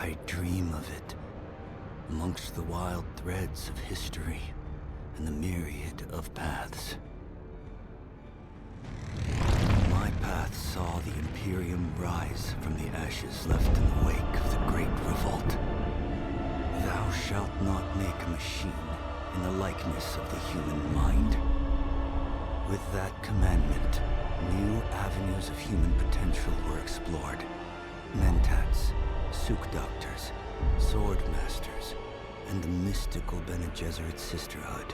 I dream of it, amongst the wild threads of history and the myriad of paths. My path saw the Imperium rise from the ashes left in the wake of the Great Revolt. Thou shalt not make a machine in the likeness of the human mind. With that commandment, new avenues of human potential were explored. Mentats, Suk Doctors, Sword Masters, and the mystical Bene Gesserit Sisterhood.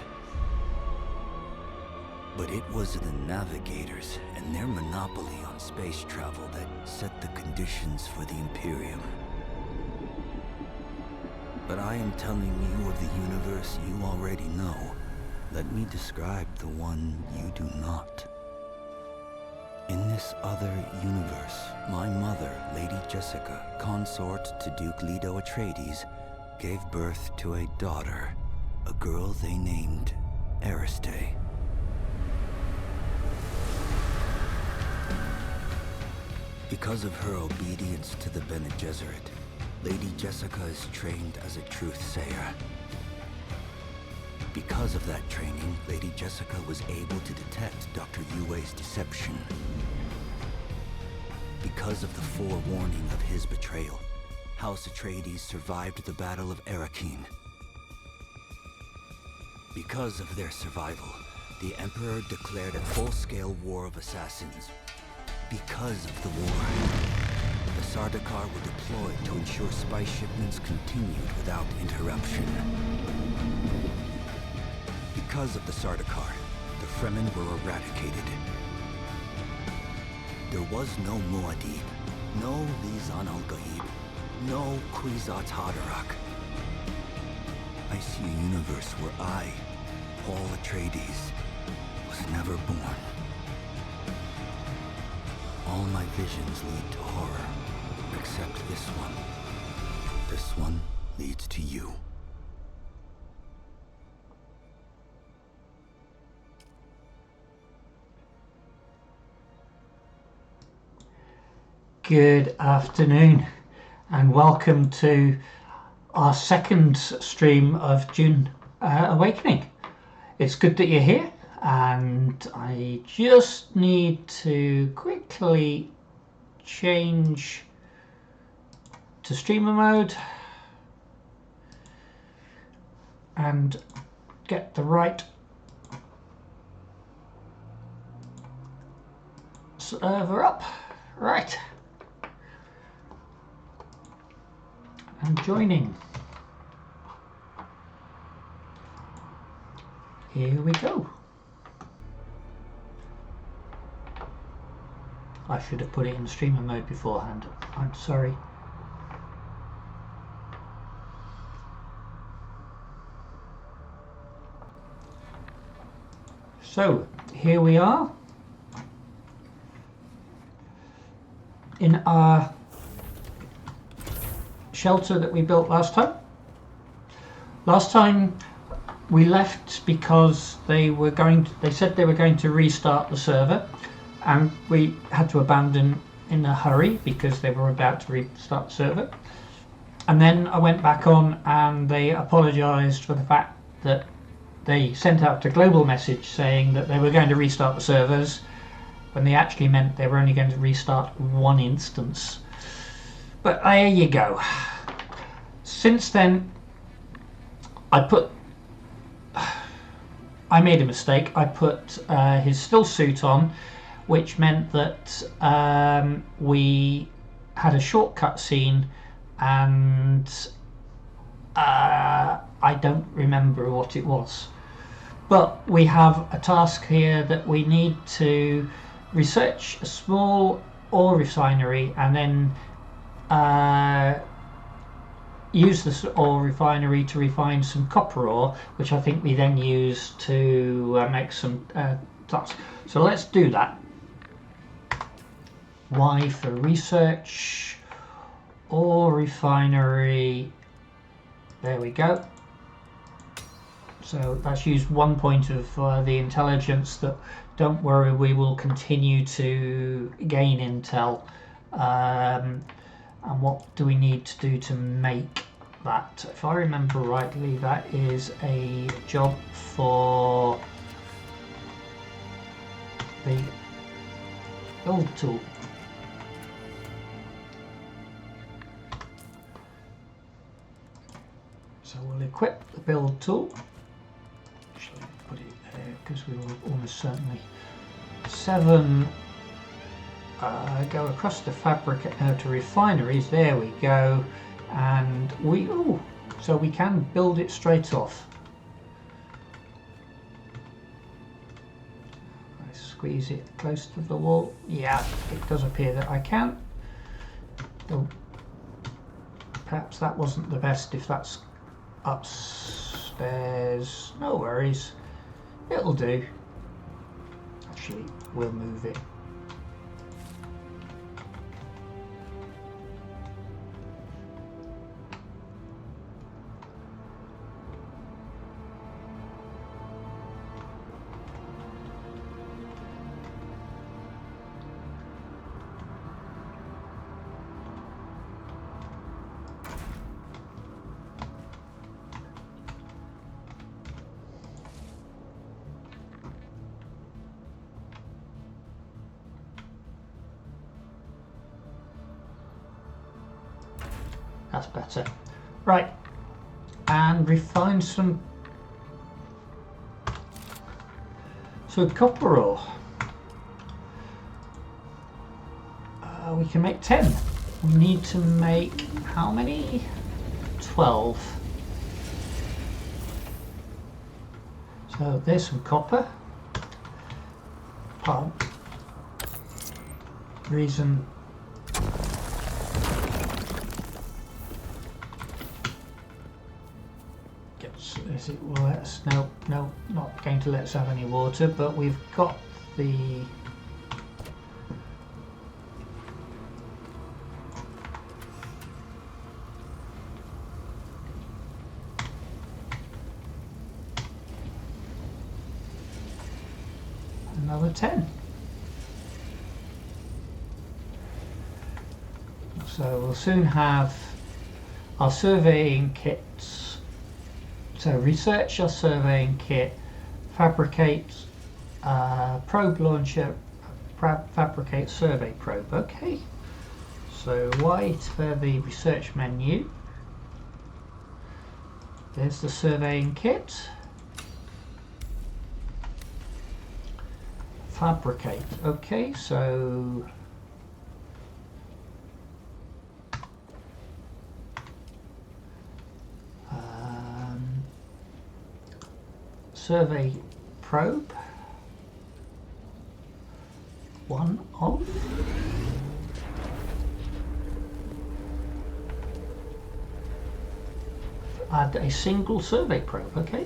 But it was the Navigators and their monopoly on space travel that set the conditions for the Imperium. But I am telling you of the universe you already know. Let me describe the one you do not. In this other universe, my mother, Lady Jessica, consort to Duke Leto Atreides, gave birth to a daughter, a girl they named Ariste. Because of her obedience to the Bene Gesserit, Lady Jessica is trained as a truth-sayer. Because of that training, Lady Jessica was able to detect Dr. Yue's deception. Because of the forewarning of his betrayal, House Atreides survived the Battle of Arrakis. Because of their survival, the Emperor declared a full-scale war of assassins. Because of the war, the Sardaukar were deployed to ensure spice shipments continued without interruption. Because of the Sardaukar, the Fremen were eradicated. There was no Muad'Dib, no Lisan al-Gaib, no Kwisatz Haderach. I see a universe where I, Paul Atreides, was never born. All my visions lead to horror, except this one. This one leads to you. Good afternoon and welcome to our second stream of Dune Awakening. It's good that you're here, and I just need to quickly change to streamer mode and get the right server up. Right. I'm joining. Here we go. I should have put it in streamer mode beforehand. I'm sorry. So, here we are in our shelter that we built last time. Last time we left because they said they were going to restart the server, and we had to abandon in a hurry because they were about to restart the server. And then I went back on and they apologized for the fact that they sent out a global message saying that they were going to restart the servers when they actually meant they were only going to restart one instance. But there you go. Since then, I made a mistake. I put his still suit on, which meant that we had a shortcut scene, and I don't remember what it was. But we have a task here that we need to research a small ore refinery and then use this ore refinery to refine some copper ore, which I think we then use to make some tasks. So let's do that. Y for research, ore refinery. There we go. So that's used 1 point of the intelligence. That, don't worry, we will continue to gain intel. And what do we need to do to make that? If I remember rightly, that is a job for the build tool. So we'll equip the build tool. Actually, put it there because we will almost certainly 7 go across the fabric to refineries. There we go, and so we can build it straight off. I squeeze it close to the wall. Yeah, it does appear that I can. Oh, perhaps that wasn't the best. If that's upstairs, no worries, it'll do. Actually, we'll move it. That's better. Right, and refine some copper ore. We can make 10. We need to make how many? 12. So there's some copper. Reason is it will let us no, not going to let us have any water, but we've got the another 10. So we'll soon have our surveying kits. So research your surveying kit, fabricate probe launcher, fabricate survey probe. Okay, so wait for the research menu. There's the surveying kit. Fabricate. Okay, so survey probe, 1 of. Add a single survey probe, okay.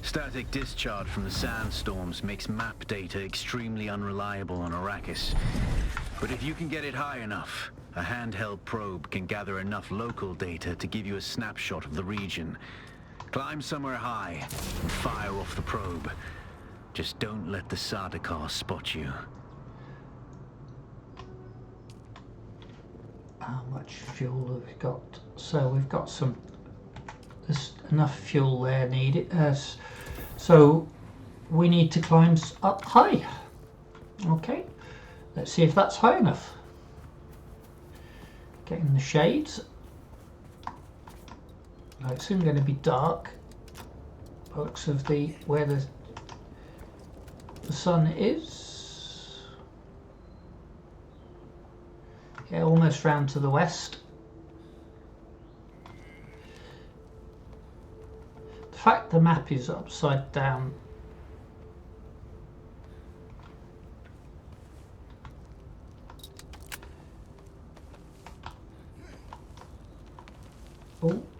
Static discharge from the sandstorms makes map data extremely unreliable on Arrakis. But if you can get it high enough, a handheld probe can gather enough local data to give you a snapshot of the region. Climb somewhere high and fire off the probe. Just don't let the Sardaukar spot you. How much fuel have we got? So we've got there's enough fuel there needed. So we need to climb up high. Okay, let's see if that's high enough. Get in the shades. Now it's soon going to be dark. By the looks of where the sun is. Yeah, almost round to the west. The fact the map is upside down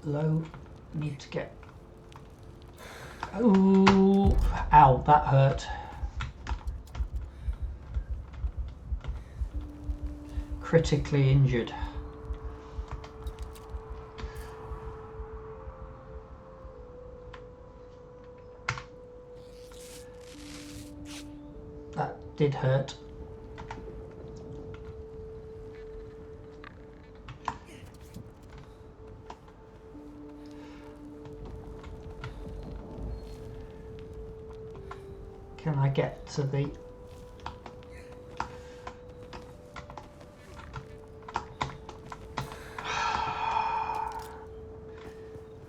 low, need to get ow, that hurt. critically injured. That did hurt. Can I get to the...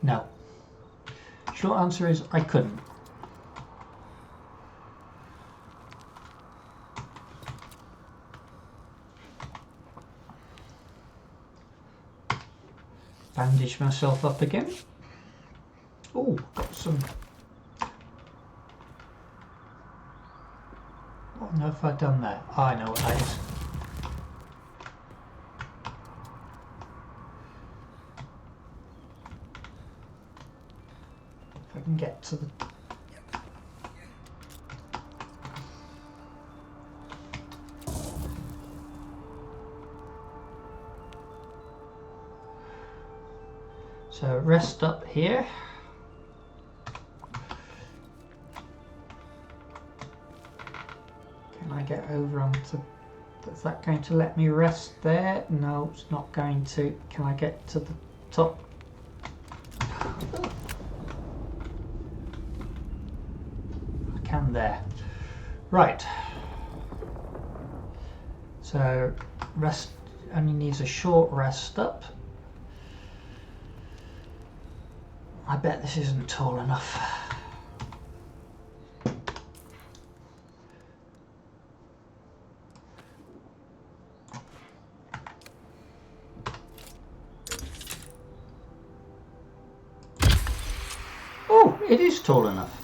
No. Short answer is I couldn't. Bandage myself up again. Oh, got some... What on earth have I done there? Oh, I know what that is. If I can get to the... So rest up here. Can I get over onto... Is that going to let me rest there? No, it's not going to. Can I get to the top? I can there. Right. So rest only needs a short rest up. I bet this isn't tall enough. Oh, it is tall enough.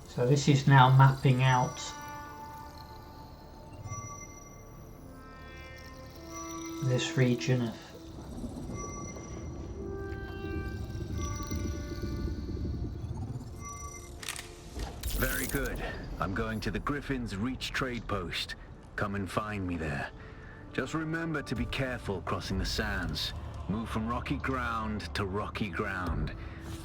So this is now mapping out this region of Very good. I'm going to the Griffin's Reach trade post. Come and find me there. Just remember to be careful crossing the sands. Move from rocky ground to rocky ground.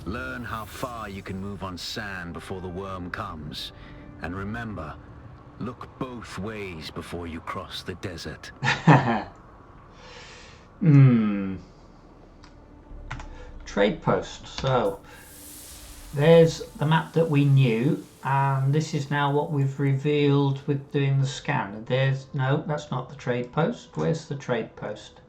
Learn how far you can move on sand before the worm comes. And remember, look both ways before you cross the desert. Trade post. So there's the map that we knew, and this is now what we've revealed with doing the scan. There's no, that's not the trade post. Where's the trade post?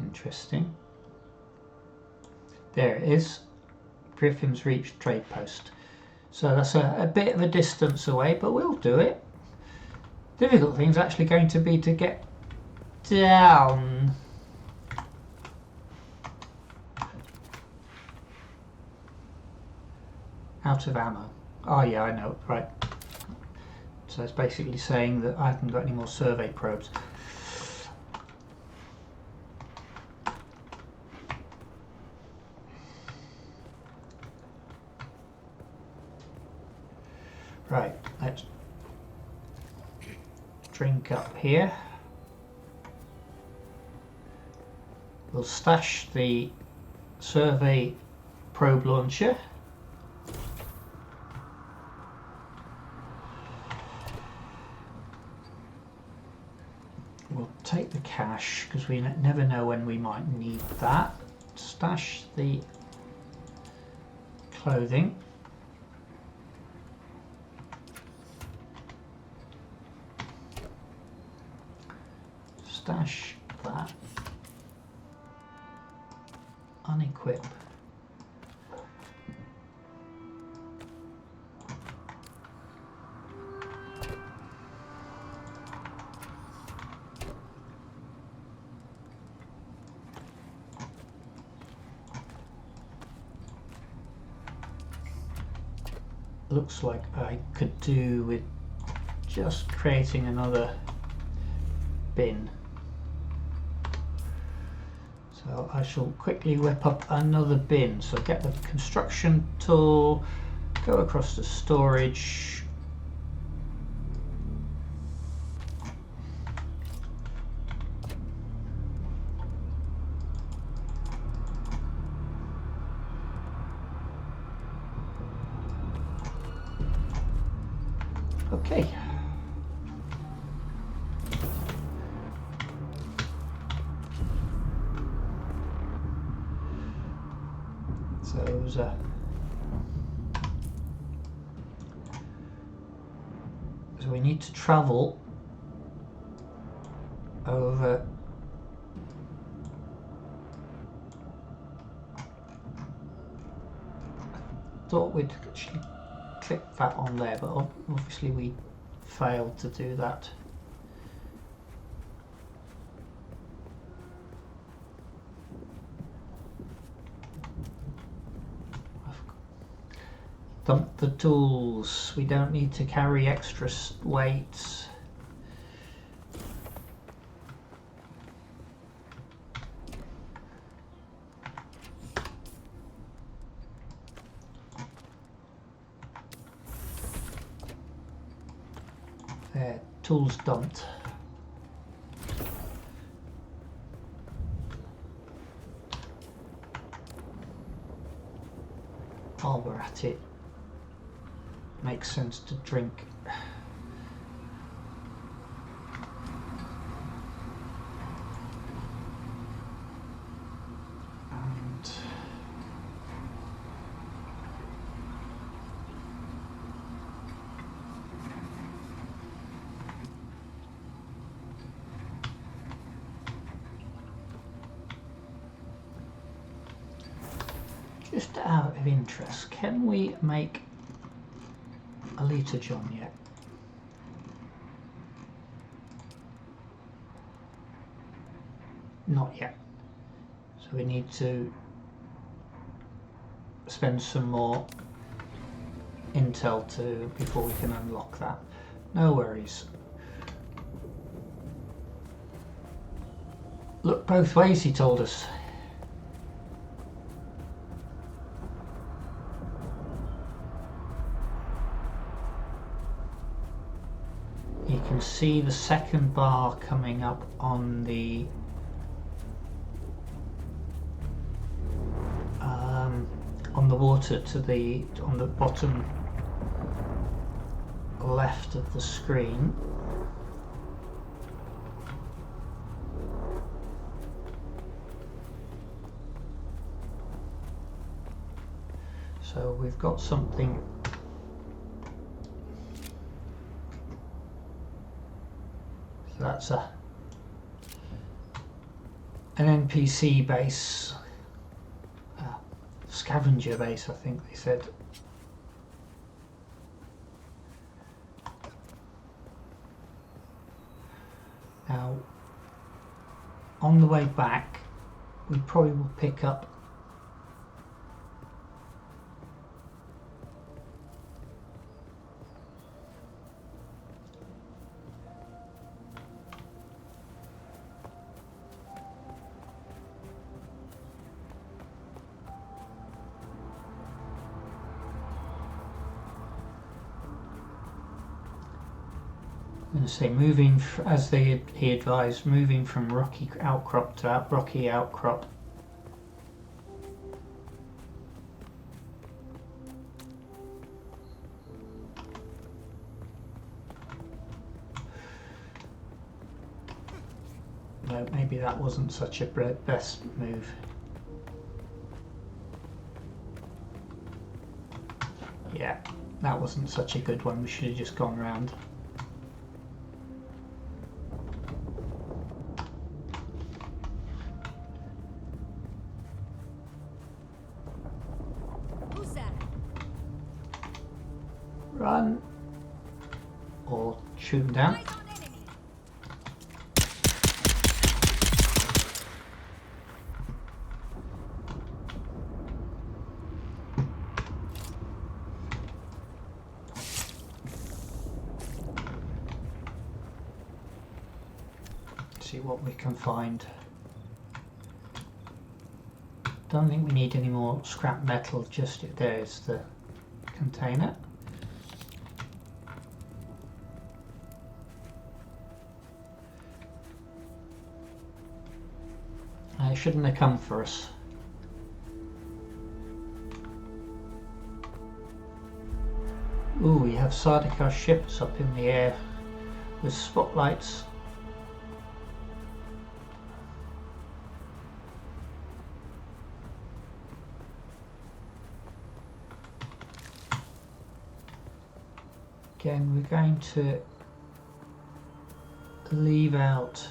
Interesting. There it is. Griffin's Reach trade post. So that's a bit of a distance away, but we'll do it. Difficult thing's actually going to be to get down. Out of ammo. Oh yeah, I know, right. So it's basically saying that I haven't got any more survey probes. Right, let's drink up here. We'll stash the survey probe launcher. We'll take the cash because we never know when we might need that. Stash the clothing. Stash that. Unequip. looks like I could do with just creating another bin. So I shall quickly whip up another bin. So get the construction tool, go across to storage. Okay. So we need to travel over thought we'd actually click that on there, but obviously we failed to do that. Dump the tools. We don't need to carry extra weights. There, tools dumped. While we're at it, makes sense to drink. And just out of interest, can we make a litre John yet? Not yet. So we need to spend some more intel before we can unlock that. No worries. Look both ways, he told us. You can see the second bar coming up on the water on the bottom left of the screen. So we've got something. So that's an NPC base. Scavenger base, I think they said. Now, on the way back, we probably will pick up say moving as he advised, moving from rocky outcrop to rocky outcrop. No, maybe that wasn't such a best move. Yeah, that wasn't such a good one. We should have just gone round. Run or shoot him down. see what we can find. Don't think we need any more scrap metal just yet. There's the container. It shouldn't have come for us. Ooh, we have Sardaukar ships up in the air with spotlights. Again, we're going to leave out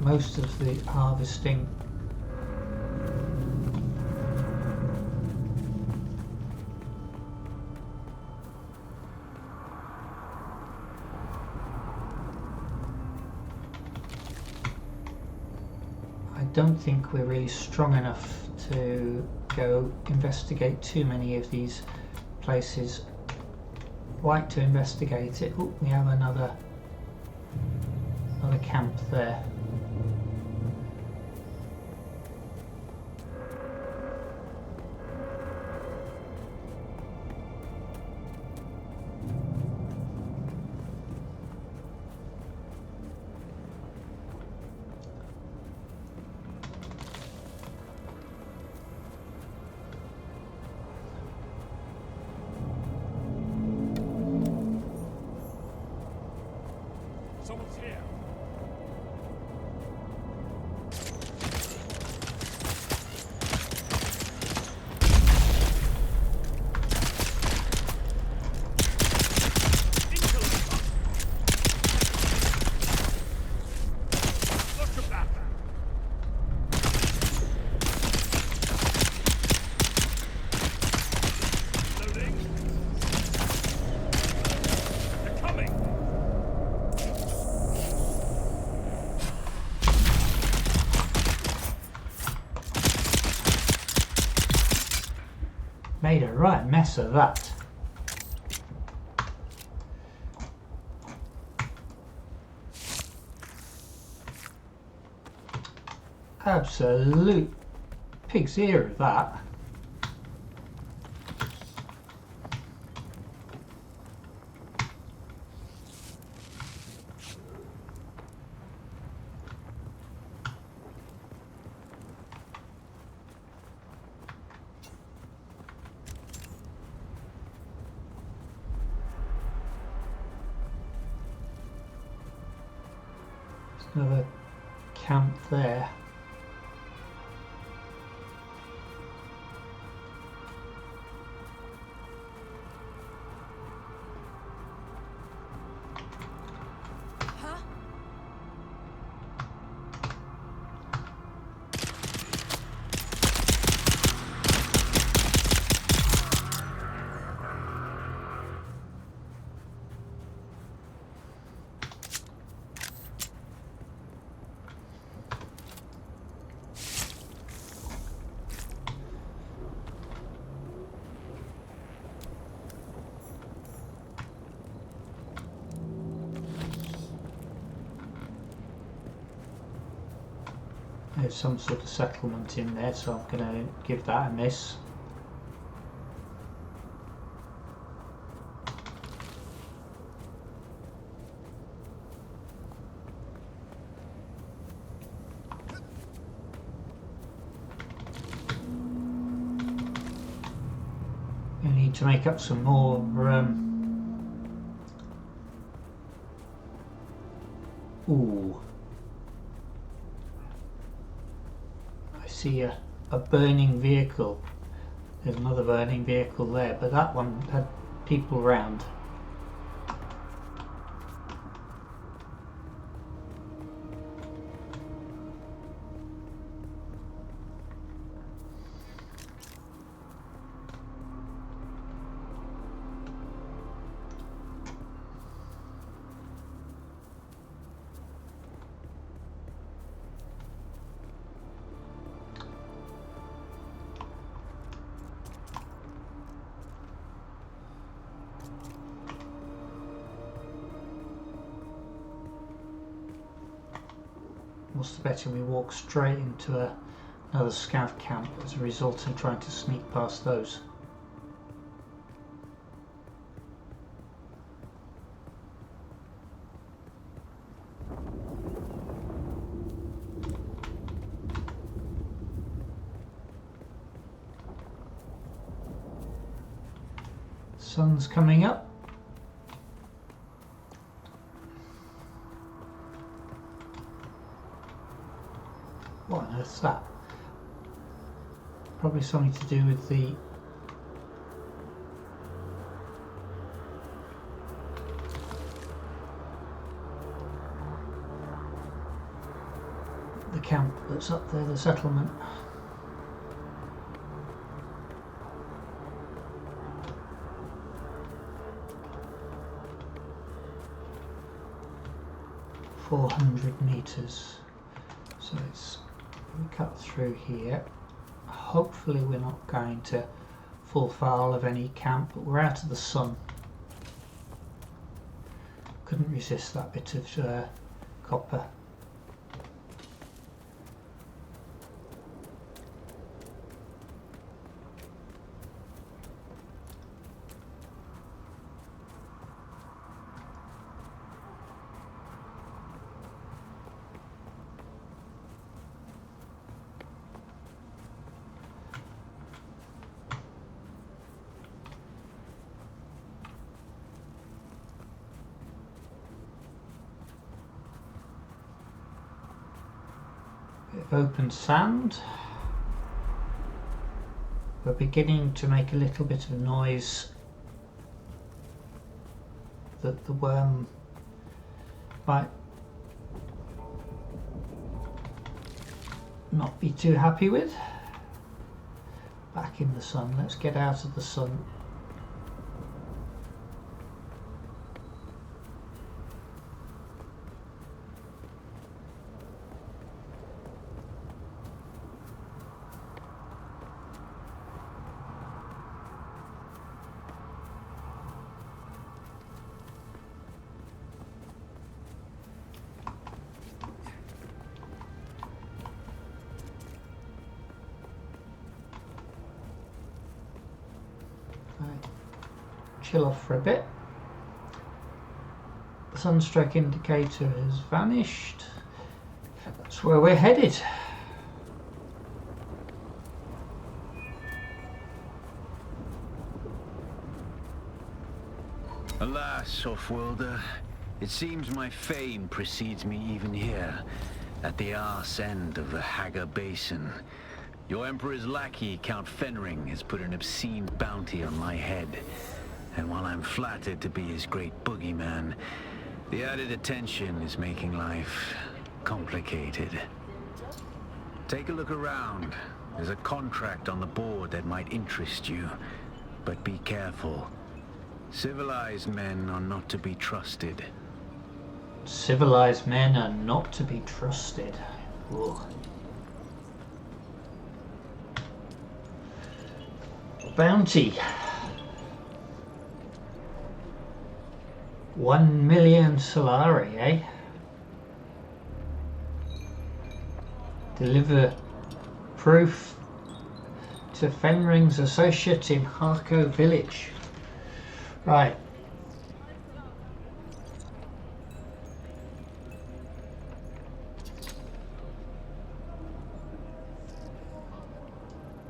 most of the harvesting. I don't think we're really strong enough to go investigate too many of these places. Like to investigate it. Ooh, we have another camp there. Someone's here. Made a right mess of that. Absolute pig's ear of that. Another camp there. There's some sort of settlement in there, so I'm going to give that a miss. We need to make up some more ooh. I see a burning vehicle. There's another burning vehicle there, but that one had people around. what's the betting we walk straight into another scav camp as a result of trying to sneak past those. Sun's coming up. What on earth's that? Probably something to do with the camp that's up there, the settlement. $400 so we cut through here. Hopefully we're not going to fall foul of any camp, but we're out of the sun. Couldn't resist that bit of copper. Open sand. We're beginning to make a little bit of noise that the worm might not be too happy with. Back in the sun. Let's get out of the sun. Chill off for a bit. The sunstroke indicator has vanished. That's where we're headed. Alas, Offworlder, it seems my fame precedes me even here, at the arse end of the Haga Basin. Your Emperor's lackey, Count Fenring, has put an obscene bounty on my head. And while I'm flattered to be his great boogeyman, the added attention is making life complicated. Take a look around. There's a contract on the board that might interest you. But be careful. Civilized men are not to be trusted. Civilized men are not to be trusted. Ooh. Bounty. 1 million Solari, eh? Deliver proof to Fenring's associate in Harko village. Right.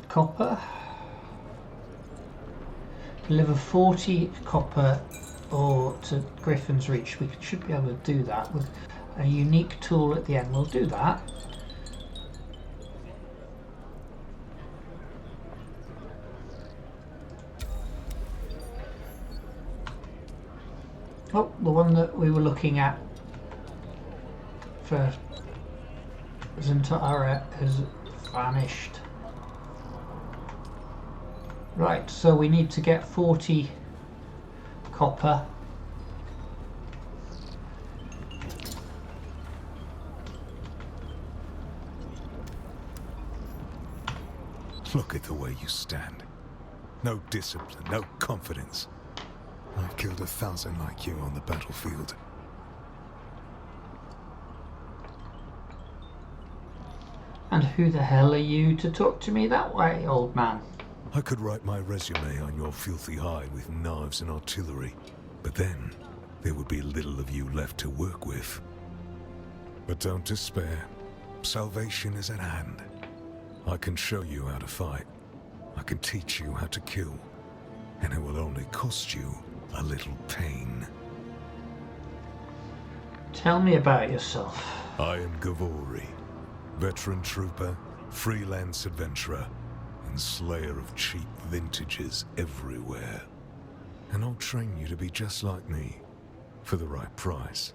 Copper. Deliver 40 copper or to Griffin's Reach. We should be able to do that with a unique tool at the end. We'll do that. Oh, the one that we were looking at for Zintara has vanished. Right, so we need to get 40 copper. Look at the way you stand. No discipline, no confidence. I've killed 1,000 like you on the battlefield. And who the hell are you to talk to me that way, old man? I could write my resume on your filthy hide with knives and artillery, but then there would be little of you left to work with. But don't despair. Salvation is at hand. I can show you how to fight. I can teach you how to kill. And it will only cost you a little pain. Tell me about yourself. I am Gavori, veteran trooper, freelance adventurer, and slayer of cheap vintages everywhere. And I'll train you to be just like me, for the right price.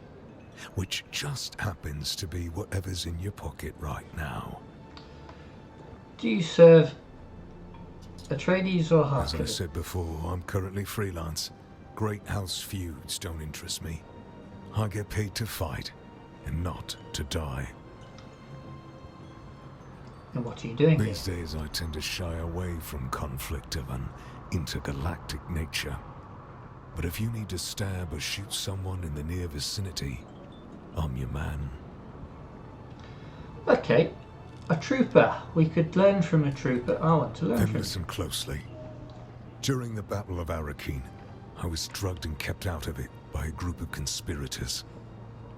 Which just happens to be whatever's in your pocket right now. Do you serve Atreides or As I Harkonnen? said before, I'm currently freelance. Great house feuds don't interest me. I get paid to fight, and not to die. And what are you doing here? These days I tend to shy away from conflict of an intergalactic nature. But if you need to stab or shoot someone in the near vicinity, I'm your man. Okay, a trooper. We could learn from a trooper. I want to learn Then from listen closely. During the Battle of Arrakis, I was drugged and kept out of it by a group of conspirators.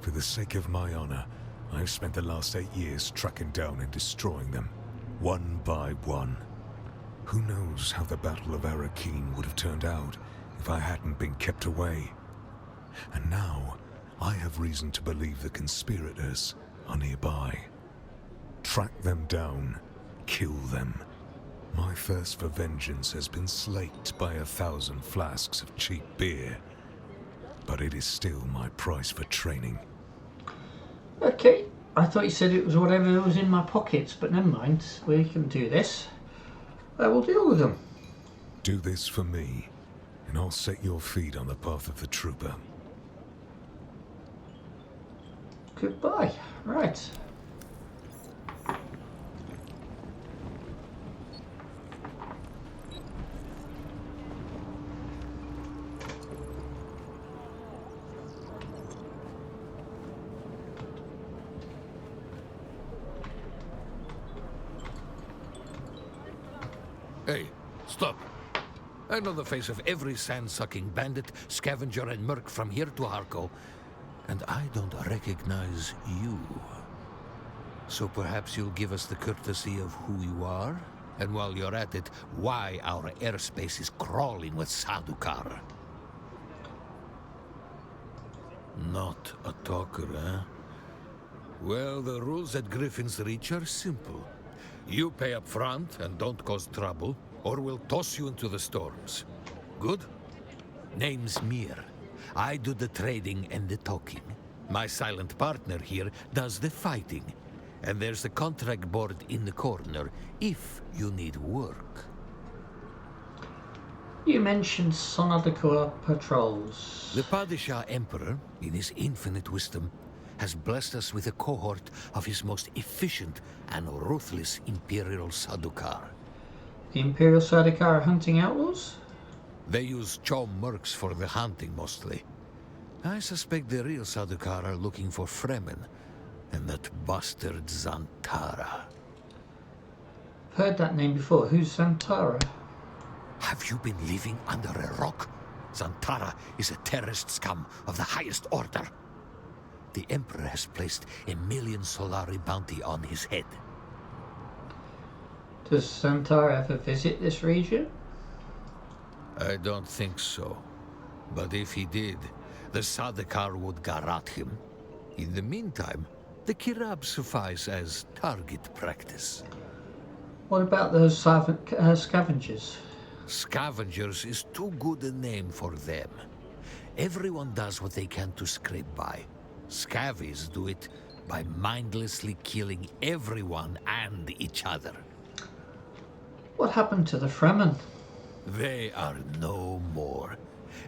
For the sake of my honor, I've spent the last 8 years tracking down and destroying them, one by one. Who knows how the Battle of Arrakis would have turned out if I hadn't been kept away. And now, I have reason to believe the conspirators are nearby. Track them down, kill them. My thirst for vengeance has been slaked by 1,000 flasks of cheap beer. But it is still my price for training. Okay, I thought you said it was whatever was in my pockets, but never mind. We can do this. I will deal with them. Do this for me, and I'll set your feet on the path of the trooper. Goodbye. Right. Hey, stop. I know the face of every sand-sucking bandit, scavenger, and merc from here to Harko, and I don't recognize you. So perhaps you'll give us the courtesy of who you are, and while you're at it, why our airspace is crawling with Sadukar. Not a talker, eh? Well, the rules at Griffin's Reach are simple. You pay up front and don't cause trouble, or we'll toss you into the storms. Good? Name's Mir. I do the trading and the talking. My silent partner here does the fighting. And there's the contract board in the corner, if you need work. You mentioned Sonadakor patrols. The Padishah Emperor, in his infinite wisdom, has blessed us with a cohort of his most efficient and ruthless Imperial Sadukar. The Imperial Sardaukar are hunting outlaws? They use Chom mercs for the hunting mostly. I suspect the real Sadukar are looking for Fremen and that bastard Zantara. I've heard that name before. Who's Zantara? Have you been living under a rock? Zantara is a terrorist scum of the highest order. The Emperor has placed 1,000,000 Solari bounty on his head. Does Zantara ever visit this region? I don't think so. But if he did, the Sadakar would garrote him. In the meantime, the Kirab suffice as target practice. What about those scavengers? Scavengers is too good a name for them. Everyone does what they can to scrape by. Scavies do it by mindlessly killing everyone and each other. What happened to the Fremen? They are no more.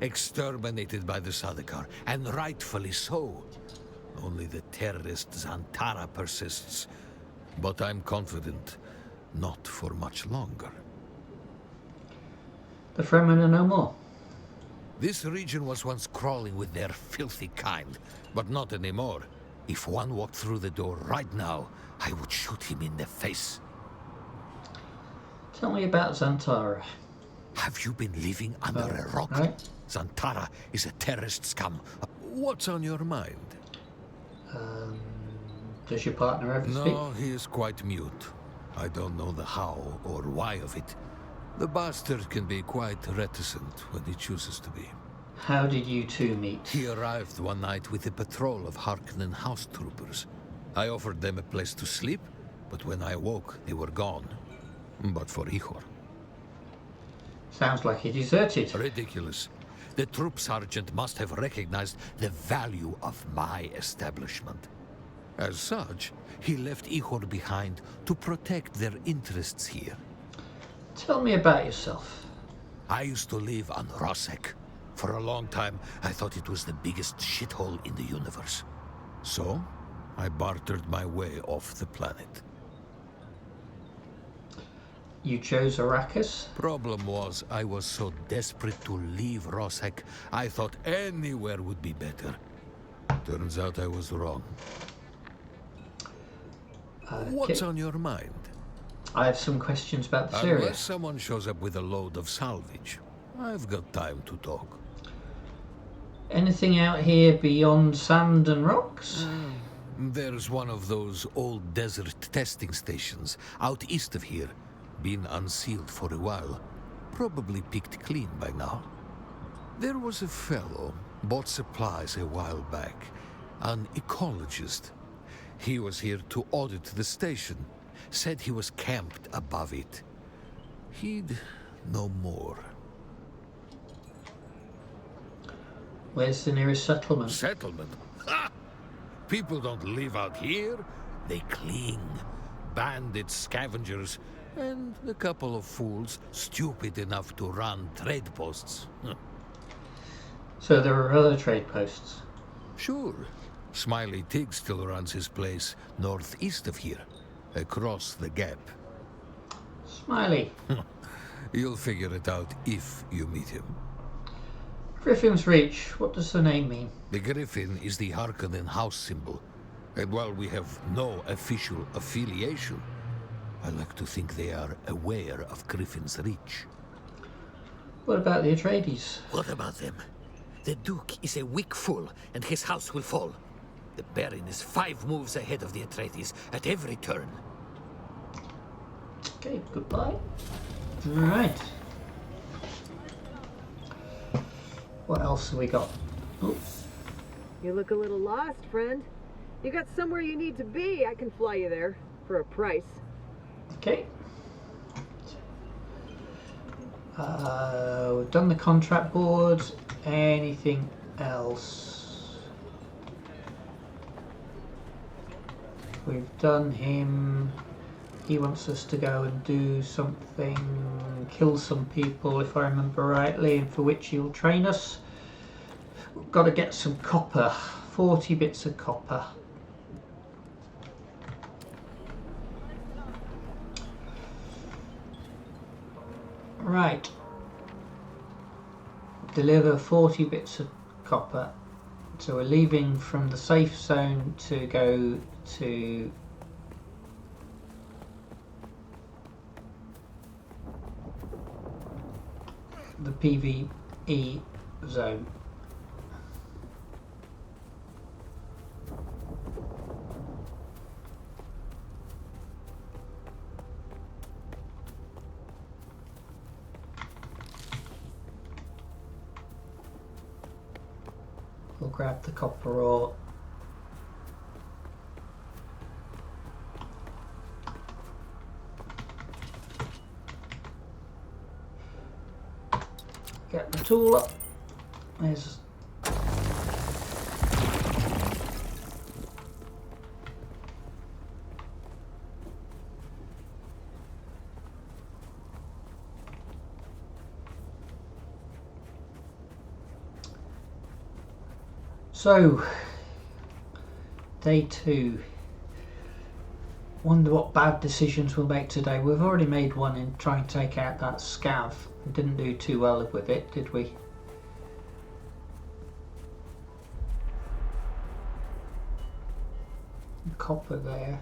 Exterminated by the Sadakar, and rightfully so. Only the terrorist Zantara persists. But I'm confident, not for much longer. The Fremen are no more. This region was once crawling with their filthy kind, but not anymore. If one walked through the door right now, I would shoot him in the face. Tell me about Zantara. Have you been living under a rock? Right. Zantara is a terrorist scum. What's on your mind? Does your partner ever speak? No, he is quite mute. I don't know the how or why of it. The bastard can be quite reticent when he chooses to be. How did you two meet? He arrived one night with a patrol of Harkonnen house troopers. I offered them a place to sleep, but when I woke, they were gone. But for Ihor. Sounds like he deserted. Ridiculous. The troop sergeant must have recognized the value of my establishment. As such, he left Ihor behind to protect their interests here. Tell me about yourself. I used to live on Rosek. For a long time, I thought it was the biggest shithole in the universe. So, I bartered my way off the planet. You chose Arrakis? Problem was, I was so desperate to leave Rosek, I thought anywhere would be better. Turns out I was wrong. What's on your mind? I have some questions about the series. Unless someone shows up with a load of salvage, I've got time to talk. Anything out here beyond sand and rocks? There's one of those old desert testing stations out east of here. Been unsealed for a while. Probably picked clean by now. There was a fellow, bought supplies a while back. An ecologist. He was here to audit the station. Said he was camped above it. He'd know more. Where's the nearest settlement? Settlement? Ha! People don't live out here. They cling. Bandits, scavengers, and a couple of fools stupid enough to run trade posts. So there are other trade posts? Sure. Smiley Tig still runs his place northeast of here, across the gap. Smiley. You'll figure it out if you meet him. Griffin's Reach. What does the name mean? The Griffin is the Harkonnen house symbol. And while we have no official affiliation, I like to think they are aware of Griffin's Reach. What about the Atreides? What about them? The Duke is a weak fool, and his house will fall. The Baron is 5 moves ahead of the Atreides at every turn. Okay, goodbye. Alright. What else have we got? Oh, You look a little lost, friend. You got somewhere you need to be. I can fly you there for a price. okay. We've done the contract board. Anything else? We've done him. He wants us to go and do something, kill some people, if I remember rightly, and for which he'll train us. We've got to get some copper, 40 bits of copper. Right. Deliver 40 bits of copper. So we're leaving from the safe zone to go to the PvE zone. We'll grab the copper ore. Get the tool up. There's so day 2. Wonder what bad decisions we'll make today. We've already made one in trying to take out that scav. We didn't do too well with it, did we? Copper there.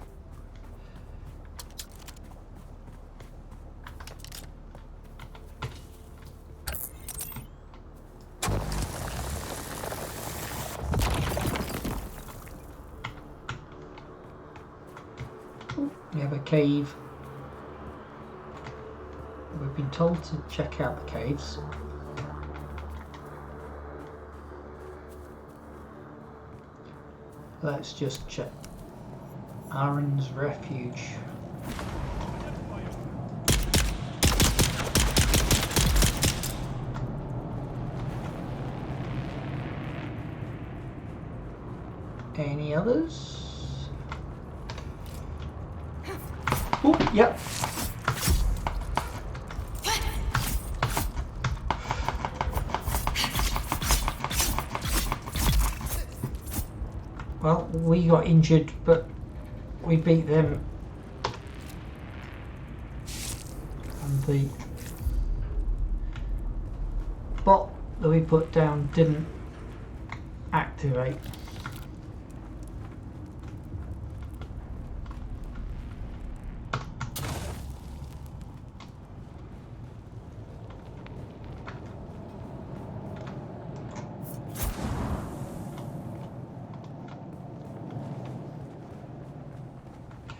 We have a cave. We've been told to check out the caves. Let's just check. Aaron's Refuge. Any others? Oh, yep. Well, we got injured, but we beat them. And the bot that we put down didn't activate.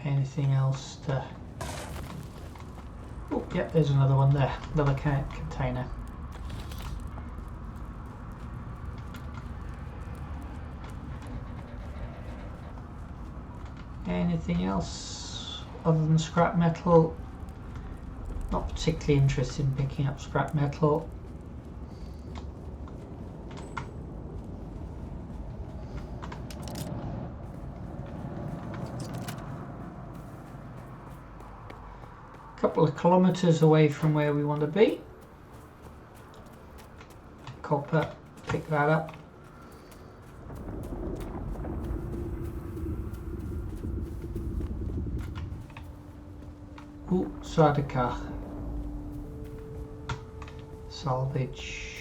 Anything else to... Oh, yep, there's another one there. Another container. Anything else other than scrap metal? Not particularly interested in picking up scrap metal. Couple of kilometers away from where we want to be. Copper, pick that up. Ooh, Sadaka. Salvage.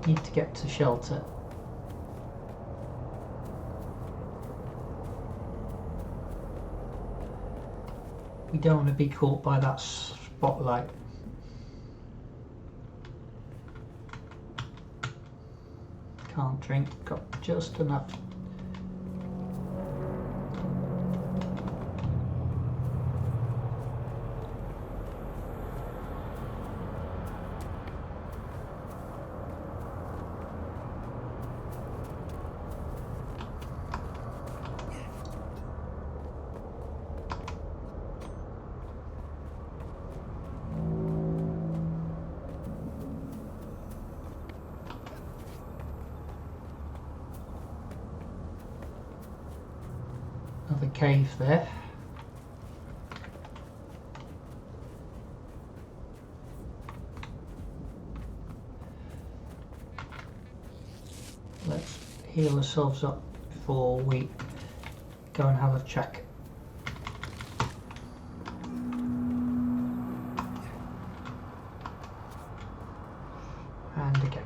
Need to get to shelter. We don't want to be caught by that spotlight. Can't drink, got just enough. Another cave there. Let's heal ourselves up before we go and have a check. And again.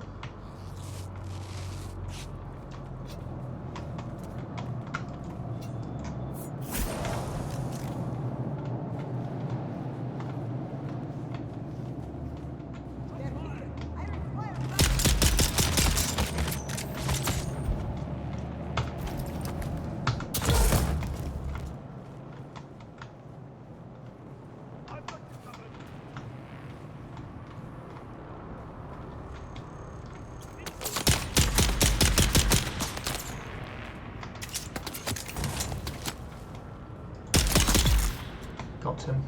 Got him.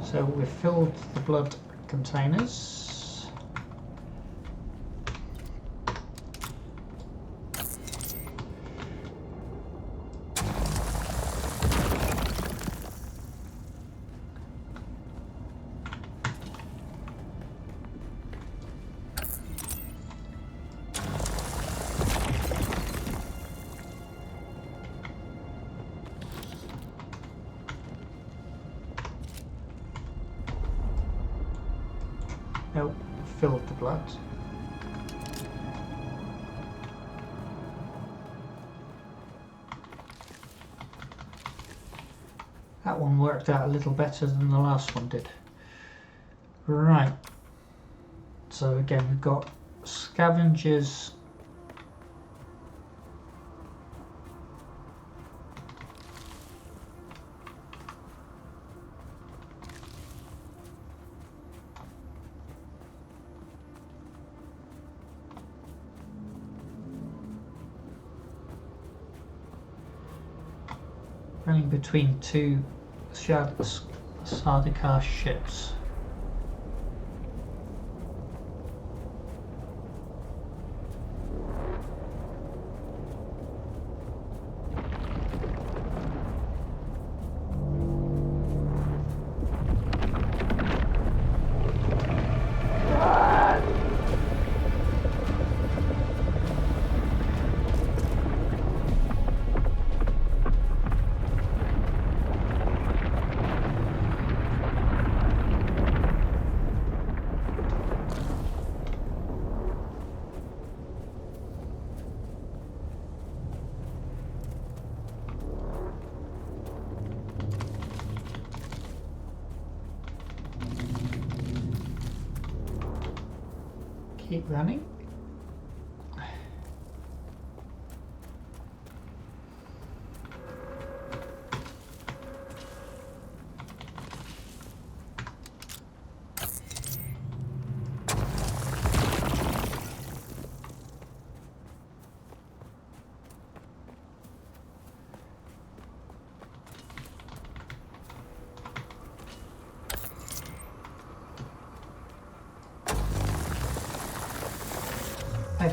So we've filled the blood containers. Nope, filled the blood. That one worked out a little better than the last one did. Right. So again, we've got scavengers. Running between two Sardaukar ships. Keep running.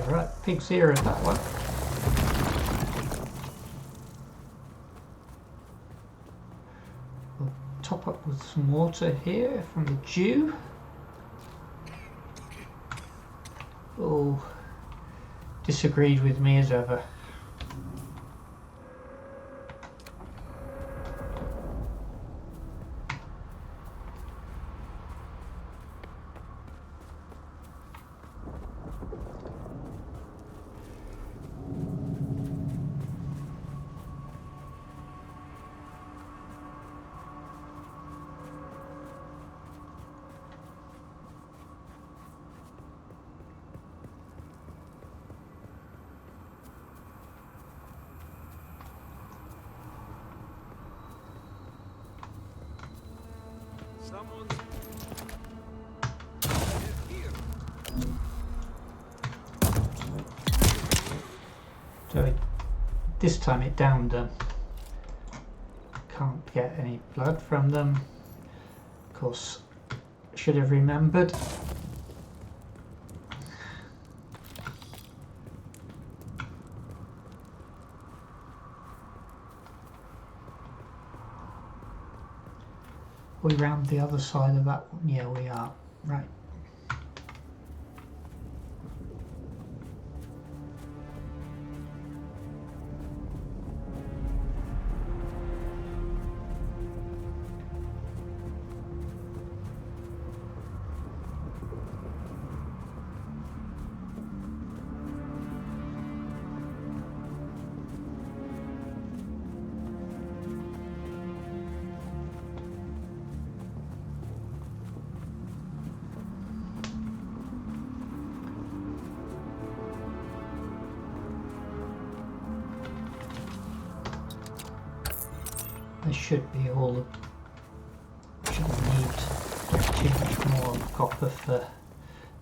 Right, pig's ear is that one. We'll top up with some water here from the dew. Oh, disagreed with me as ever. So this time it downed them. Can't get any blood from them. Of course, should have remembered. We round the other side of that one? Yeah, we are. Right. This should be all the... shouldn't need too much more copper for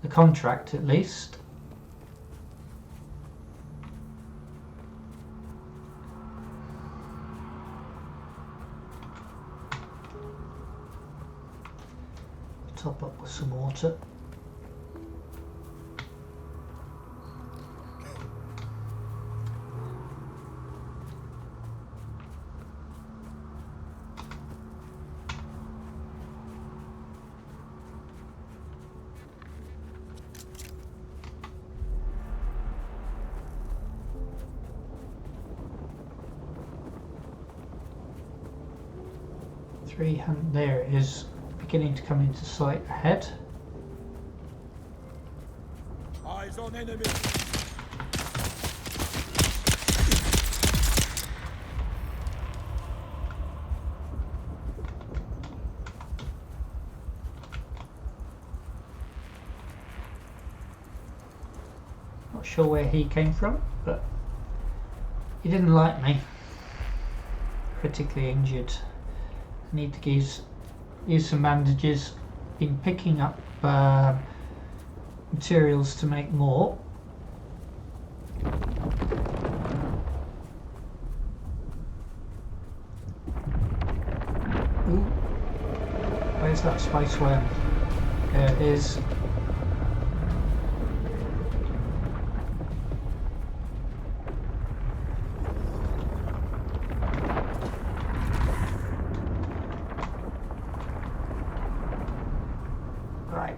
the contract at least. Top up with some water. There it is, beginning to come into sight ahead. Eyes on enemy! Not sure where he came from, but he didn't like me. Critically injured. Need to use some bandages. Been picking up materials to make more. Ooh. Where's that spice worm? There it is. Right.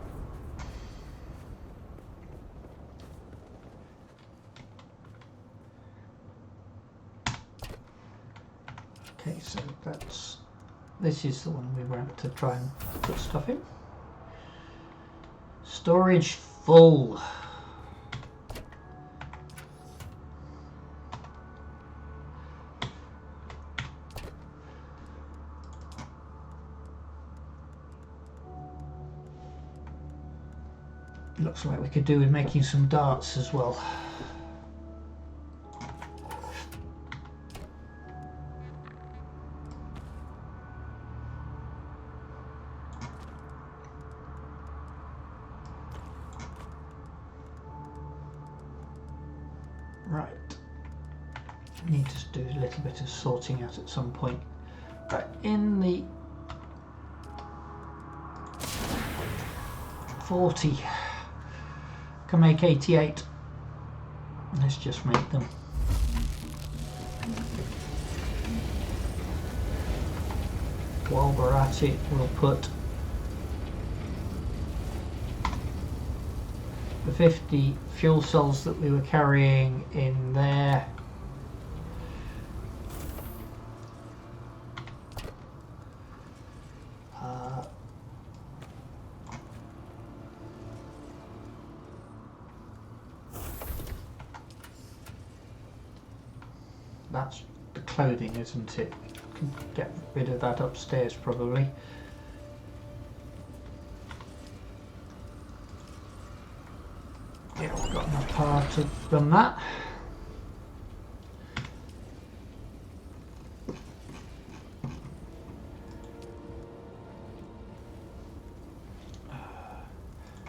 Okay, so this is the one we want to try and put stuff in. Storage full. Looks like we could do with making some darts as well. Right. Need to do a little bit of sorting out at some point. Right, in the 40. Can make 88. Let's just make them. While we're at it, we'll put the 50 fuel cells that we were carrying in there. That's the clothing, isn't it? Can get rid of that upstairs probably. Yeah, we've got enough power to run that.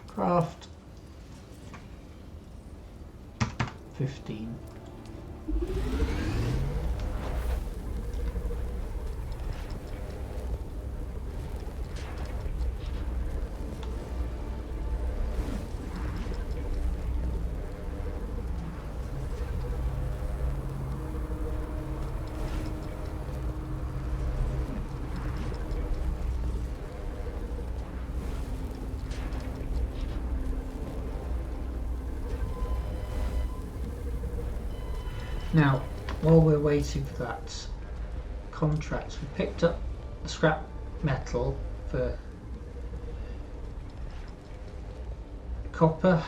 Craft 15. Now, while we're waiting for that contract, we picked up the scrap metal for copper.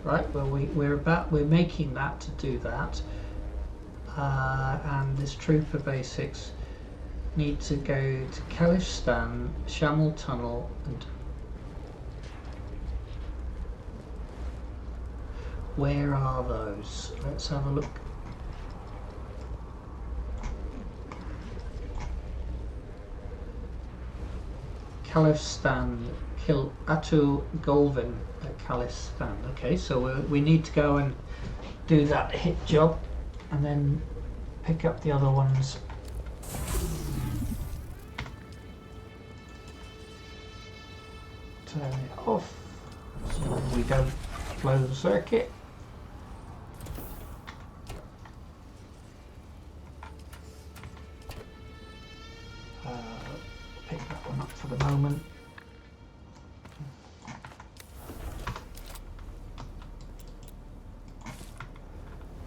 Right, well we're making that to do that, and this trooper basics need to go to Khalistan, Shamil Tunnel, and where are those? Let's have a look. Khalistan, kill Atu Golvin at Khalistan. Okay, so we need to go and do that hit job and then pick up the other ones. Turn it off so we don't blow the circuit. Pick that one up for the moment.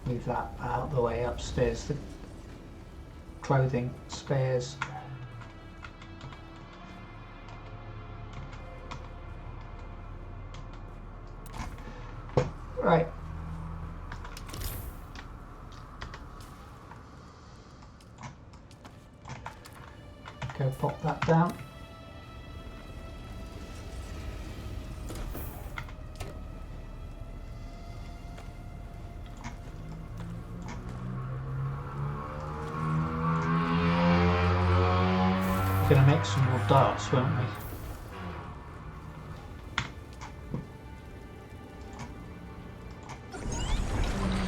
Move that out of the way upstairs, the clothing spares. Right. Go pop that down. We're going to make some more darts, won't we?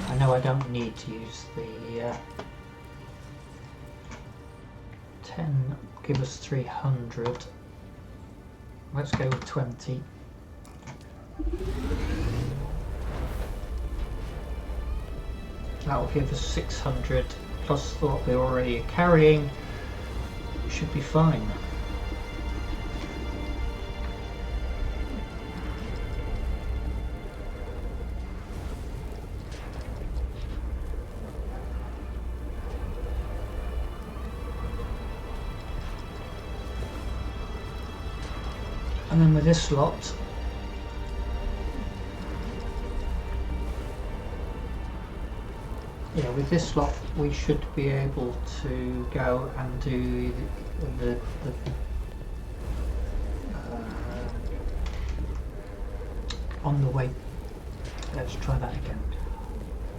I know I don't need to use the 10, give us 300. Let's go with 20. That will give us 600 plus what we're already carrying. Should be fine. And then with this lot, yeah, with this lot we should be able to go and do the on the way. Let's try that again.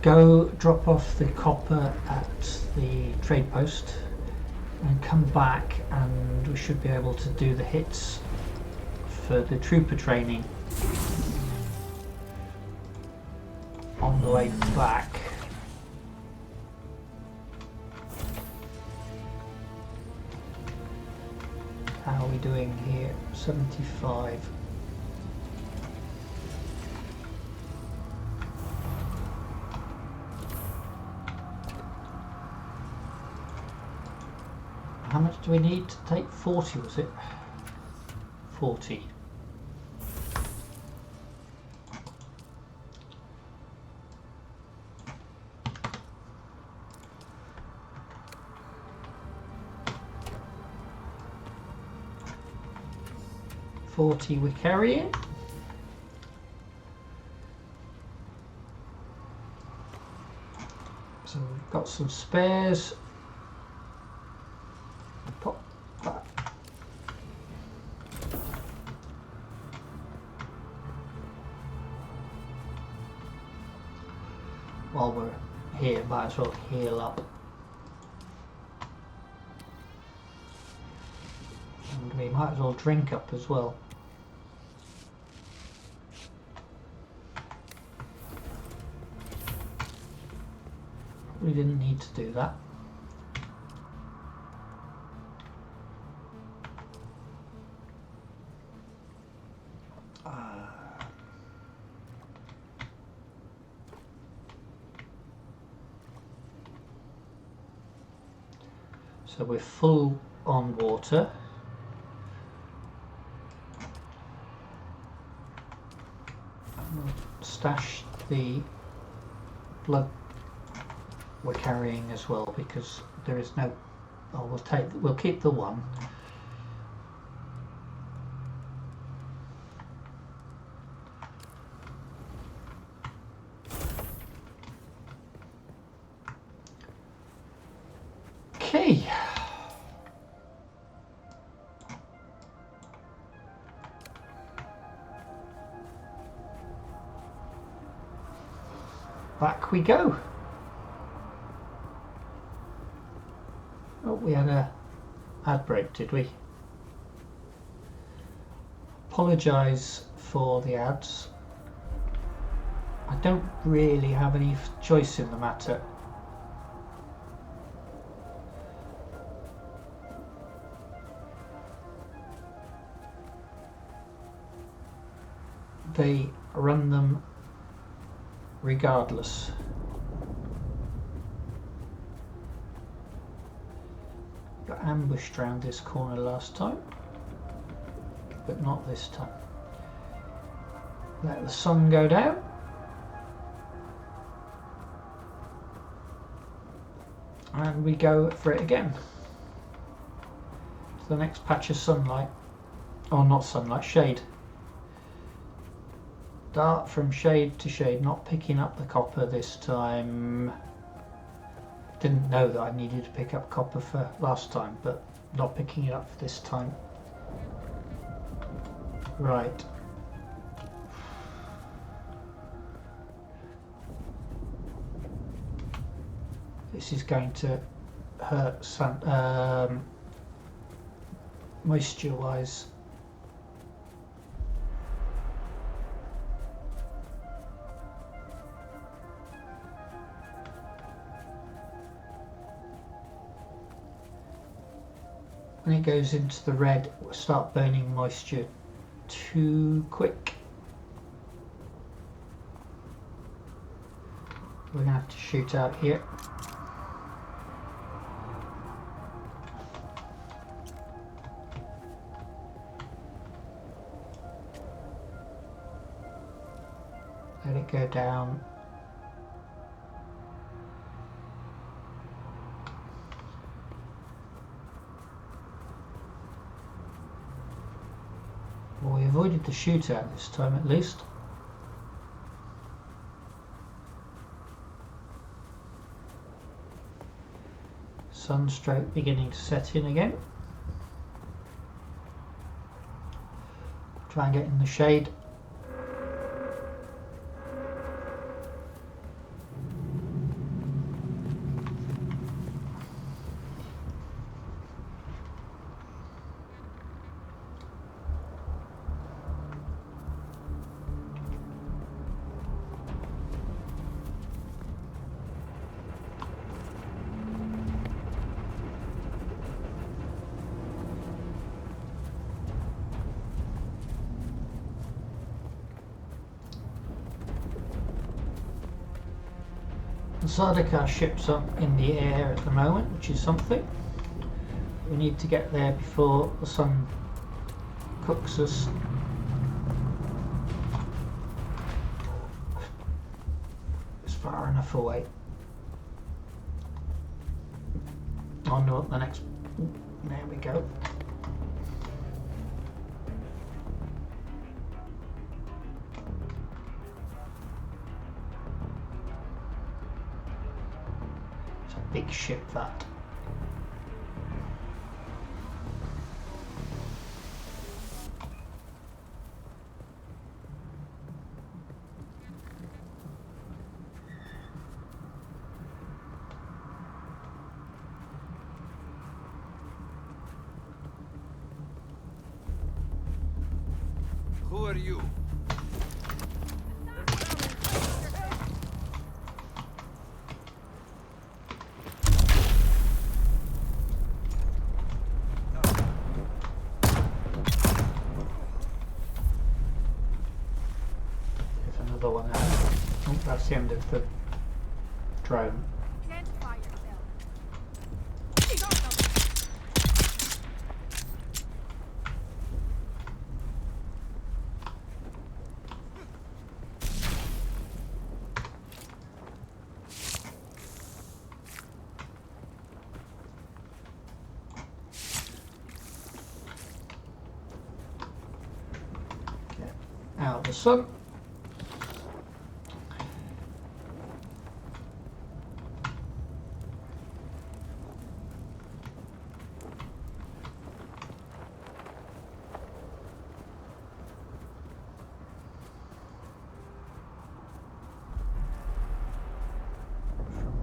Go drop off the copper at the trade post and come back, and we should be able to do the hits for the trooper training on the way back. How are we doing here? 75. How much do we need to take? 40, was it? 40. We're carrying. So we've got some spares. Pop that. While we're here, might as well heal up. And we might as well drink up as well. We didn't need to do that. So we're full on water. We'll stash the blood we're carrying as well, because there is no, oh, we'll keep the one. Okay. Back we go. Oh, we had a ad break, did we? Apologise for the ads. I don't really have any choice in the matter. They run them regardless. Got ambushed round this corner last time, but not this time. Let the sun go down. And we go for it again. To the next patch of sunlight. Or not sunlight, shade. Dart from shade to shade, not picking up the copper this time. Didn't know that I needed to pick up copper for last time, but not picking it up for this time. Right. This is going to hurt some moisture wise. When it goes into the red, it will start burning moisture too quick. We're going to have to shoot out here. Let it go down. Well, we avoided the shootout this time at least. Sunstroke beginning to set in again. Try and get in the shade. Sardaukar ship's up in the air at the moment, which is something. We need to get there before the sun cooks us. It's far enough away. On to the next. There we go. Big ship that. Who are you? One out. Oh, that's the end of the drone. Identify yourself. Out of the sun.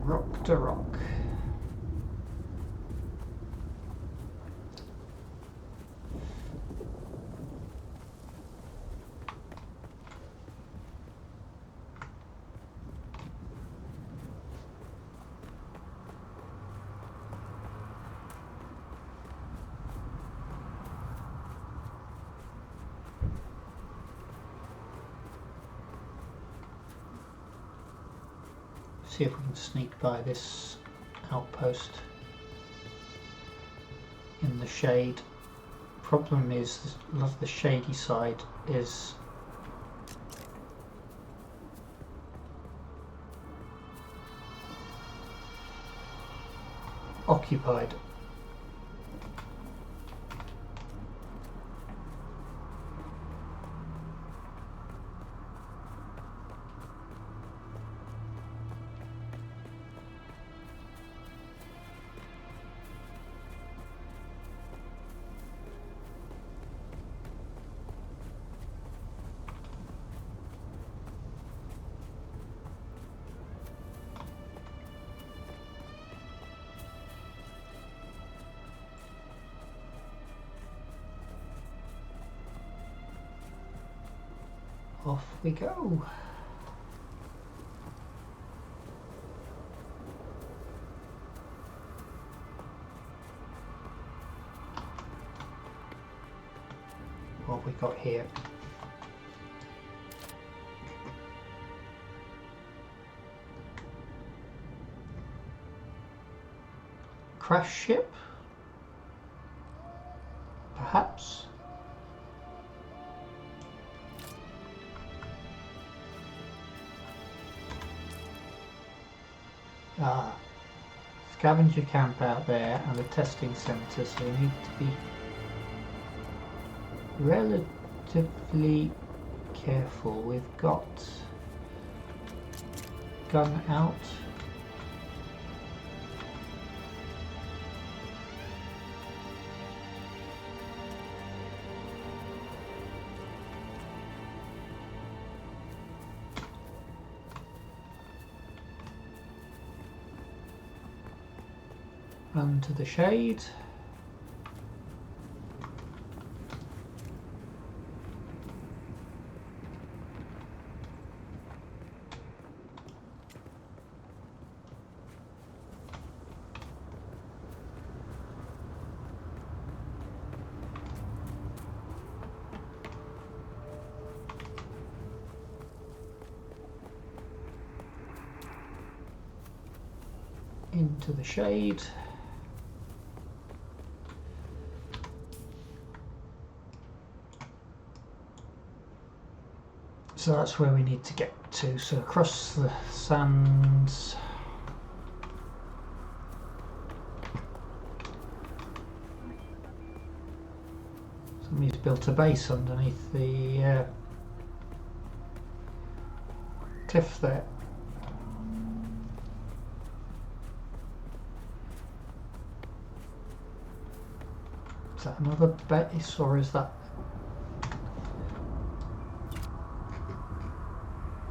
Rock to rock. See if we can sneak by this outpost in the shade. Problem is, a lot of the shady side is occupied. Off we go. What have we got here? Crash ship? Perhaps? Ah, scavenger camp out there and a testing centre, so we need to be relatively careful. We've got gun out. Run to the shade. Into the shade. So that's where we need to get to. So across the sands. Somebody's built a base underneath the cliff there. Is that another base, or is that...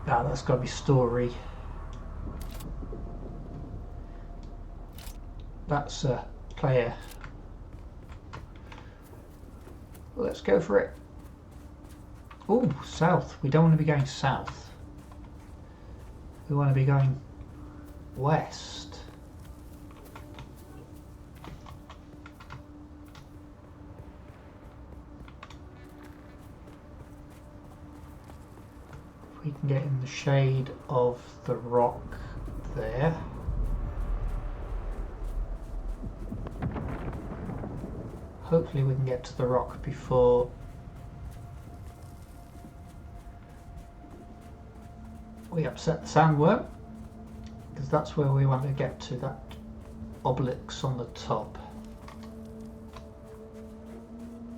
Ah, that's got to be story. That's a player. Let's go for it. Oh, south. We don't want to be going south. We want to be going west. We can get in the shade of the rock there. Hopefully we can get to the rock before we upset the sandworm, because that's where we want to get to, that obelix on the top.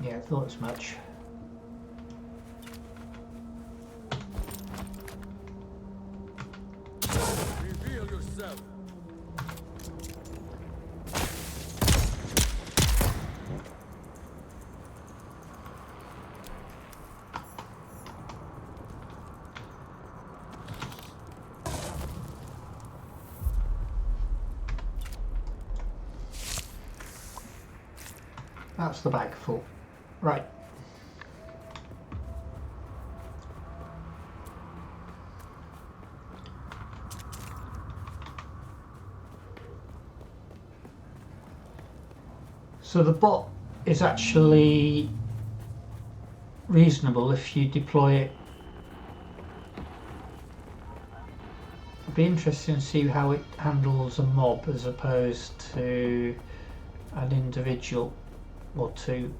Yeah, I thought as much. That's the bag full. Right. So the bot is actually reasonable if you deploy it. It'd be interesting to see how it handles a mob as opposed to an individual or two.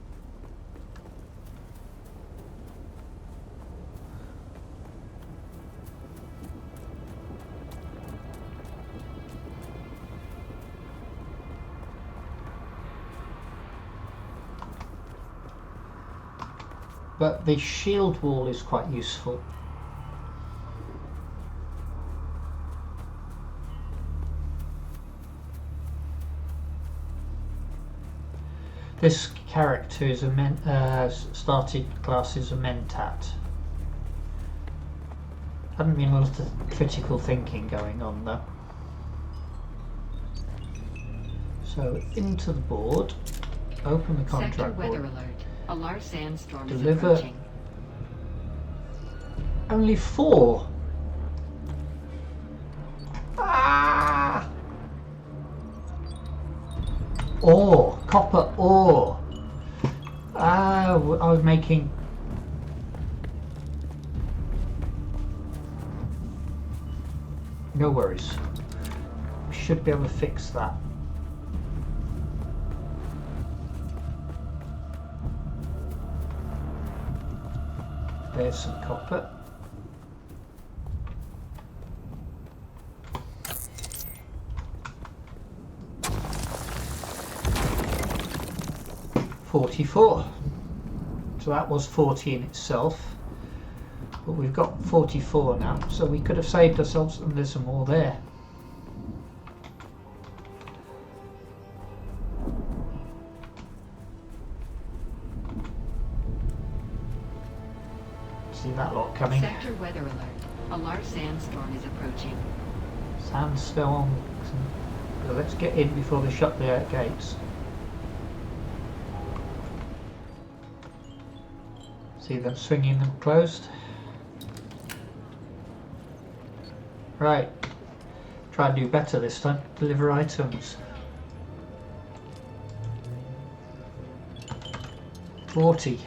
But the shield wall is quite useful. This character is a started class is a mentat. Hadn't been a lot of critical thinking going on though. So into the board, open the contract Sector weather board, alert. A large sandstorm deliver is approaching. Only 4. Ah! Ore, copper ore. Ah, I was making. No worries. We should be able to fix that. There's some copper. $44. So that was 40 in itself, but we've got 44 now, so we could have saved ourselves, and there's some more there. See that lot coming. Sector weather alert. A large sandstorm is approaching. Sandstorm. So let's get in before they shut the gates. See them swinging them closed. Right. Try and do better this time. Deliver items. 40.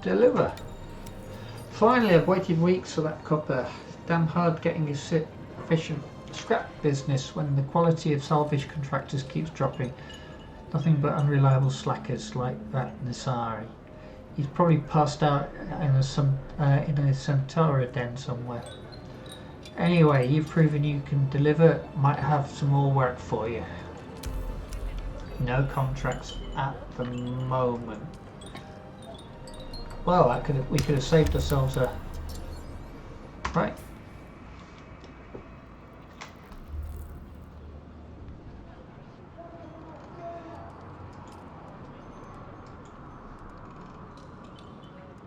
Deliver. Finally, I've waited weeks for that copper. Damn hard getting a efficient scrap business when the quality of salvage contractors keeps dropping. Nothing but unreliable slackers like that Nasari. He's probably passed out in a Centaura den somewhere. Anyway, you've proven you can deliver. Might have some more work for you. No contracts at the moment. Well, we could have saved ourselves a... Right.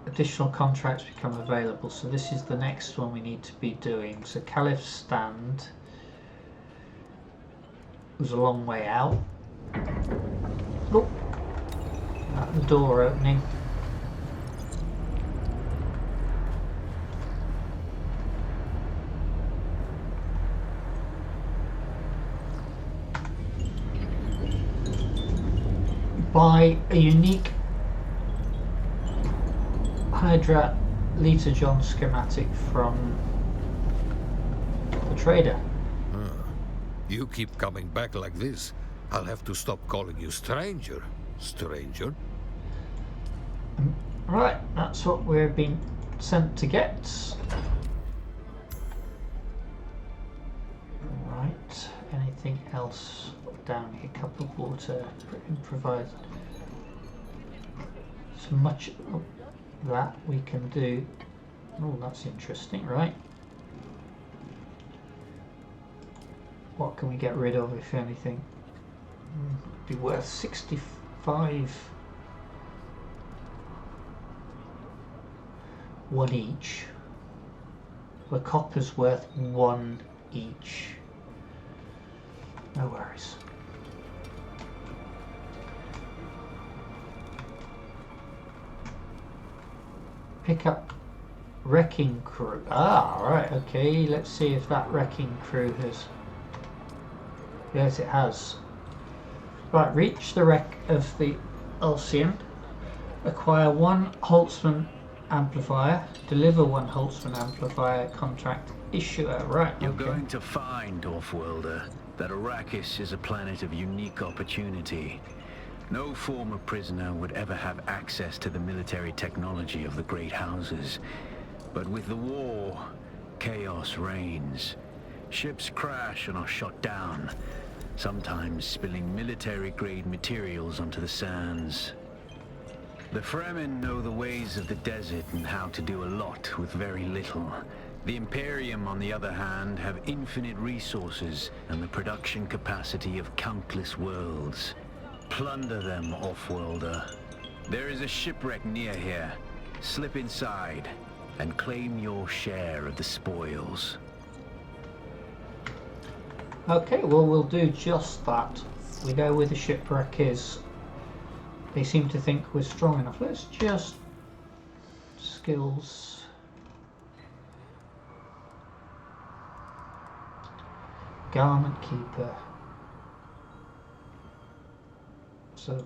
Additional contracts become available, so this is the next one we need to be doing. So Caliph's Stand was a long way out. Look, the door opening. Buy a unique Hydra Lita-John schematic from the trader. You keep coming back like this, I'll have to stop calling you stranger. Stranger? Right, that's what we're being sent to get. Right, anything else down here? Cup of water, improvised. So much of that we can do. Oh, that's interesting, right? What can we get rid of, if anything? Be worth 65. One each. The copper's worth 1 each. No worries. Pick up wrecking crew. Ah, right, okay. Let's see if that wrecking crew has... Yes, it has. Right, reach the wreck of the Ulcian. Acquire 1 Holtzman amplifier. Deliver 1 Holtzman amplifier. Contract issuer. Right, You're okay. going to find, Offworlder, that Arrakis is a planet of unique opportunity. No former prisoner would ever have access to the military technology of the great houses. But with the war, chaos reigns. Ships crash and are shot down, sometimes spilling military-grade materials onto the sands. The Fremen know the ways of the desert and how to do a lot with very little. The Imperium, on the other hand, have infinite resources and the production capacity of countless worlds. Plunder them, Offworlder. There is a shipwreck near here. Slip inside and claim your share of the spoils. Okay, well, we'll do just that. We know where the shipwreck is. They seem to think we're strong enough. Let's just skills. Garment keeper. So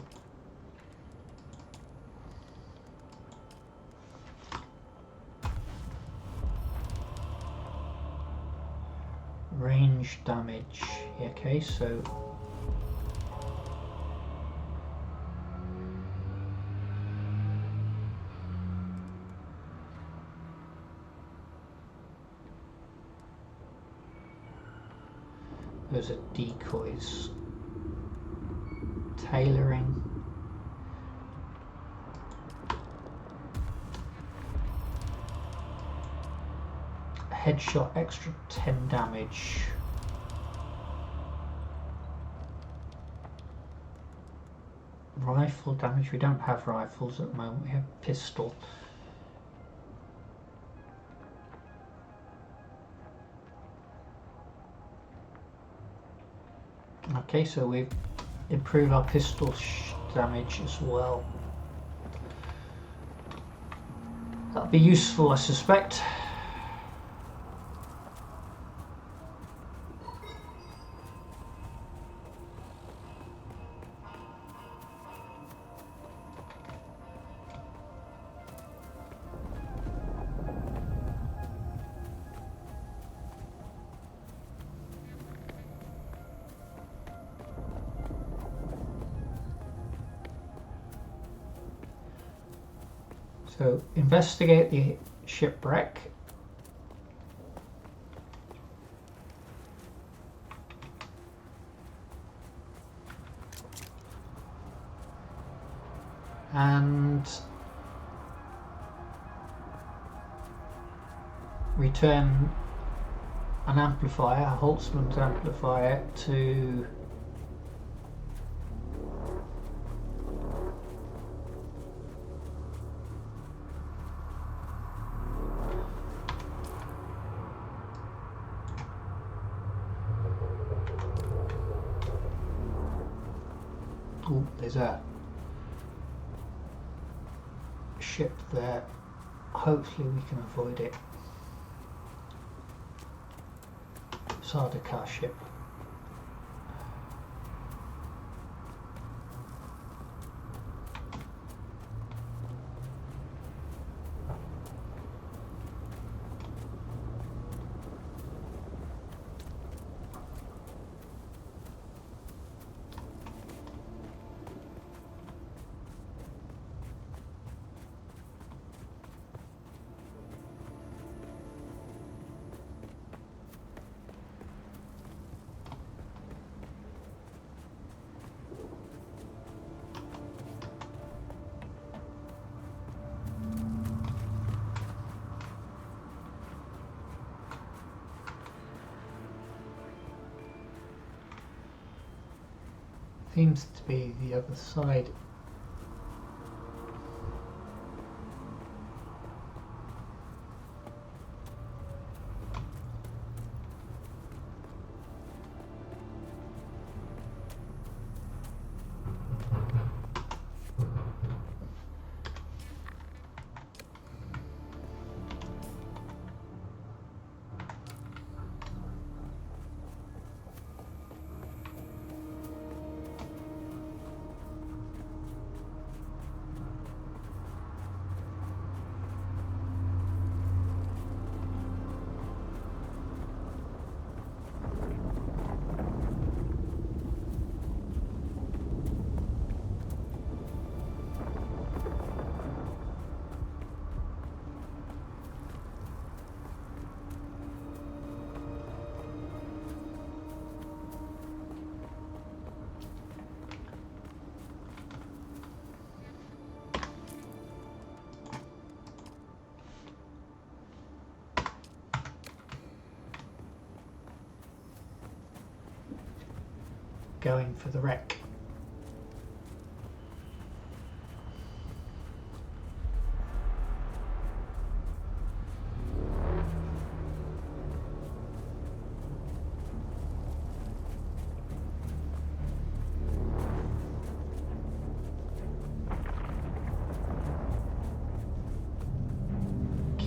range damage. Okay, so those are decoys. Tailoring. Headshot, extra 10 damage. Rifle damage, we don't have rifles at the moment, we have pistol. Okay, so we've improved our pistol damage as well. That'll be useful, I suspect. So investigate the shipwreck. And return an amplifier, a Holtzman's amplifier, to there's a ship there. Hopefully we can avoid it. Sardaukar ship. Seems to be the other side. Going for the wreck.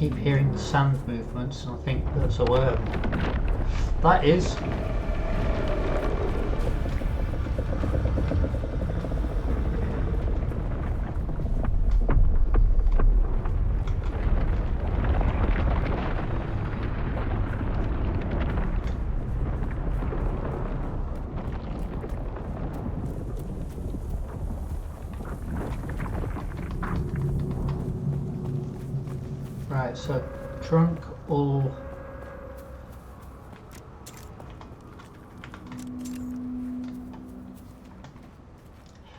keep hearing the sand movements and I think that's a worm. That is. Right, so trunk all.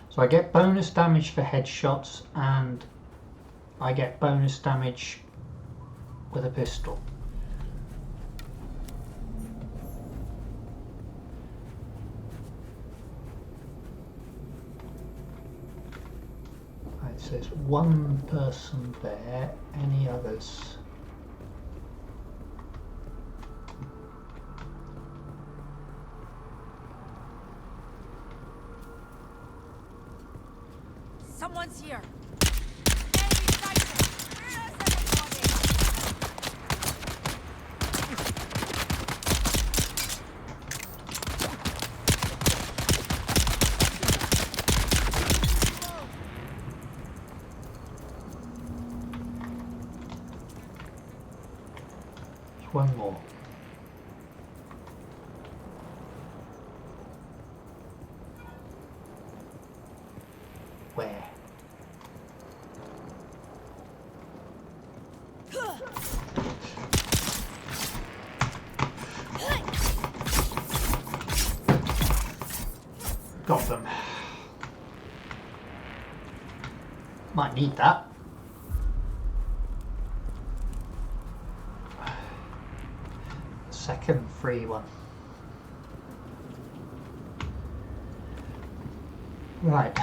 So I get bonus damage for headshots and I get bonus damage with a pistol. Right, so there's one person there, any others? Someone's here. Enemy sighted. One more. Where? Got them. Might need that. Second free one. Right.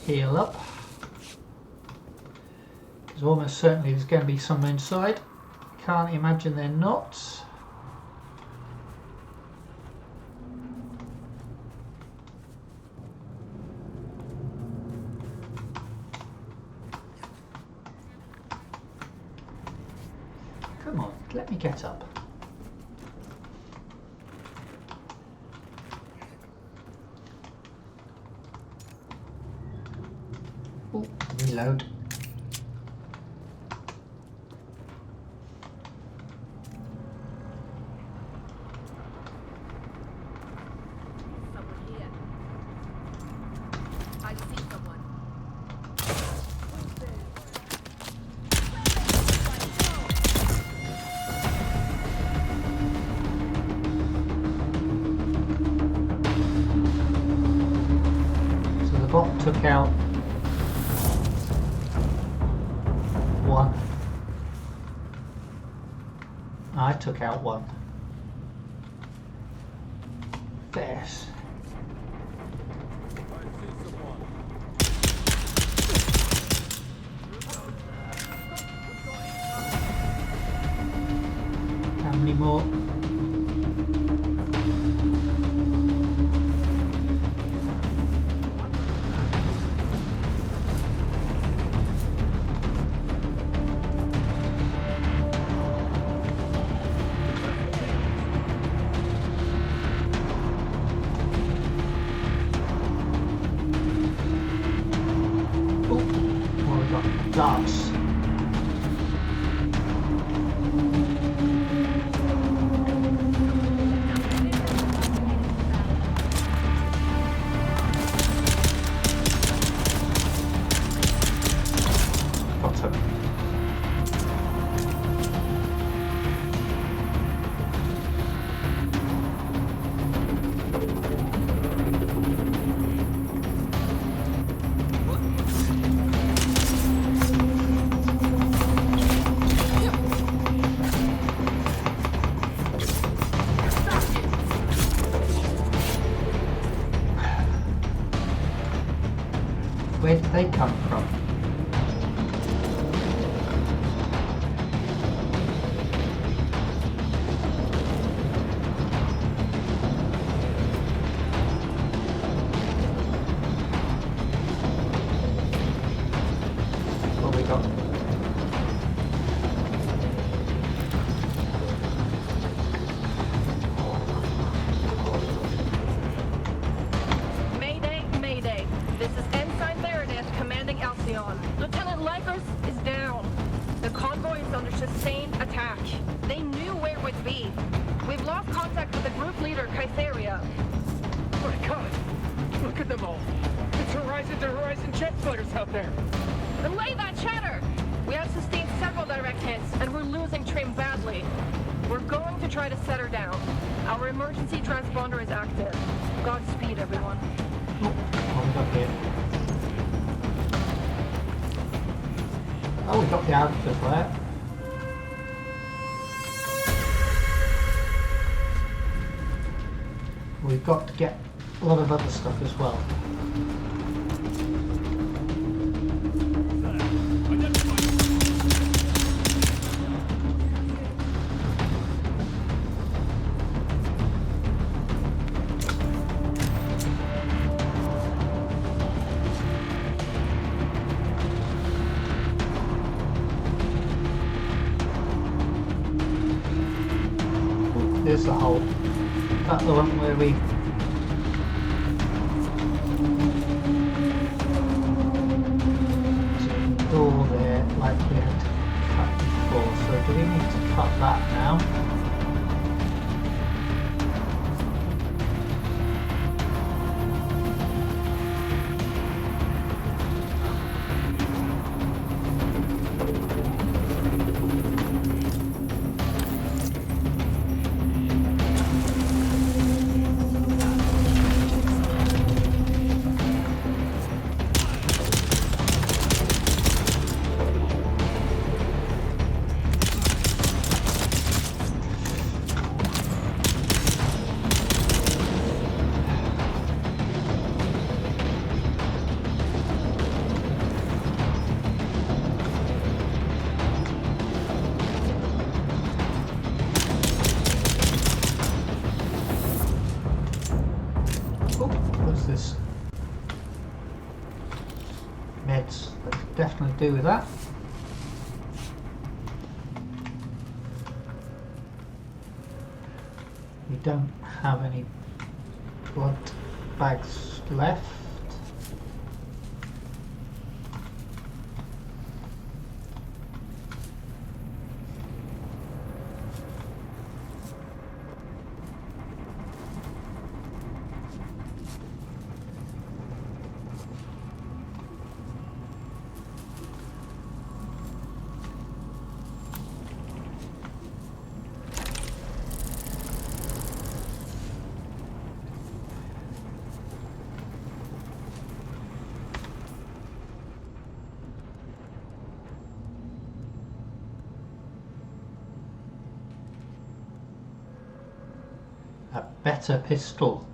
Heal up. There's almost certainly there's going to be some inside. Can't imagine they're not. Come on, let me get up. Oh, reload. Someone here. I see someone. So the bot took out one. I took out one. There's. How many more? What we got? Darts. Got him. Where did they come from? What we got? jet fighters out there. Relay that chatter! We have sustained several direct hits, and we're losing Trim badly. We're going to try to set her down. Our emergency transponder is active. Godspeed, everyone. What we got here? Oh, we got the outfit flare. We've got to get a lot of other stuff as well. There's the hole. Is that the one where we... There's a door there, like we had to cut before. So do we need to cut that now? This meds that could definitely do with that. We don't have any blood bags left. A better pistol,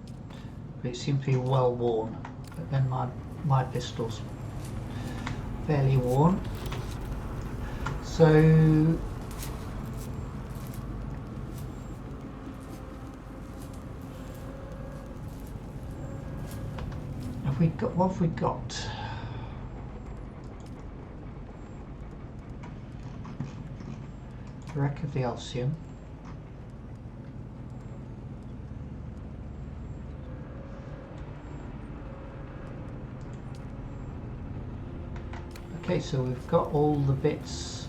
but it seems to be well worn. But then my pistol's fairly worn. So have we got? What have we got? Wreck of the Alcyon. Okay, so we've got all the bits.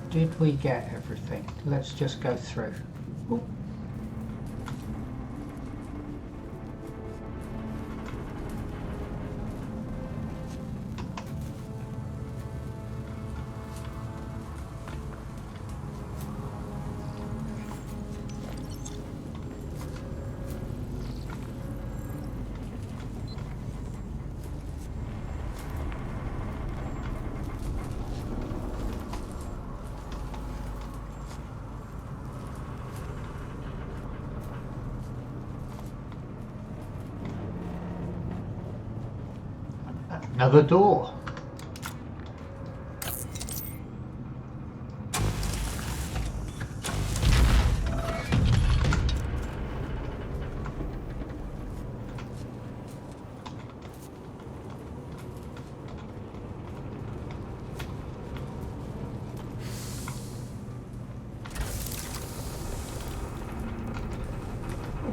Did we get everything? Let's just go through. Ooh. Another door.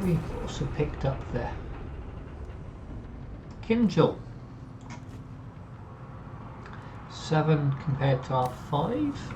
We've also picked up there. Kinjal. 7 compared to our 5.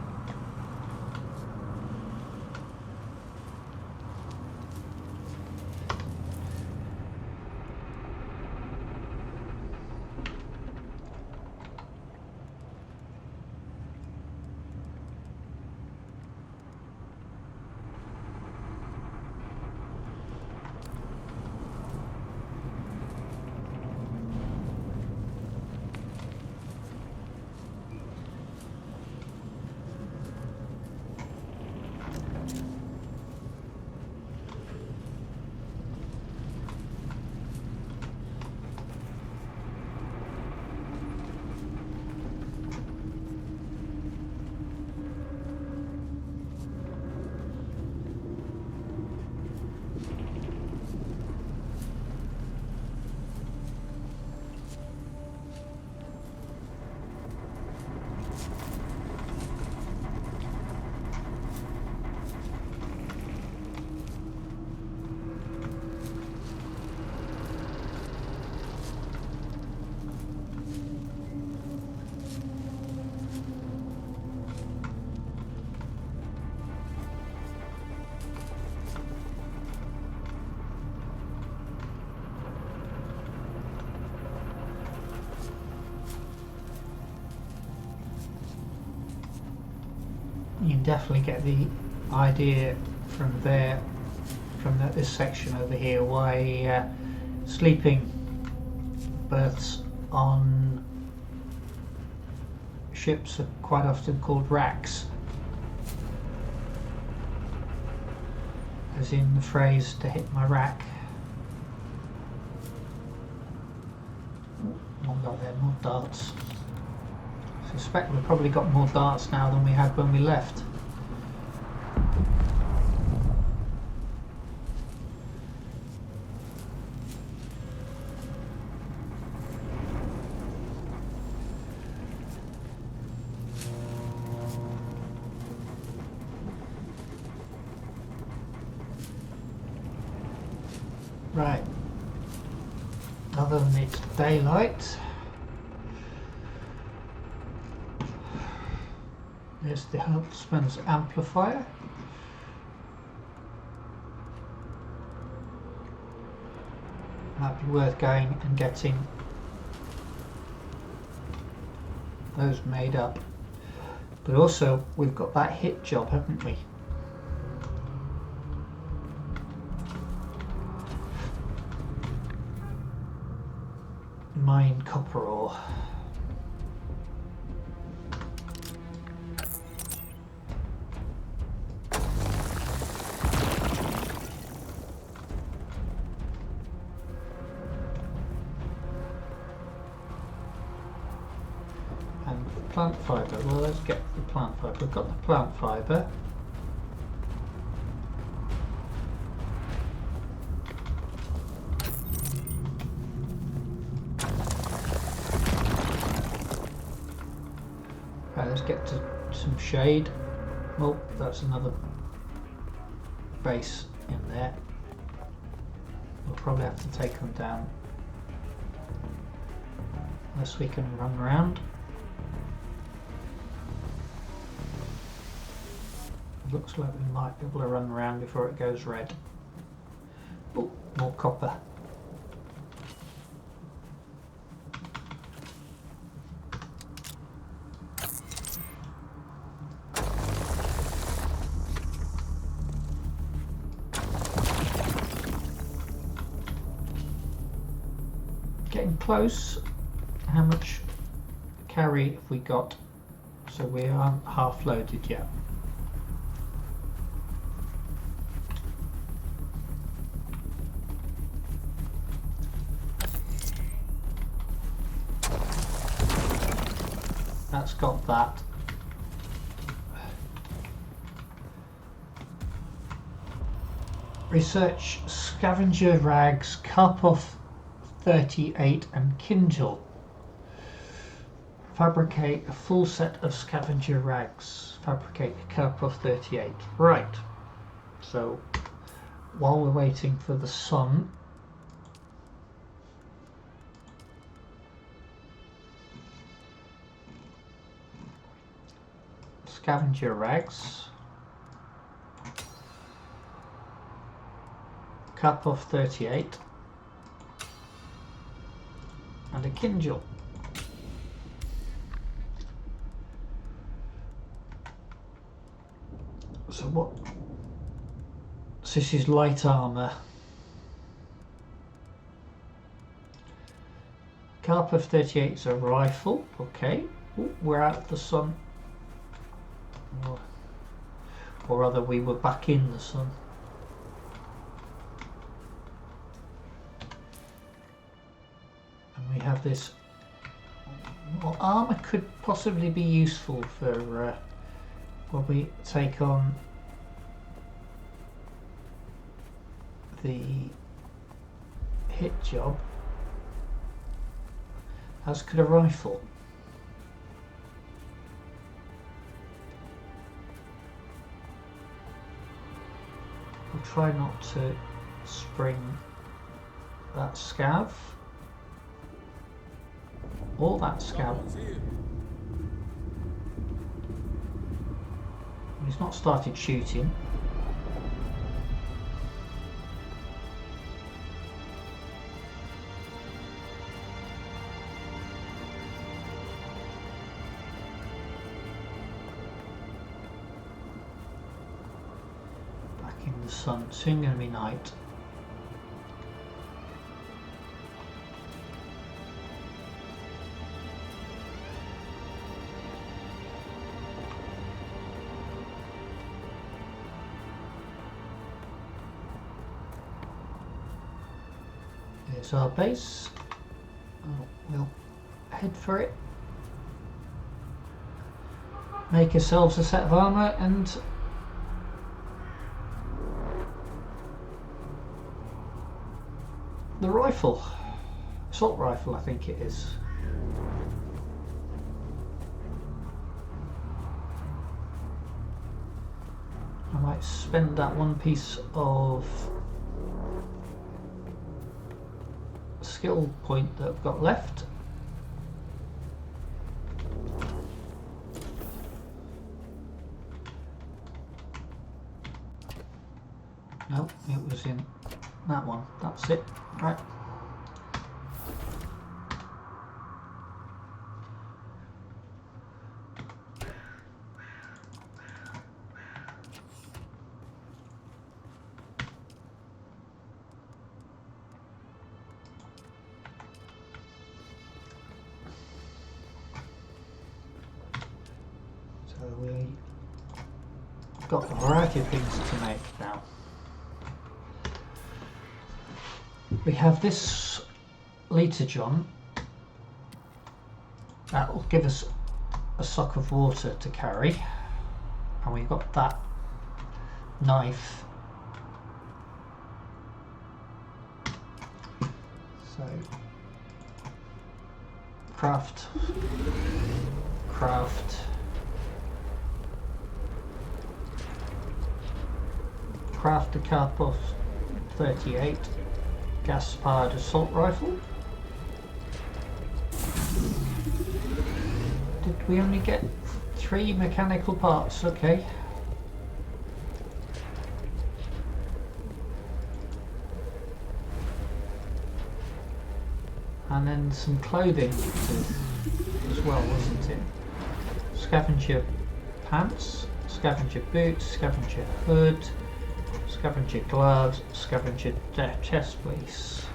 You can definitely get the idea from there, from this section over here, why sleeping berths on ships are quite often called racks, as in the phrase "to hit my rack." What we got there? More darts. I suspect we've probably got more darts now than we had when we left. Right. Other than it's daylight, there's the Huntsman's amplifier. Might be worth going and getting those made up. But also, we've got that hit job, haven't we? Mine copper ore. And plant fibre. Well, let's get the plant fibre. We've got the plant fibre. Let's get to some shade. Oh, that's another base in there. We'll probably have to take them down unless we can run around. Looks like we might be able to run around before it goes red. Oh, more copper. Getting close. How much carry have we got? So we aren't half loaded yet. That's got that. Research scavenger rags, Karpov 38 and Kindle. Fabricate a full set of scavenger rags. Fabricate a Karpov 38. Right. So while we're waiting for the sun, Scavenger rags. Karpov 38. And a Kindle. So what? So this is light armour. Karpov 38 is a rifle. Okay. Ooh, we're out of the sun. Or rather, we were back in the sun. And we have this. Well, armour could possibly be useful for when we take on the hit job, as could a rifle. We'll try not to spring that scav or that scav. He's not started shooting. Back in the sun, soon going to be night. Here's our base. Oh, we'll head for it. Make ourselves a set of armour and the rifle. Assault rifle, I think it is. I might spend that one piece of skill point that I've got left. No, it was in that one. That's it. Right. So we got a variety of things to make now. We have this litre John that will give us a sock of water to carry, and we've got that knife. So craft a Karpov 38 gas-powered assault rifle. Did we only get 3 mechanical parts? Okay. And then some clothing as well, wasn't it? Scavenger pants, scavenger boots, scavenger hood, scavenger gloves, scavenger chest piece.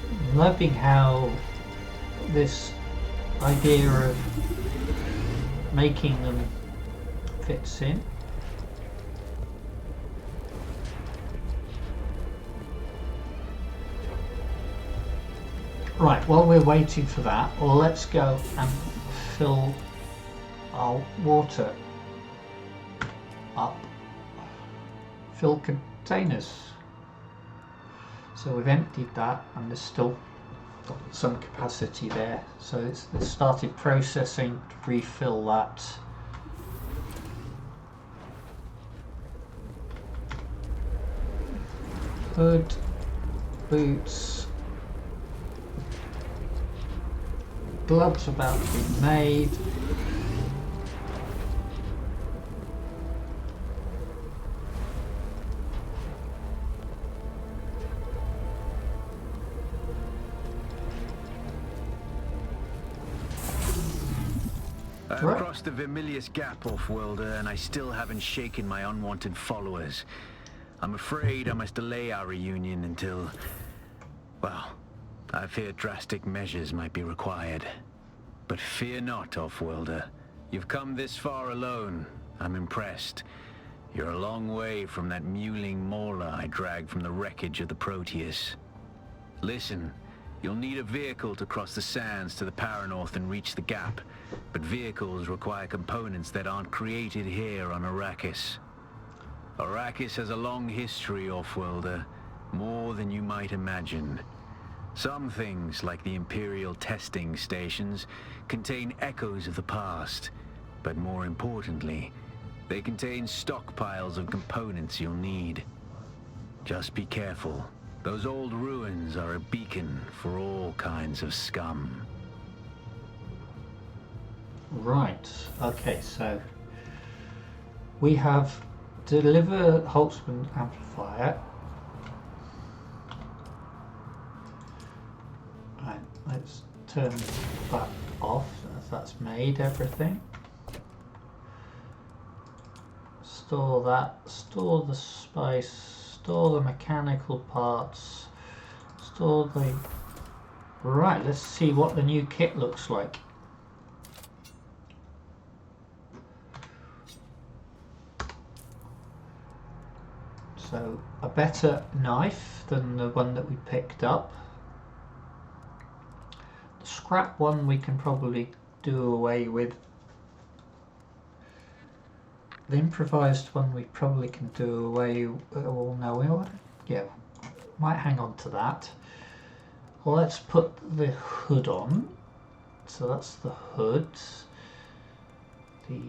I'm loving how this idea of making them fits in. Right, while we're waiting for that, well, let's go and fill our water up. Fill containers. So we've emptied that and there's still got some capacity there. So it's started processing to refill that. Hood, boots, gloves about to be made. I've Right. crossed the Vermilius Gap, off-worlder, and I still haven't shaken my unwanted followers. I'm afraid I must delay our reunion until... well, I fear drastic measures might be required. But fear not, off-worlder. You've come this far alone. I'm impressed. You're a long way from that mewling mauler I dragged from the wreckage of the Proteus. Listen, you'll need a vehicle to cross the sands to the Paranorth and reach the gap. But vehicles require components that aren't created here on Arrakis. Arrakis has a long history, off-worlder. More than you might imagine. Some things, like the Imperial testing stations, contain echoes of the past. But more importantly, they contain stockpiles of components you'll need. Just be careful. Those old ruins are a beacon for all kinds of scum. Right, okay, so we have deliver Holtzman amplifier. Right, let's turn that off as that's made everything. Store that, store the spice, store the mechanical parts, store the... Right, let's see what the new kit looks like. So, a better knife than the one that we picked up. The scrap one we can probably do away with. The improvised one we probably can do away with. Oh no, yeah, might hang on to that. Well, let's put the hood on. So that's the hood. The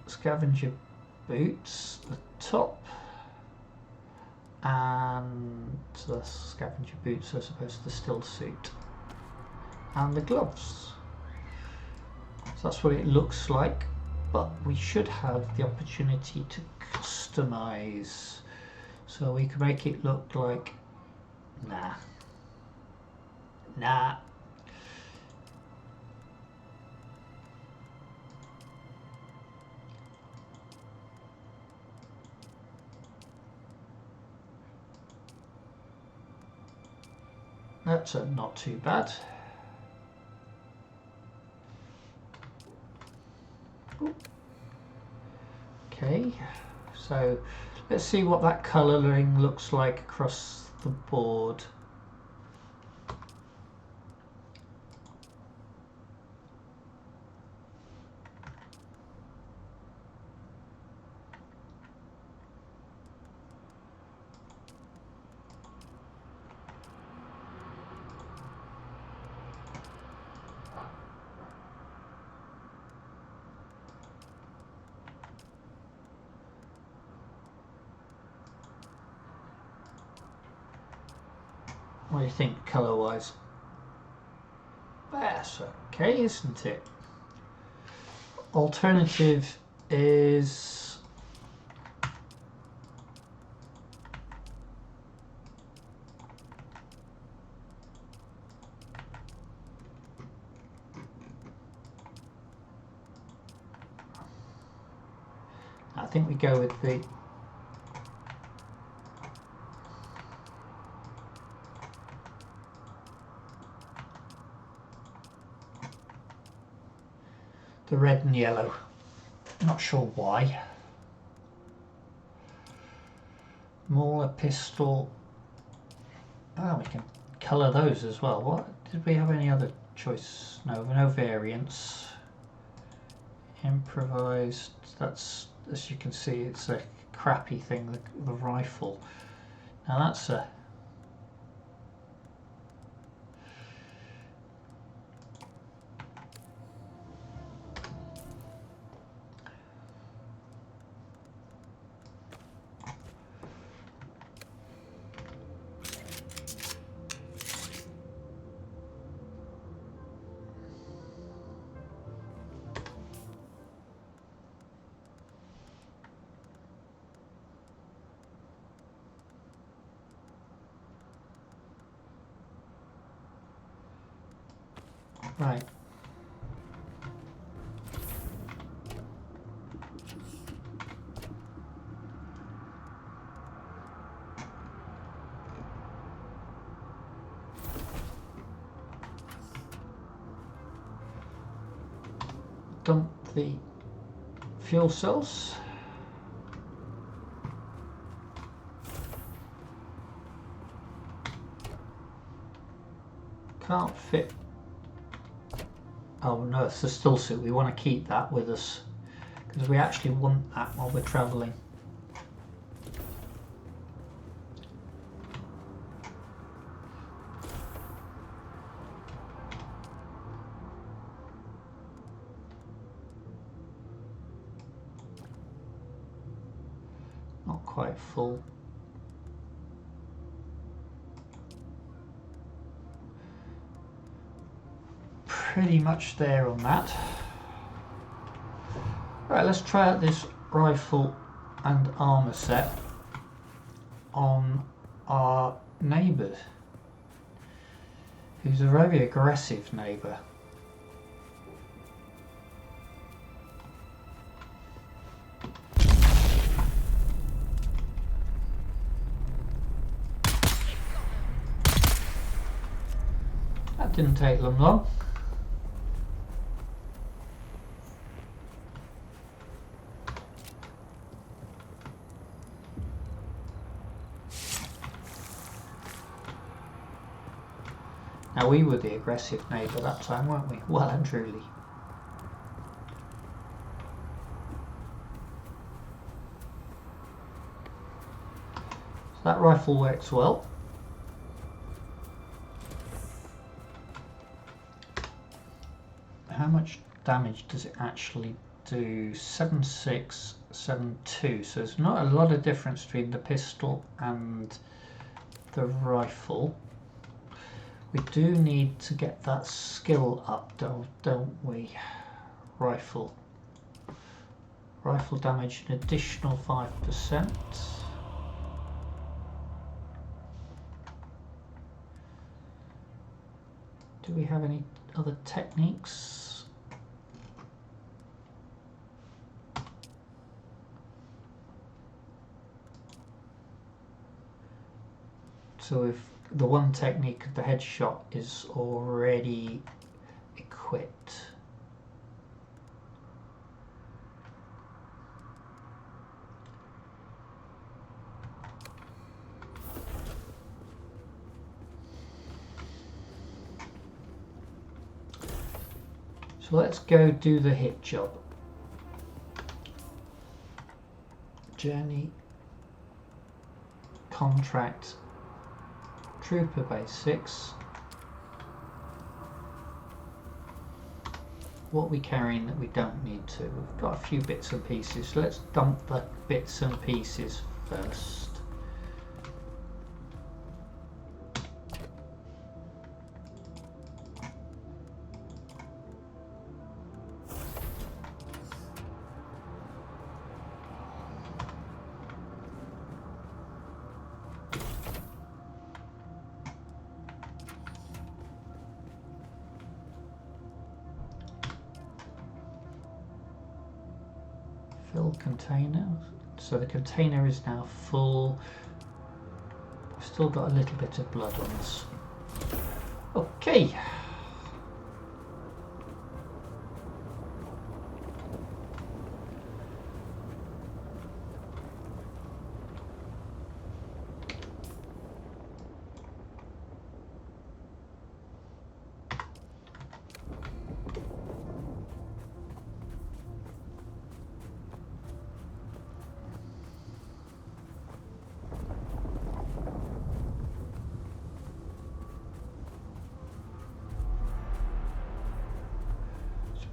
scavenger boots, the top. And the scavenger boots as opposed to the still suit, and the gloves. So that's what it looks like, but we should have the opportunity to customize, so we can make it look like nah. That's not too bad. Okay, so let's see what that colouring looks like across the board. What do you think colour-wise? That's okay, isn't it? Alternative is I think we go with the red and yellow. Not sure why. Mauler pistol. Oh, we can colour those as well. What did we have any other choice? No variants. Improvised. That's, as you can see, it's a crappy thing. The rifle. Now that's a. Right. Dump the fuel cells. Can't fit. Oh no, it's the still suit. We want to keep that with us because we actually want that while we're travelling. Not quite full. Pretty much there on that. Right, let's try out this rifle and armor set on our neighbour, who's a very aggressive neighbour. That didn't take them long. Now we were the aggressive neighbour that time, weren't we? Well and truly. So that rifle works well. How much damage does it actually do? 7672. So there's not a lot of difference between the pistol and the rifle. We do need to get that skill up, don't we? Rifle damage an additional 5%. Do we have any other techniques? So if the one technique of the headshot is already equipped. So let's go do the hit job. Journey, contract, Trooper Basics. What are we carrying that we don't need to? We've got a few bits and pieces. So let's dump the bits and pieces first. Fill container. So the container is now full. We've still got a little bit of blood on us. Okay.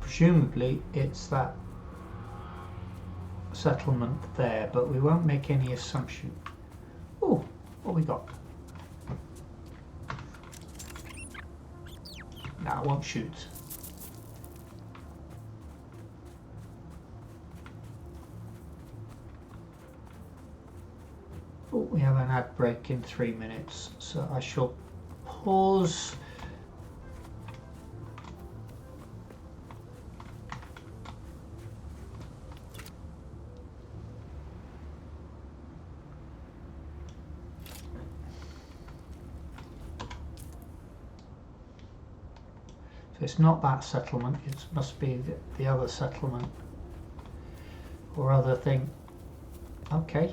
Presumably it's that settlement there, but we won't make any assumption. Oh, what we got? No, I won't shoot. Oh, we have an ad break in 3 minutes, so I shall pause it's not that settlement, it must be the other settlement or other thing. Okay.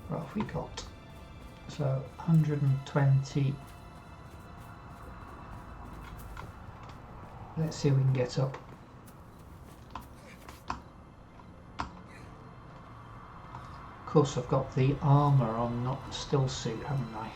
What have we got? So 120. Let's see if we can get up. Of course, I've got the armour on, not the still suit, haven't I?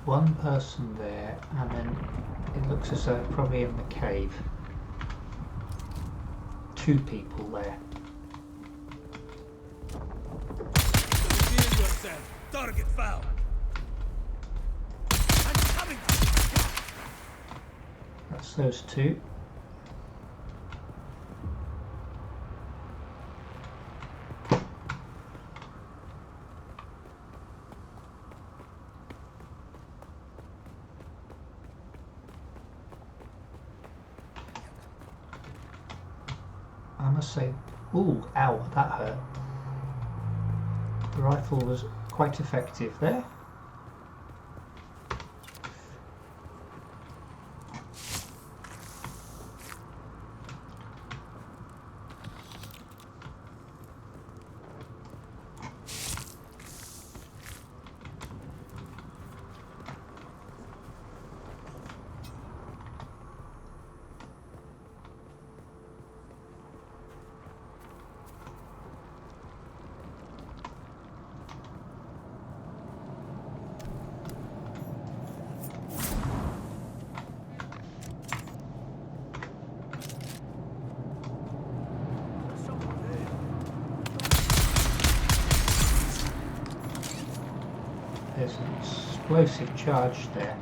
One person there, and then it looks as though it's probably in the cave. 2 people there. Reveal yourself. Target found. I'm coming. That's those 2. I must say, ooh, ow, that hurt. The rifle was quite effective there. There's an explosive charge there.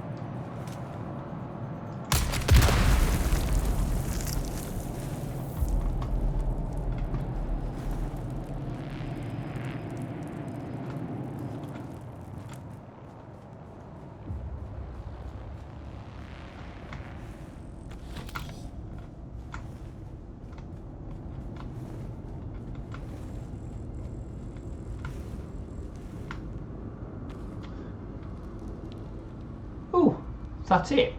Oh, that's it.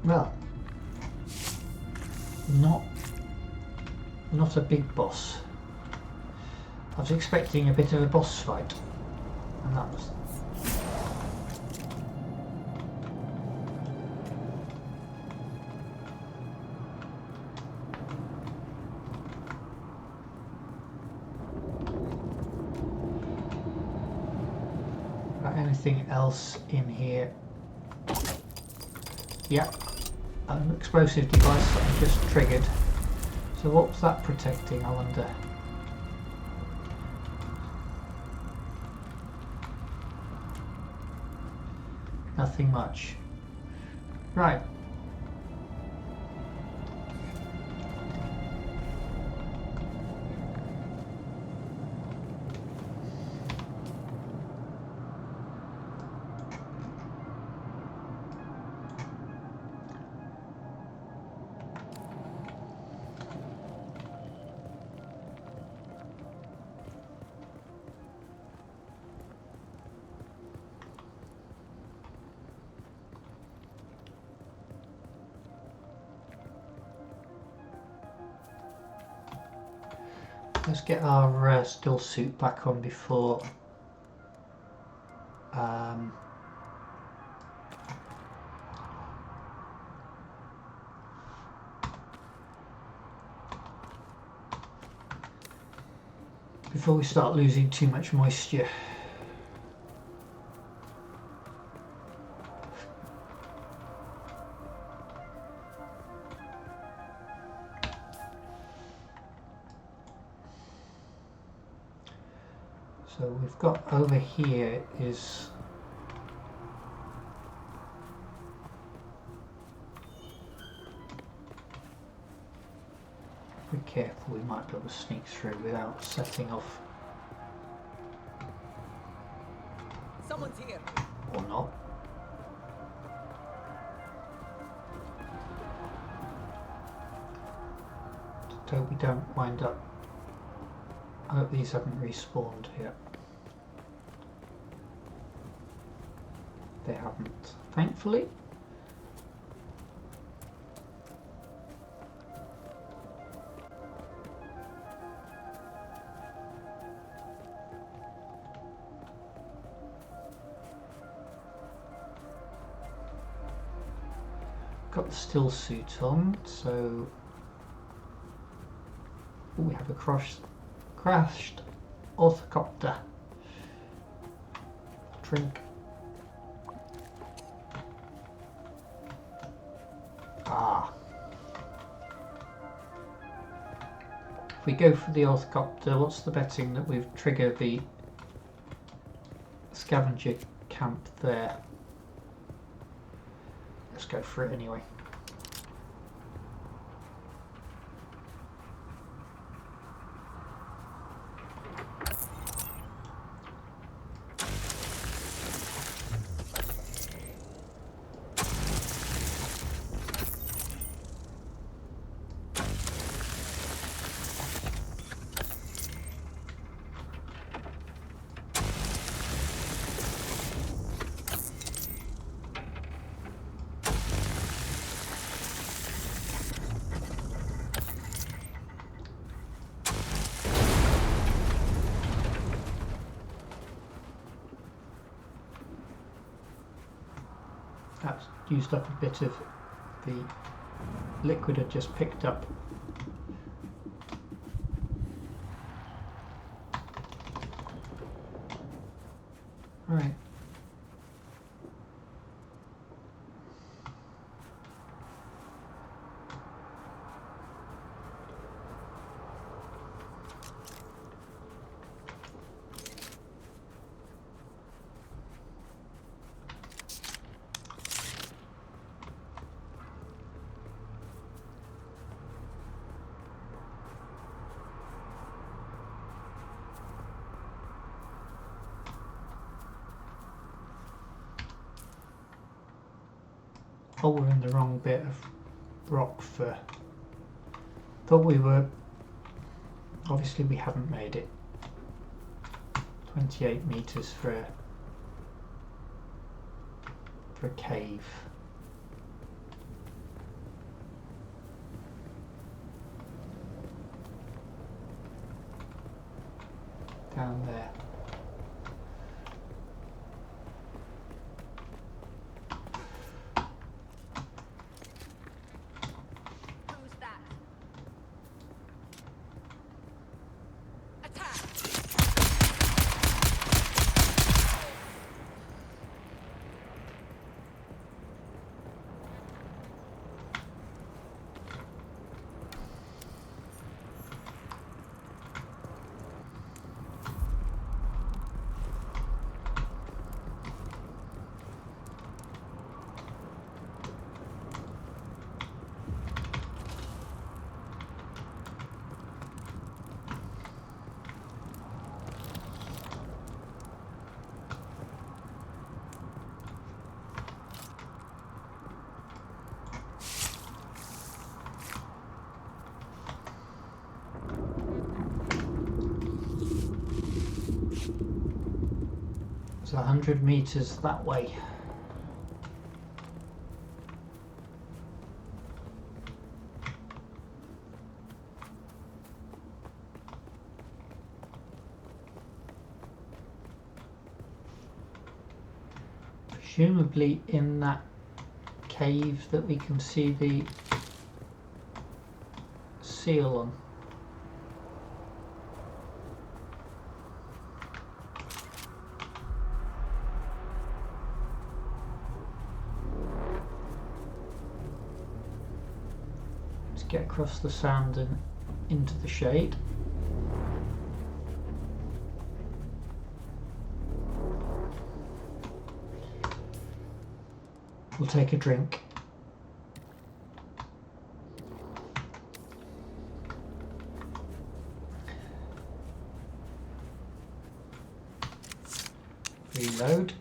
Well, not a big boss. I was expecting a bit of a boss fight, and that was. Anything else in here? Yeah, an explosive device that I just triggered. So what was that protecting, I wonder? Nothing much. Right. Let's get our still suit back on before we start losing too much moisture. we've got over here is be careful, we might be able to sneak through without setting off. Someone's here. Or not. So we don't wind up. I hope these haven't respawned yet. They haven't, thankfully. Got the still suit on, so we have a crashed orthocopter. Drink. Ah. If we go for the orthocopter, what's the betting that we've triggered the scavenger camp there? Let's go for it anyway. That's used up a bit of the liquid I just picked up. Right. Oh, we're in the wrong bit of rock for... Thought we were... Obviously we haven't made it. 28 meters for a cave. Down there. It's 100 meters that way. Presumably in that cave that we can see the seal on. Get across the sand and into the shade. We'll take a drink. Reload.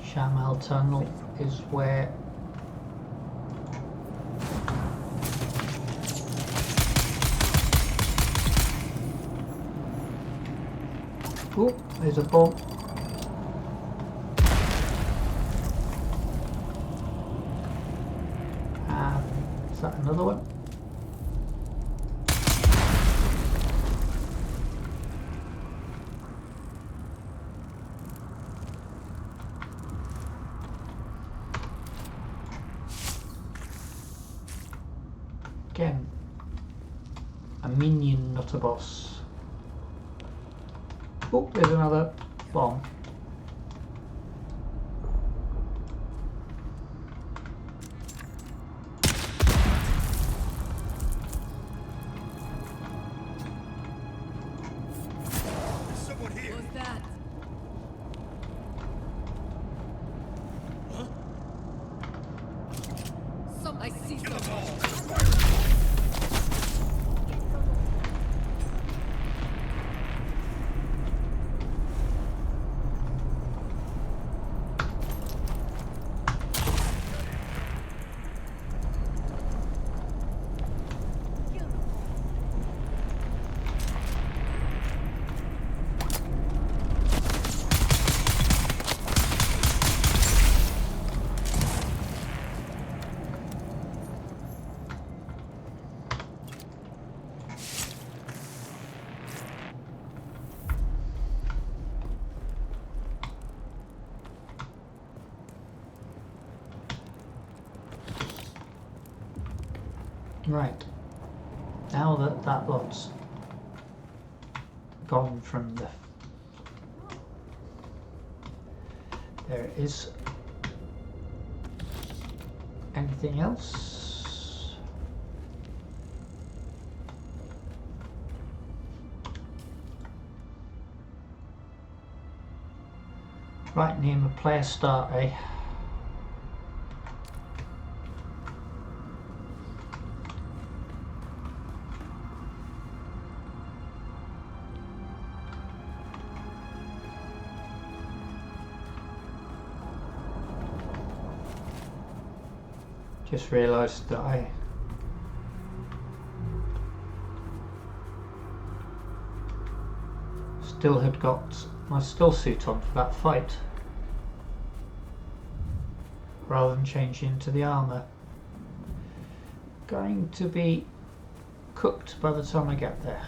Shamal Tunnel is where oh, there's a bomb. Is that another one? Again, a minion, not a boss. Oh, there's another bomb. There's someone here. What's that? Huh? I see Kill them someone. all. Right, now that that lot's gone from the... There is anything else? Right, name a player start, eh? Just realised that I still had got my still suit on for that fight rather than changing into the armour. Going to be cooked by the time I get there.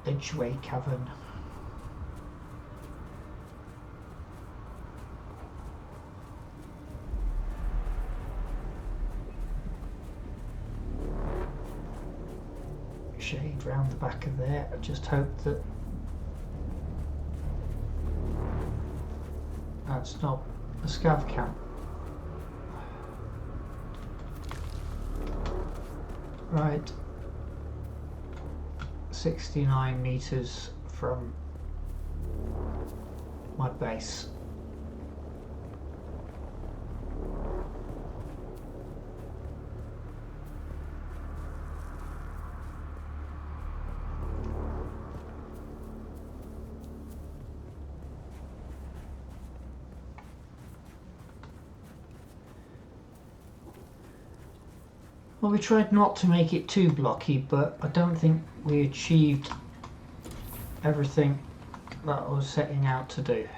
Edgeway Cavern. Shade round the back of there. I just hope that that's not a scav camp. Right, 69 meters from my base. Well, we tried not to make it too blocky, but I don't think we achieved everything that I was setting out to do.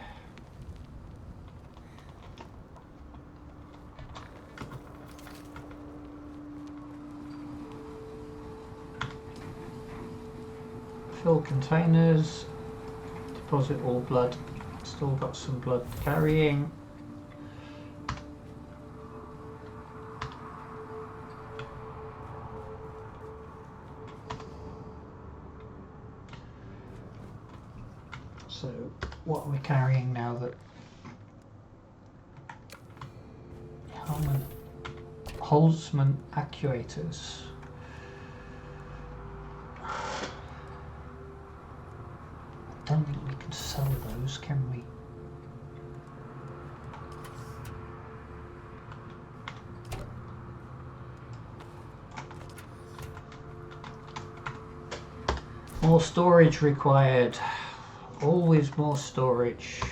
Fill containers, deposit all blood, still got some blood carrying. So what are we carrying now that helmet Holzman actuators. I don't think we can sell those, can we? More storage required. Always more storage.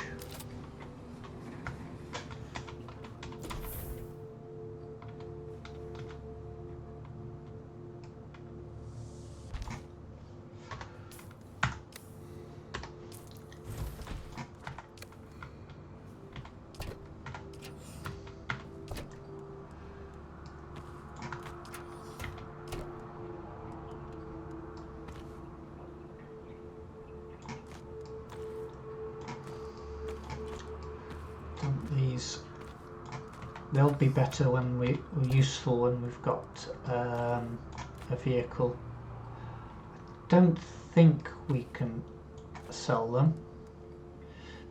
They'll be better when we're useful when we've got a vehicle. Don't think we can sell them.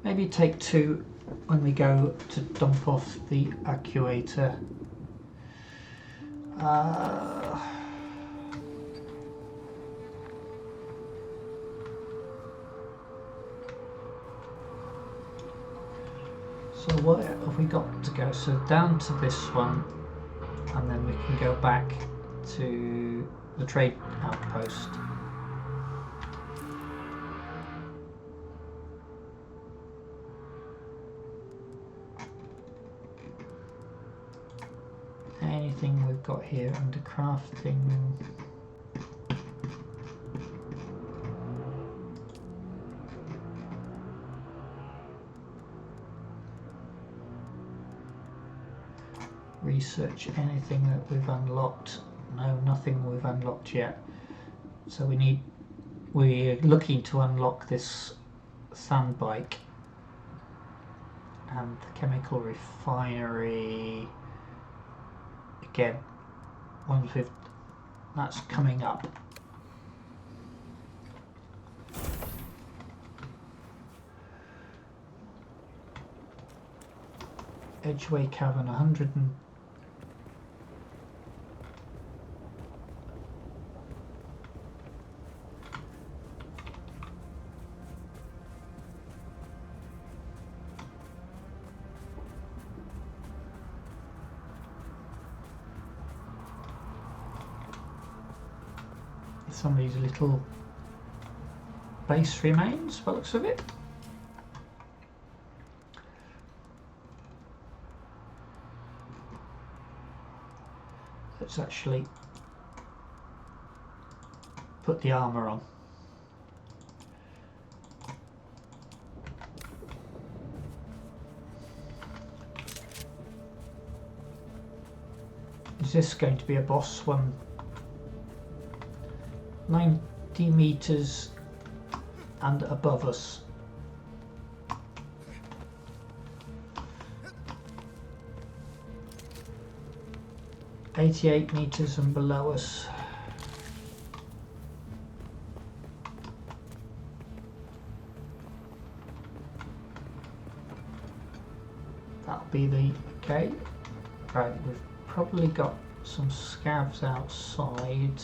Maybe take 2 when we go to dump off the actuator. So what have we got to go? So down to this one, and then we can go back to the trade outpost. Anything we've got here under crafting? Research anything that we've unlocked. No, nothing we've unlocked yet. So we're looking to unlock this sand bike and the chemical refinery again. That's coming up. Edgeway Cavern 100 and somebody's little base remains by the looks of it. Let's actually put the armour on. Is this going to be a boss one? 90 meters and above us. $88 meters and below us. That'll be the okay. Right, we've probably got some scavs outside.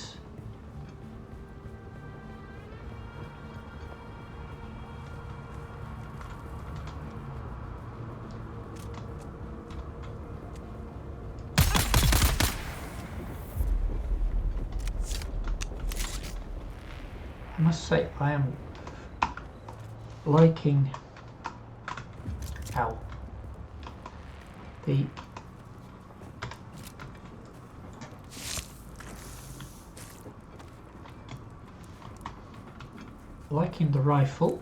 I must say I am liking how the rifle.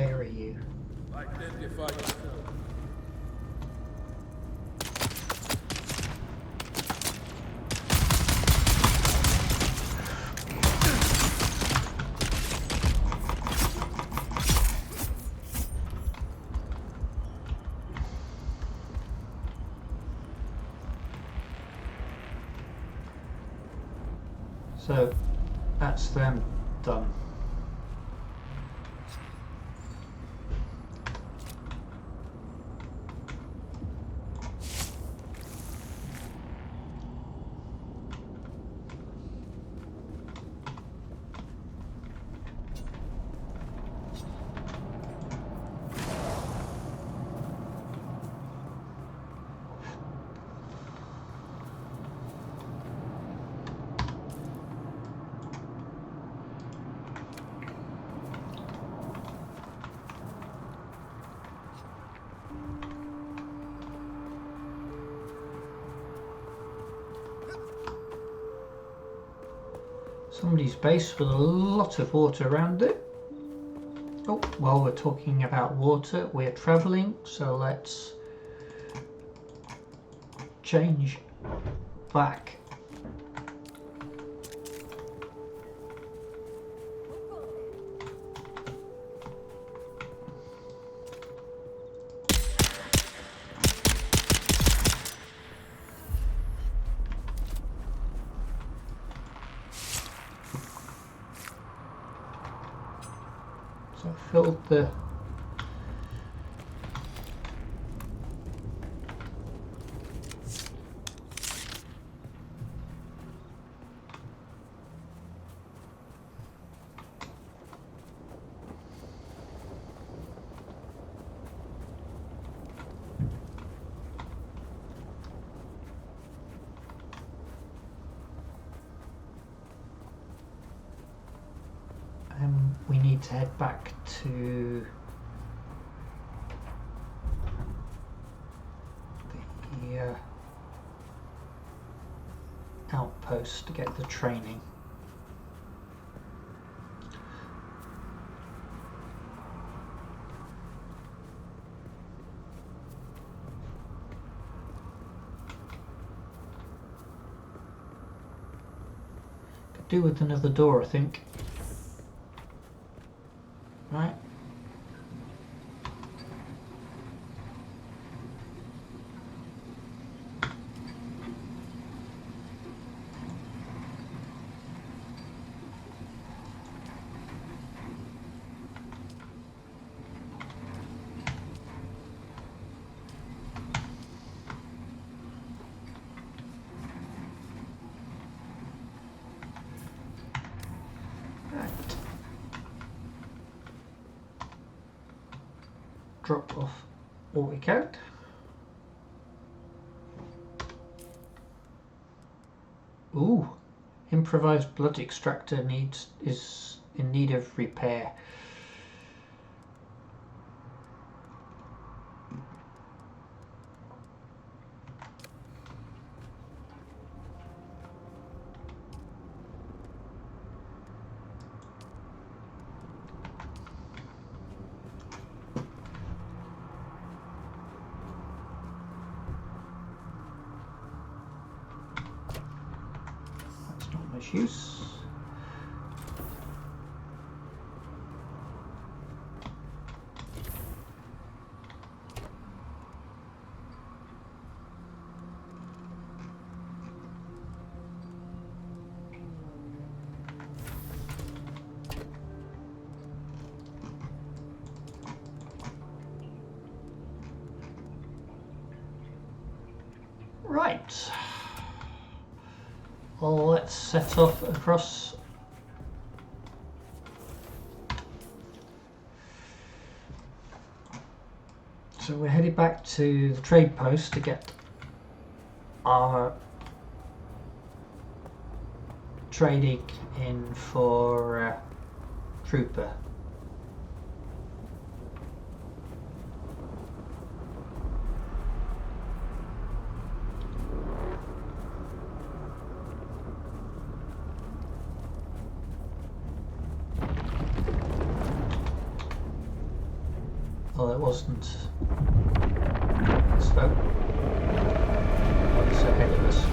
Where are you? Identify yourself. So that's them done. Somebody's base with a lot of water around it. Oh, while we're talking about water, we're travelling, so let's change back. So filled the we need to head back to the outpost to get the training. Could do with another door, I think. Right. Drop off all we can. Ooh, improvised blood extractor is in need of repair. Use. Right. Well, let's set off across. So we're headed back to the trade post to get our trading in for Trooper. it wasn't. So, what's ahead of us?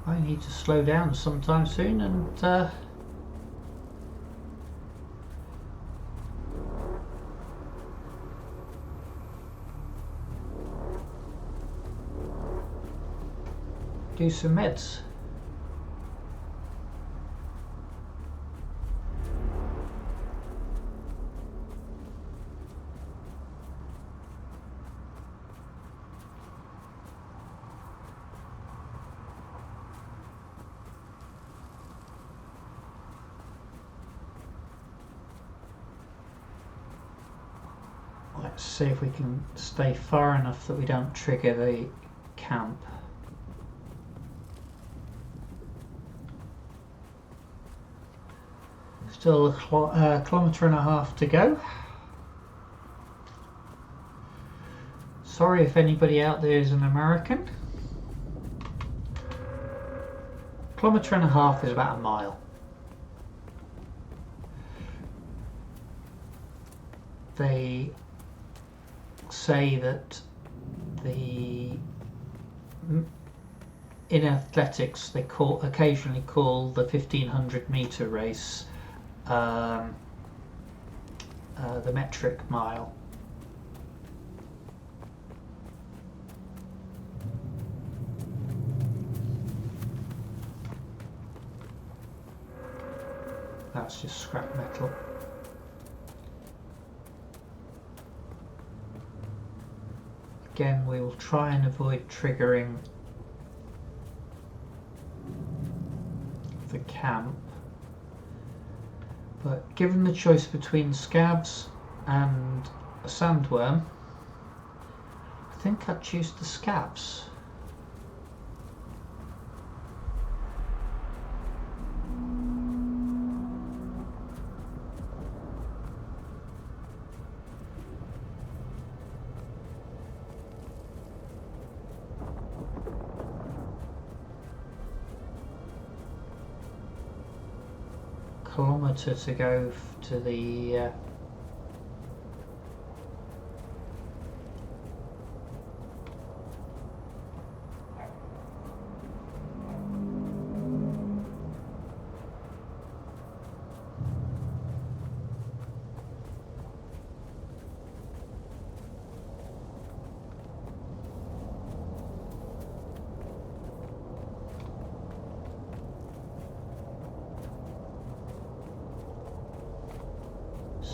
I need to slow down sometime soon and do some meds. Let's see if we can stay far enough that we don't trigger the camp. Still a kilometre and a half to go. Sorry if anybody out there is an American. Kilometre and a half is about a mile. They say that in athletics they occasionally call the 1500 metre race the metric mile. That's just scrap metal. Again, we will try and avoid triggering the camp, but given the choice between scabs and a sandworm, I think I'd choose the scabs. Kilometre to go to the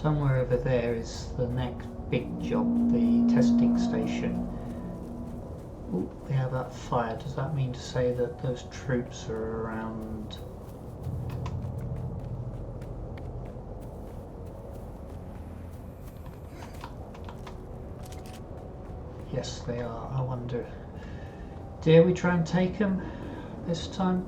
somewhere over there is the next big job, the testing station. Ooh, they have that fire. Does that mean to say that those troops are around? Yes, they are. I wonder, dare we try and take them this time?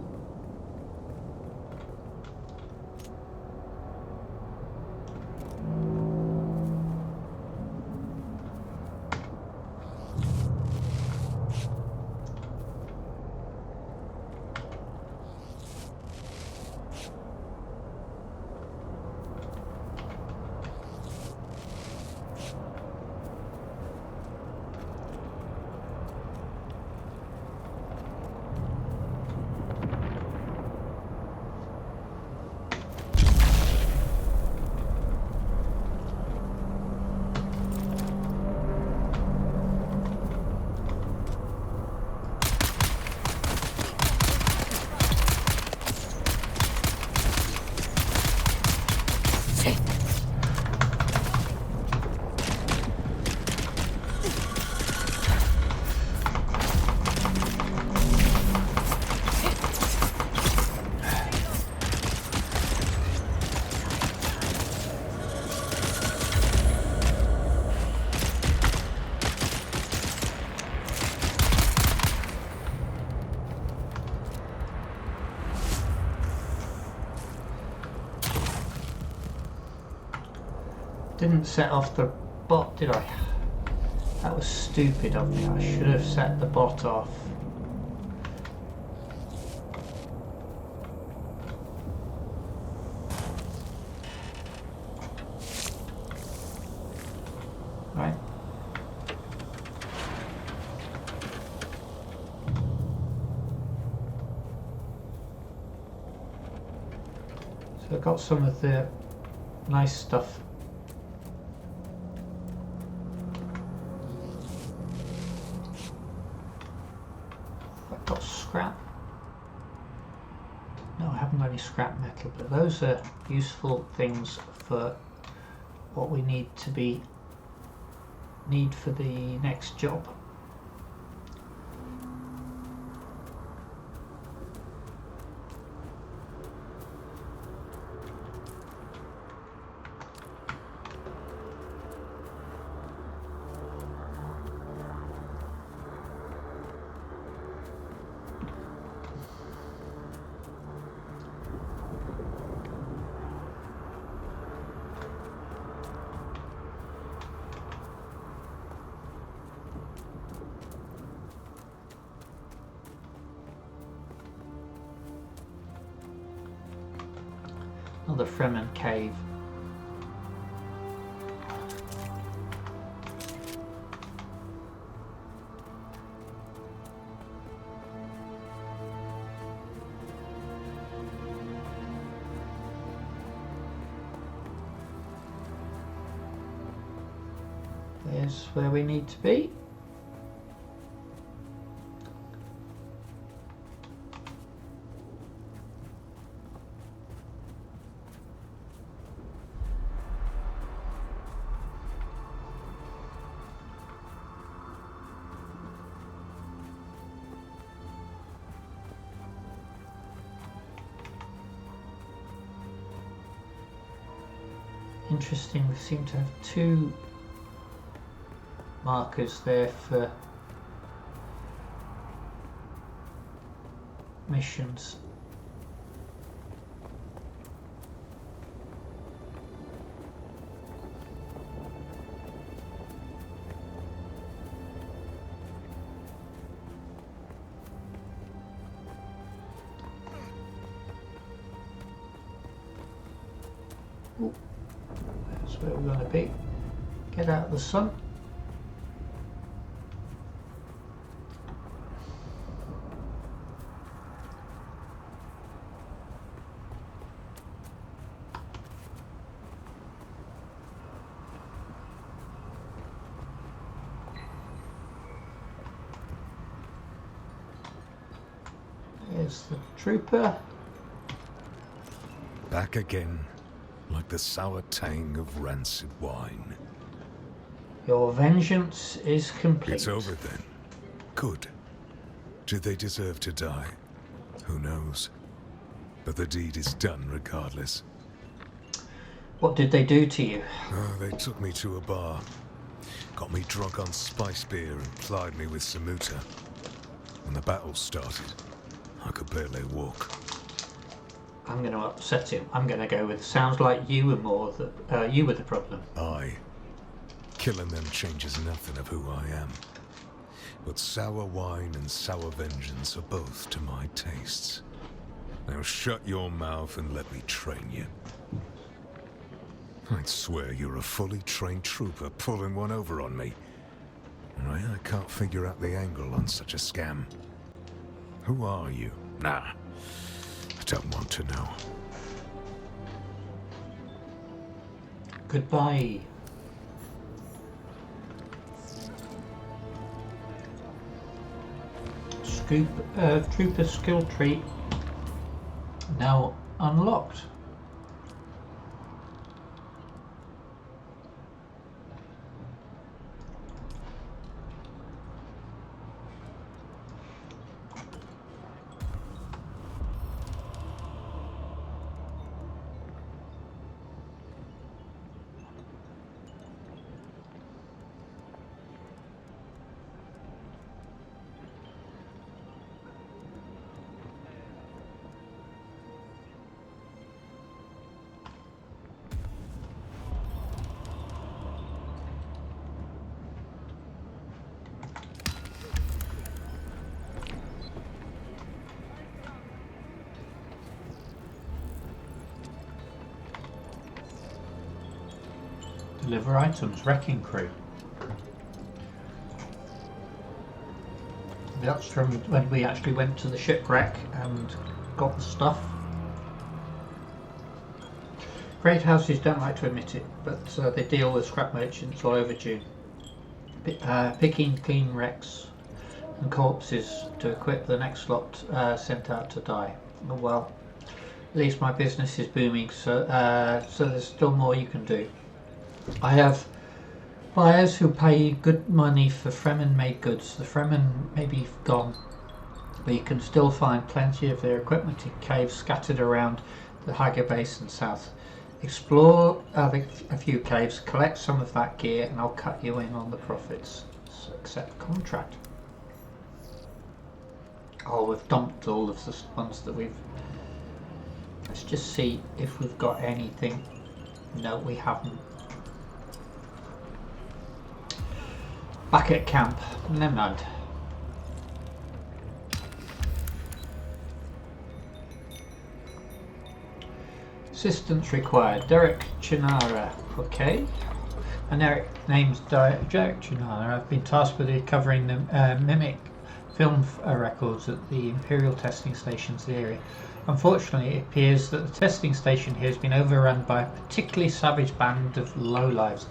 Didn't set off the bot, did I? That was stupid of me. I should have set the bot off. Right. So I got some of the nice stuff. I've got scrap. No, I haven't got any scrap metal, but those are useful things for what we need for the next job. The Fremen cave. There's where we need to be. Interesting, we seem to have two markers there for missions. Ooh. That's where we're going to be. Get out of the sun. There's the trooper. Back again, like the sour tang of rancid wine. Your vengeance is complete. It's over then. Good. Did they deserve to die? Who knows? But the deed is done regardless. What did they do to you? Oh, they took me to a bar. Got me drunk on spice beer and plied me with samuta. When the battle started, I could barely walk. I'm going to upset him. I'm going to go with, sounds like you were you were the problem. Aye. Killing them changes nothing of who I am. But sour wine and sour vengeance are both to my tastes. Now shut your mouth and let me train you. I'd swear you're a fully trained trooper pulling one over on me. I can't figure out the angle on such a scam. Who are you? Nah, I don't want to know. Goodbye. Trooper skill tree now unlocked. Deliver items. Wrecking crew. That's from when we actually went to the shipwreck and got the stuff. Great houses don't like to admit it, but they deal with scrap merchants all over Dune. Picking clean wrecks and corpses to equip the next lot sent out to die. Oh well, at least my business is booming, so there's still more you can do. I have buyers who pay good money for Fremen-made goods. The Fremen may be gone, but you can still find plenty of their equipment in caves scattered around the Haga Basin south. Explore a few caves, collect some of that gear, and I'll cut you in on the profits. So accept contract. Oh, we've dumped all of the ones that we've... Let's just see if we've got anything. No, we haven't. Back at camp. Lemnod. Assistance required. Derek Chinara. Okay. And Eric name's Derek Chinara. I've been tasked with recovering the mimic film records at the Imperial testing stations in the area. Unfortunately, it appears that the testing station here has been overrun by a particularly savage band of lowlives.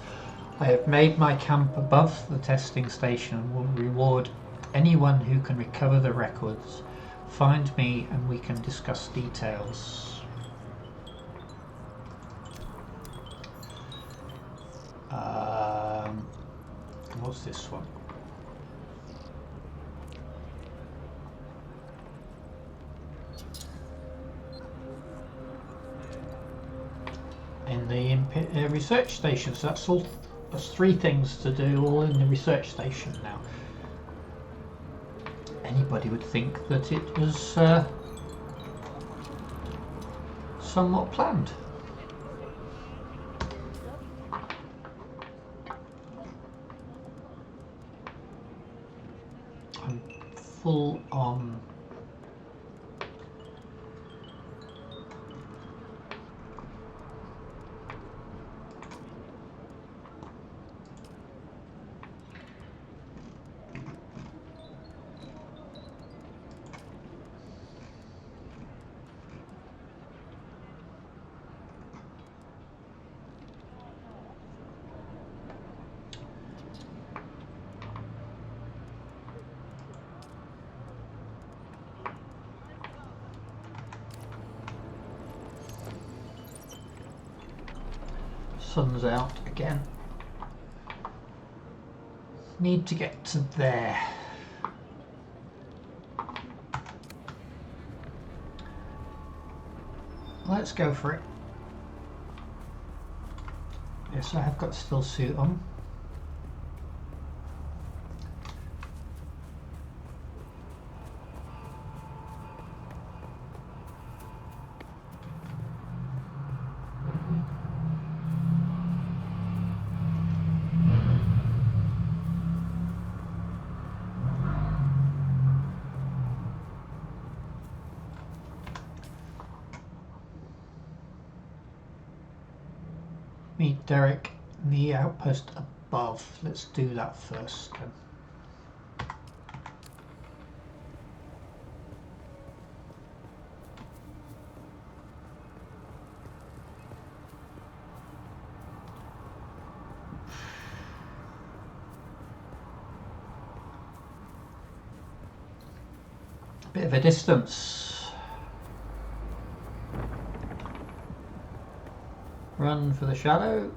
I have made my camp above the testing station and will reward anyone who can recover the records. Find me and we can discuss details. What's this one? In the research station, so that's 3 things to do, all in the research station now. Anybody would think that it was somewhat planned. I'm full on sun's out again. Need to get to there. Let's go for it. Yes, I have got still suit on. Meet Derek in the outpost above. Let's do that first then. Bit of a distance. Run for the shadow.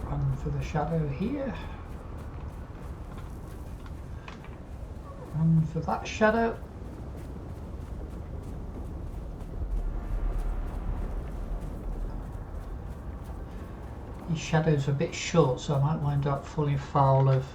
Run for the shadow here. Run for that shadow. These shadows are a bit short, so I might wind up falling foul of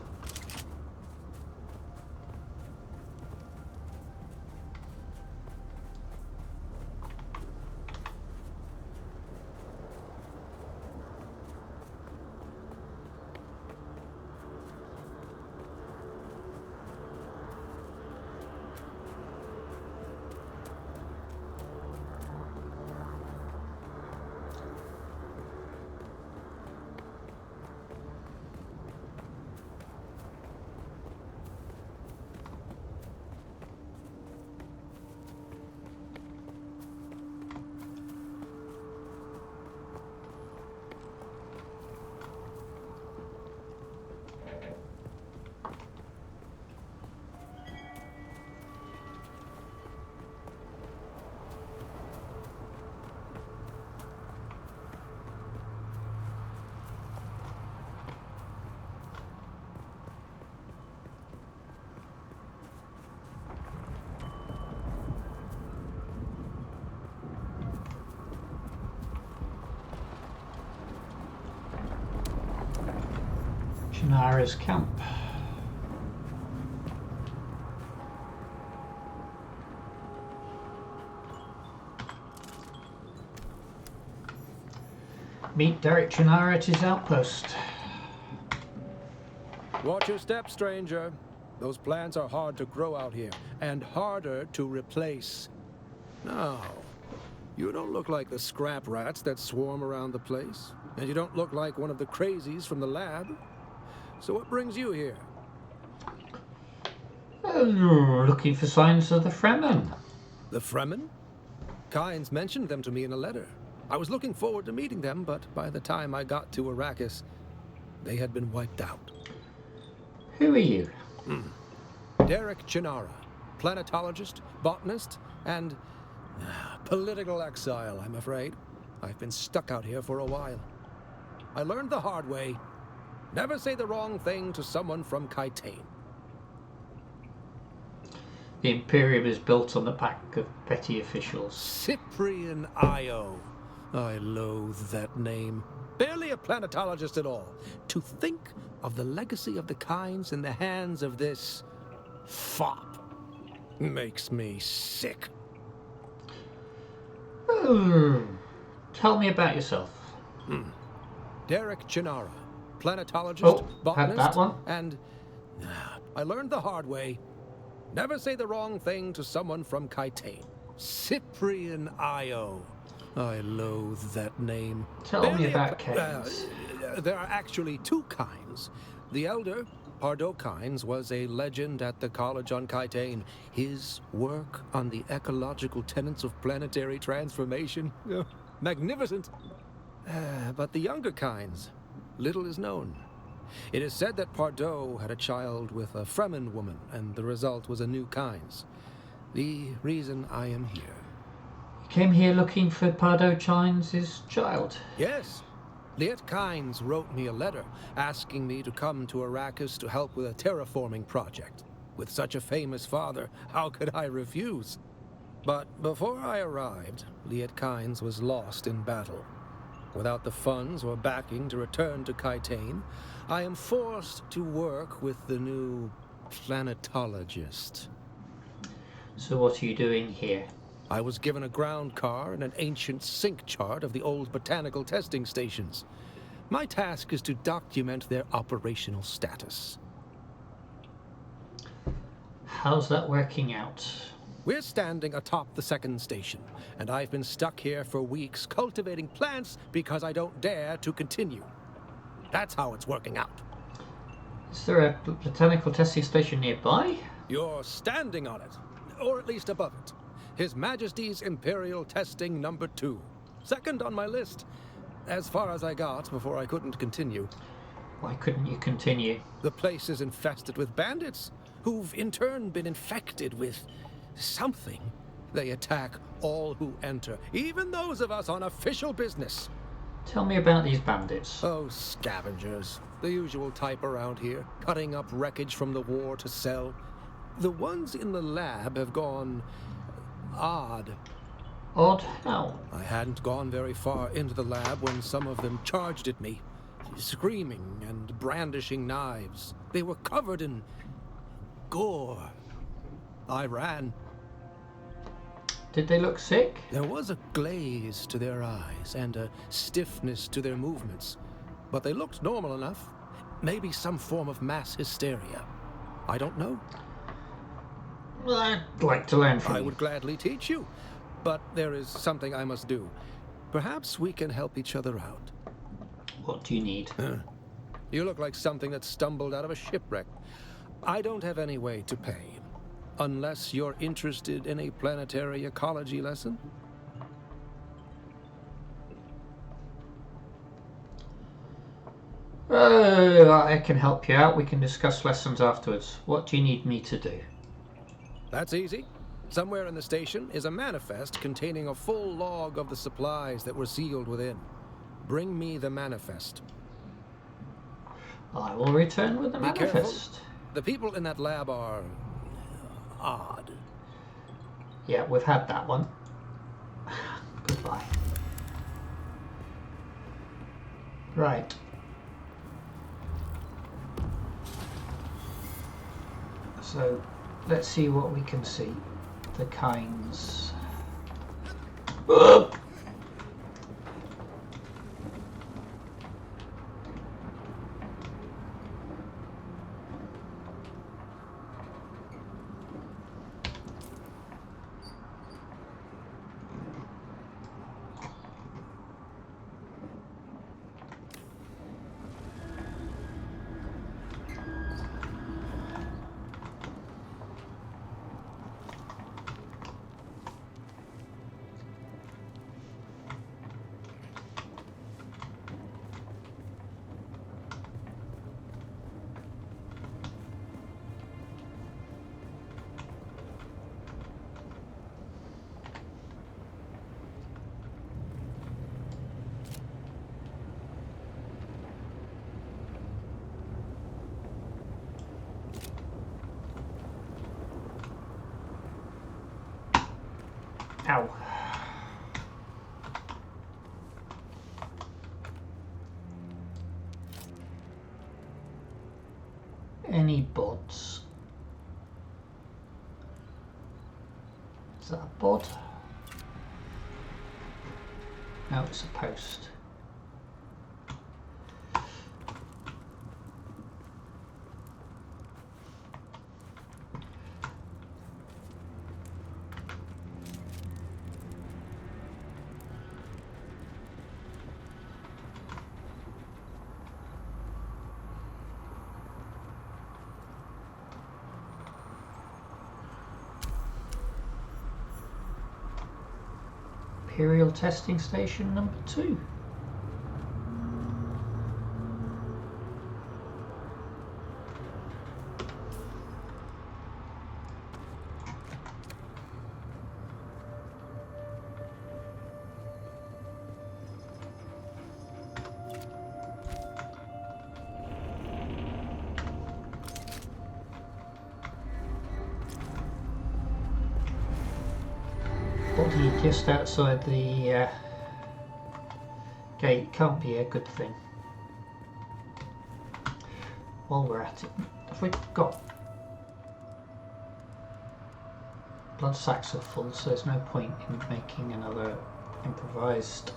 Channara's camp. Meet Derek Channara at his outpost. Watch your step, stranger. Those plants are hard to grow out here, and harder to replace. Now, you don't look like the scrap rats that swarm around the place, and you don't look like one of the crazies from the lab. So what brings you here? Looking for signs of the Fremen. The Fremen? Kynes mentioned them to me in a letter. I was looking forward to meeting them, but by the time I got to Arrakis, they had been wiped out. Who are you? Derek Channara, planetologist, botanist, and political exile, I'm afraid. I've been stuck out here for a while. I learned the hard way. Never say the wrong thing to someone from Kytane. The Imperium is built on the back of petty officials. Cyprian Io. I loathe that name. Barely a planetologist at all. To think of the legacy of the Kynes in the hands of this fop makes me sick. Tell me about yourself. Derek Channara, planetologist, Had botanist, that one. and I learned the hard way. Never say the wrong thing to someone from Kytane. Cyprian Io. I loathe that name. Tell me about Kynes. There are actually two Kynes. The elder, Pardo Kynes, was a legend at the college on Kytane. His work on the ecological tenets of planetary transformation, magnificent. But the younger Kynes, little is known. It is said that Pardo had a child with a Fremen woman, and the result was a new Kynes. The reason I am here. You came here looking for Pardo Kynes' child? Yes. Liet Kynes wrote me a letter asking me to come to Arrakis to help with a terraforming project. With such a famous father, how could I refuse? But before I arrived, Liet Kynes was lost in battle. Without the funds or backing to return to Kytane, I am forced to work with the new planetologist. So what are you doing here? I was given a ground car and an ancient sync chart of the old botanical testing stations. My task is to document their operational status. How's that working out? We're standing atop the second station, and I've been stuck here for weeks cultivating plants because I don't dare to continue. That's how it's working out. Is there a botanical testing station nearby? You're standing on it, or at least above it. His Majesty's Imperial Testing Number 2. Second on my list. As far as I got before I couldn't continue. Why couldn't you continue? The place is infested with bandits, who've in turn been infected with something. They attack all who enter, even those of us on official business. Tell me about these bandits. Oh, scavengers. The usual type around here, cutting up wreckage from the war to sell. The ones in the lab have gone odd. Odd how? I hadn't gone very far into the lab when some of them charged at me, screaming and brandishing knives. They were covered in gore. I ran. Did they look sick? There was a glaze to their eyes and a stiffness to their movements, but they looked normal enough. Maybe some form of mass hysteria. I don't know. Well, I'd like to learn from you. I would gladly teach you, but there is something I must do. Perhaps we can help each other out. What do you need? You look like something that stumbled out of a shipwreck. I don't have any way to pay. Unless you're interested in a planetary ecology lesson? I can help you out. We can discuss lessons afterwards. What do you need me to do? That's easy. Somewhere in the station is a manifest containing a full log of the supplies that were sealed within. Bring me the manifest. I will return with the Be manifest. careful. The people in that lab are odd. Yeah, we've had that one. Goodbye. So let's see what we can see. The kinds. Ow. Any bots? Is that a bod? No, it's a post. Imperial testing station number 2. Body just outside the gate can't be a good thing. While we're at it, have we got blood sacks are full, so there's no point in making another improvised.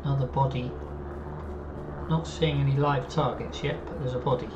Another body. Not seeing any live targets yet, but there's a body.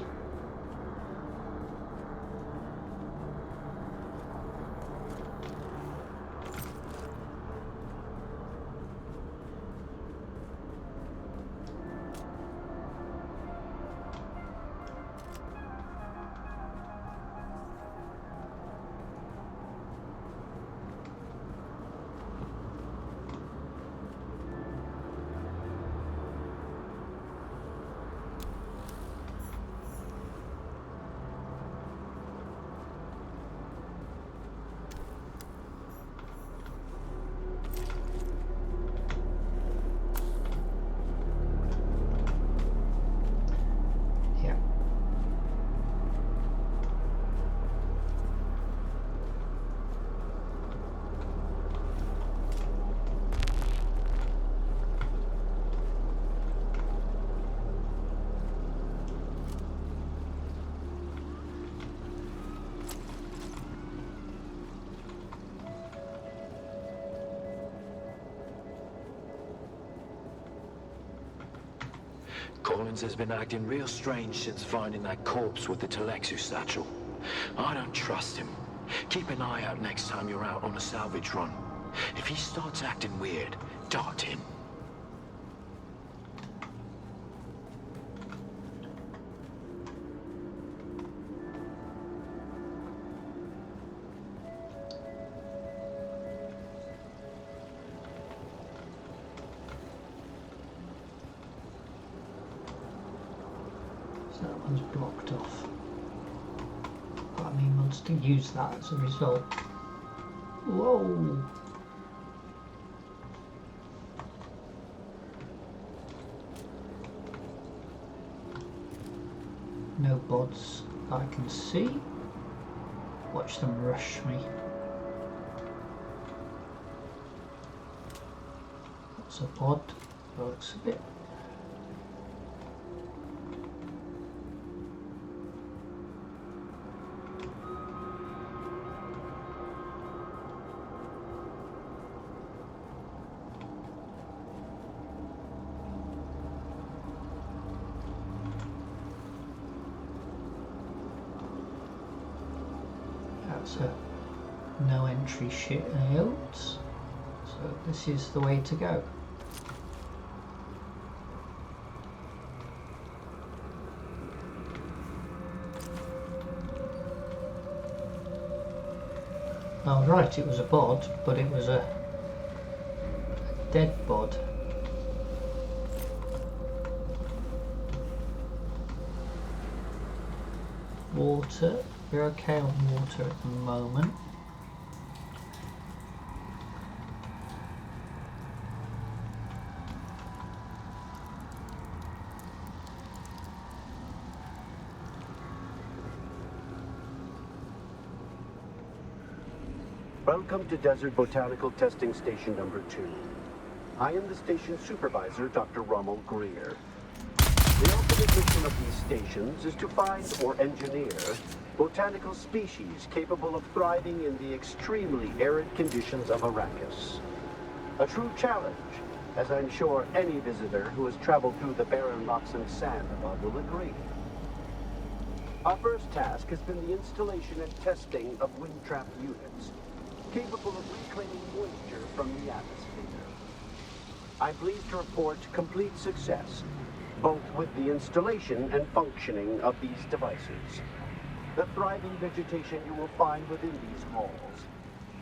Collins has been acting real strange since finding that corpse with the Telexu satchel. I don't trust him. Keep an eye out next time you're out on a salvage run. If he starts acting weird, dart him. So that one's blocked off. But I mean, we'll still use that as a result. Whoa! No bods that I can see. Watch them rush me. That's a bod. Looks a bit. That's a no entry shield. So this is the way to go. Oh right, it was a bod, but it was a dead bod. Water. We're okay on water at the moment. Welcome to Desert Botanical Testing Station number 2. I am the station supervisor, Dr. Rommel Greer. The ultimate mission of these stations is to find or engineer botanical species capable of thriving in the extremely arid conditions of Arrakis. A true challenge, as I'm sure any visitor who has traveled through the barren rocks and sand above will agree. Our first task has been the installation and testing of wind trap units, capable of reclaiming moisture from the atmosphere. I'm pleased to report complete success, both with the installation and functioning of these devices. The thriving vegetation you will find within these halls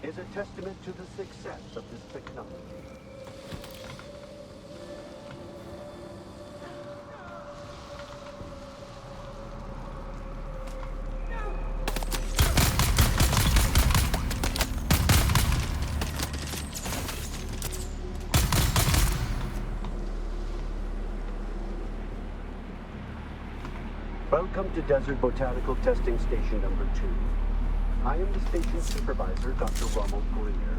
is a testament to the success of this technology. Welcome to Desert Botanical Testing Station number 2. I am the station supervisor, Dr. Rommel Greer.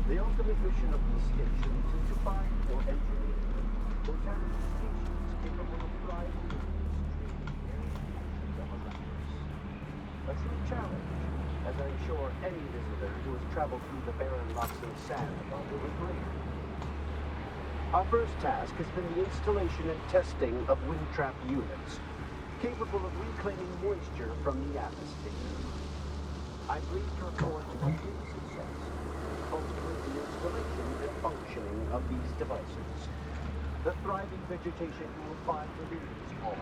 The ultimate mission of these stations is to find or engineer botanical species capable of thriving in the extreme arid conditions of Arrakis. A true challenge, as I'm sure any visitor who has traveled through the barren rocks and sand above will agree. Our first task has been the installation and testing of wind trap units, capable of reclaiming moisture from the atmosphere. I'm pleased to report complete success, both with the installation and functioning of these devices. The thriving vegetation you will find within these halls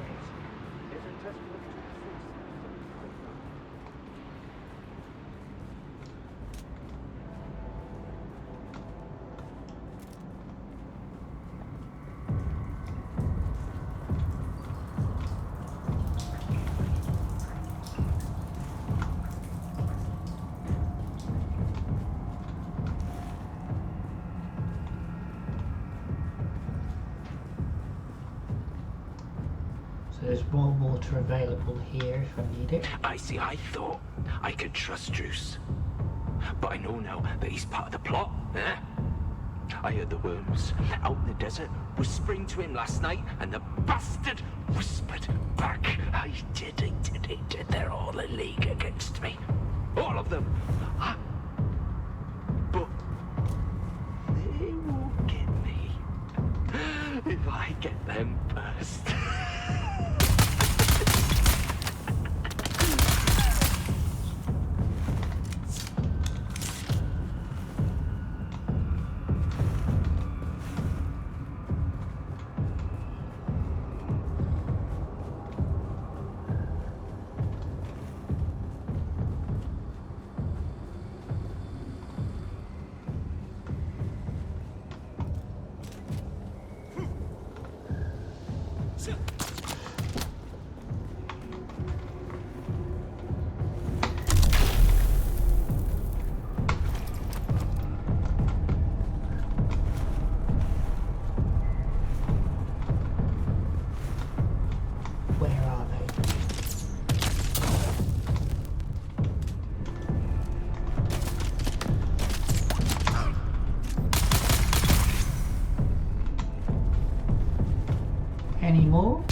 is a testament to the success of this technology. There's more water available here if I need it. I thought I could trust Druce. But I know now that he's part of the plot, eh? I heard the worms out in the desert whispering to him last night, and the bastard whispered back. I did. They're all in league against me. All of them. But they won't get me if I get them first. any more?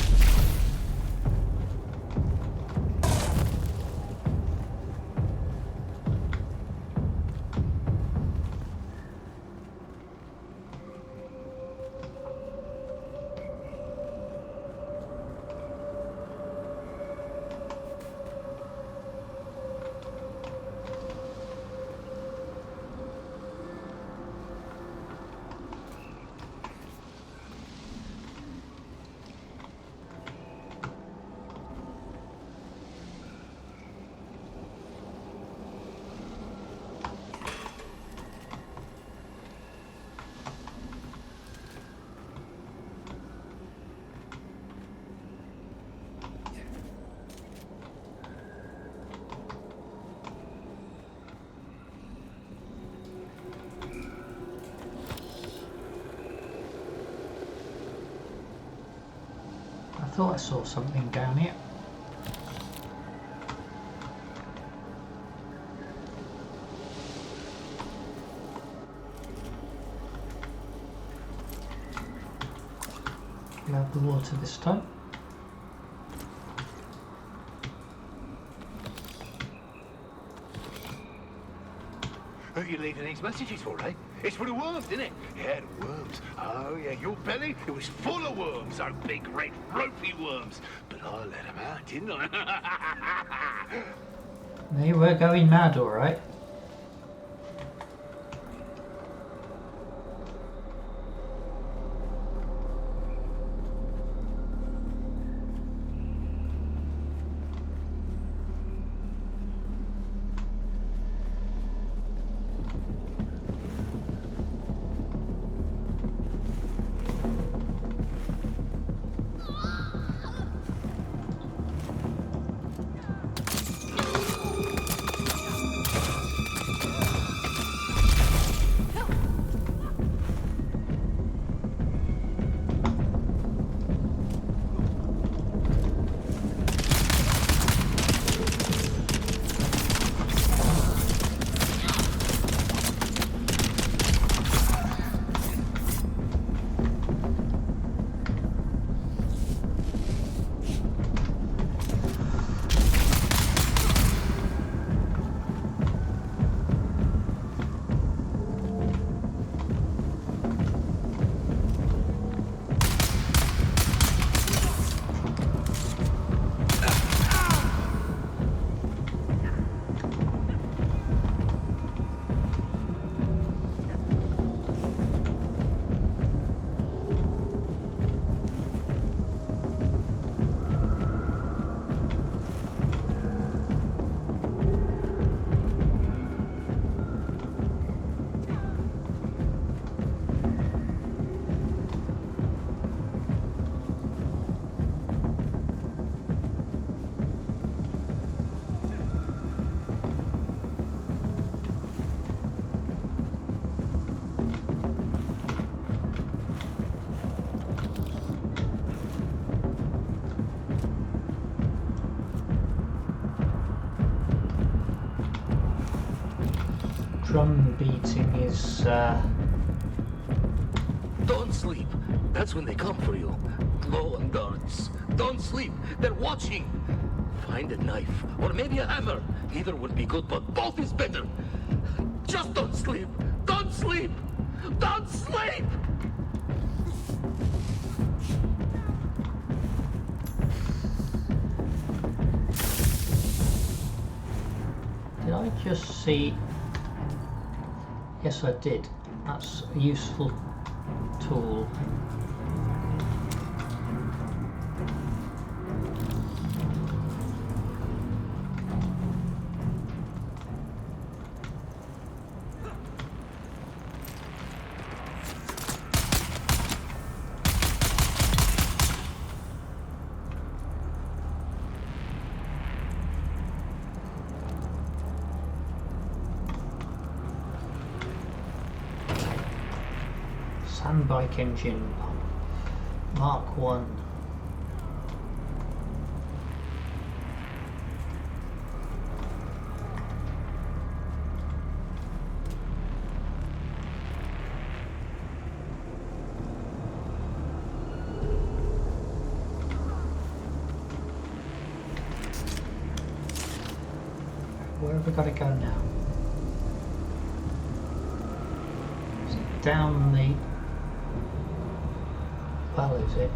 I thought I saw something down here. We'll have the water this time. Who are you leaving these messages for, eh? It's for the worms, isn't it? Yeah, the worms. Oh, yeah, your belly, it was full of worms, those big, red, ropey worms. But I let them out, didn't I? They were going mad, all right. Drum beating is Don't sleep. That's when they come for you. Blow on guards. Don't sleep. They're watching. Find a knife, or maybe a hammer. Either would be good, but both is better. Just don't sleep. Don't sleep. Don't sleep! Did I just see? Yes, I did. That's a useful tool. Sandbike engine, Mark 1. have we got to go now? Is it down the... well, is it?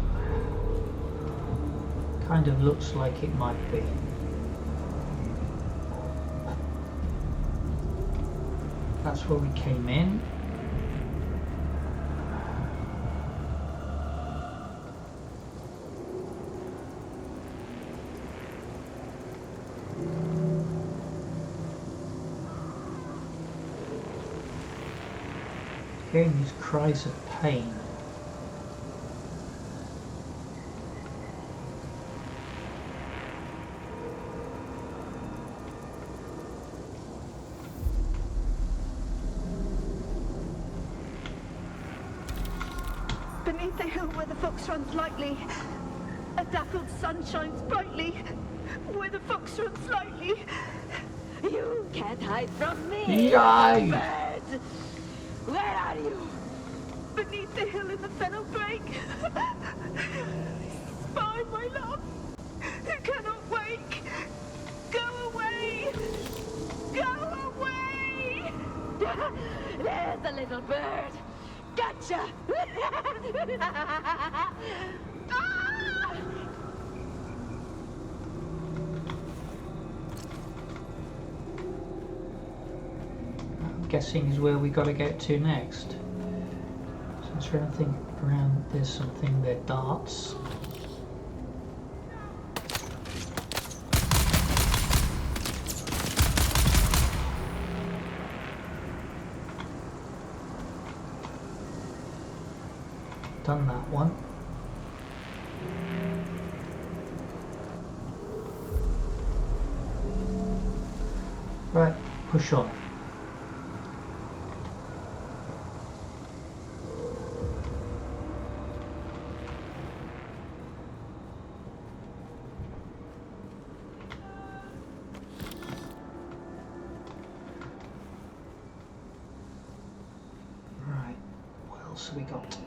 Kind of looks like it might be. That's where we came in. Hearing these cries of pain. Beneath the hill where the fox runs lightly, a dappled sun shines brightly. Where the fox runs lightly, you can't hide from me. Yay! Bird. Where are you? Beneath the hill in the fennel brake. Spy, my love, who cannot wake. Go away! Go away! There's the little bird. Gotcha! Ah! I'm guessing is where we got to get to next. So is there anything around? There's something there. Darts. Done that one. Right, push on. Right, what else have we got?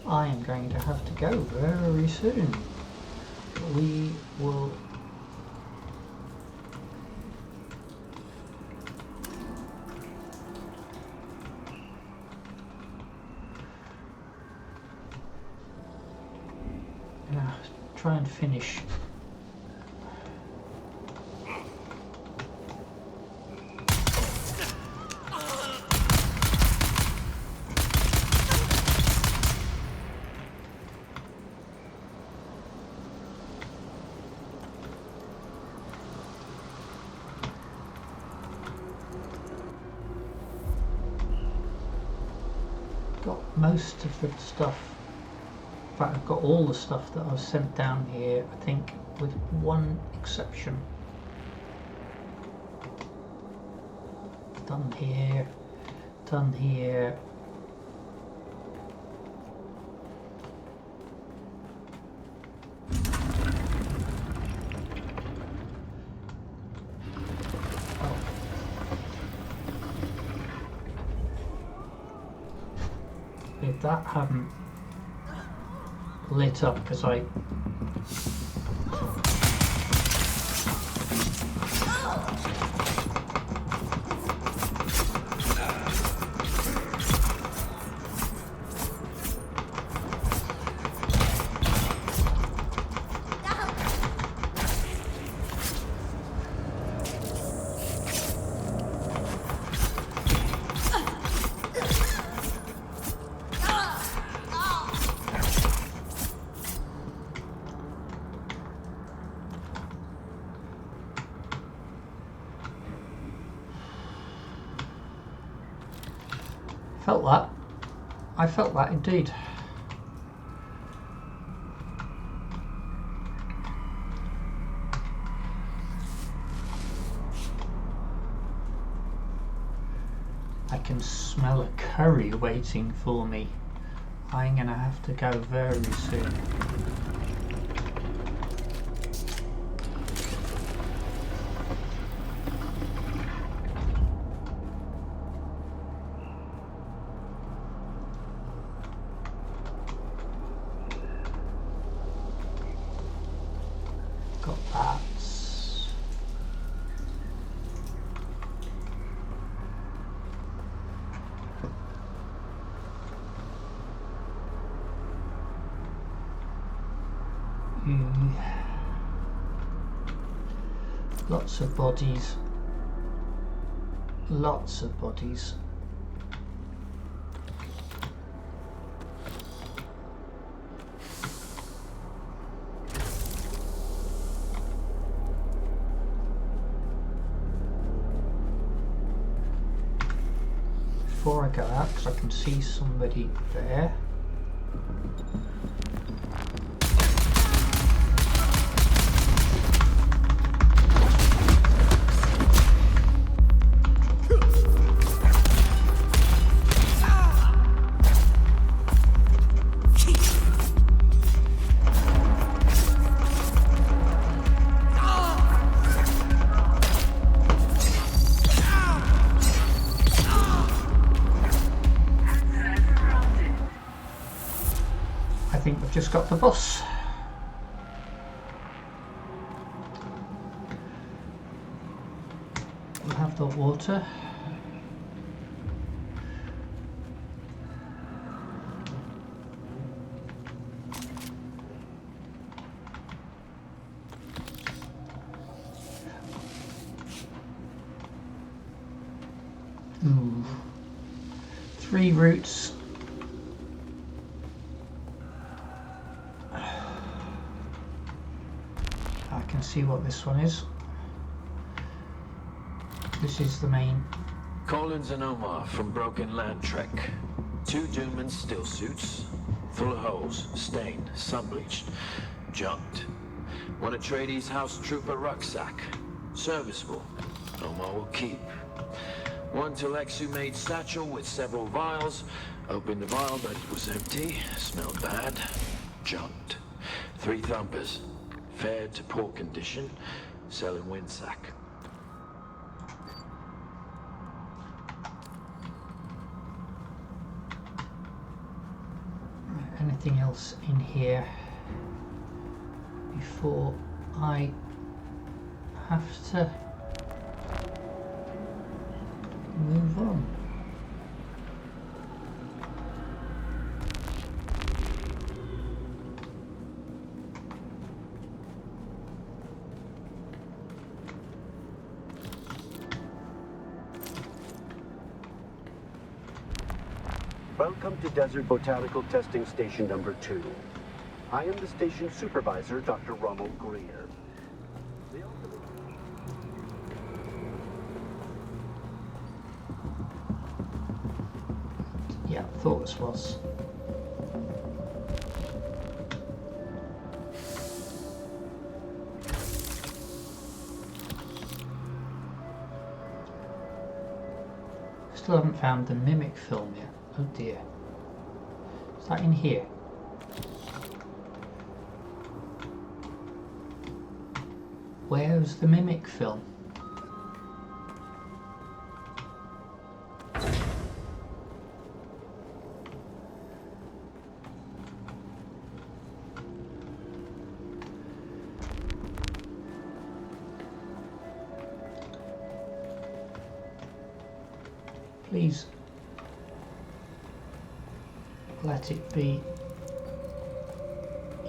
I am going to have to go very soon. We will try and finish. Got most of the stuff. In fact, I've got all the stuff that I've sent down here, I think, with one exception. Done here, done here. If that hadn't lit up because I felt that. I felt that indeed. I can smell a curry waiting for me. I'm gonna have to go very soon. Lots of bodies. Lots of bodies. Before I go out, because I can see somebody there. I think we've just got the bus. We'll have the water. Ooh. 3 routes. I can see what this one is. This is the main. Collins and Omar from Broken Land Trek. 2 Doomans still suits, full of holes, stained, sun-bleached, junked. 1 Atreides House Trooper rucksack, serviceable. Omar will keep. 1 Telexu-made satchel with several vials. Opened the vial, but it was empty. Smelled bad. Junked. 3 Thumpers. Fair to poor condition. Selling windsack. Anything else in here before I have to move on? Welcome to Desert Botanical Testing Station number 2. I am the station supervisor, Dr. Rommel Greer. Yeah, thought this was. Still haven't found the mimic film yet. Oh dear. Is that in here? Where's the mimic film? Please let it be.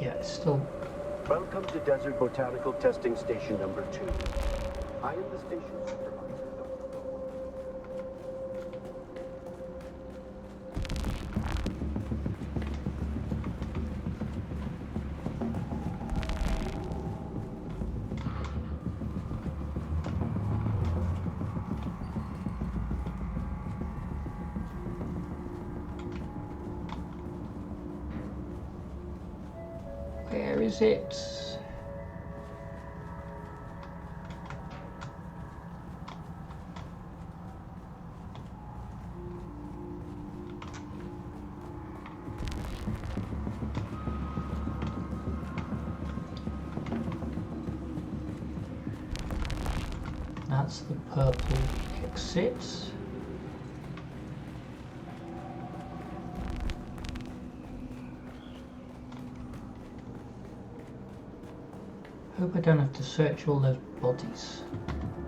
Yeah, it's still. Welcome to Desert Botanical Testing Station number 2. I am the station supervisor. Where is it? That's the purple exit. Hope I don't have to search all those bodies.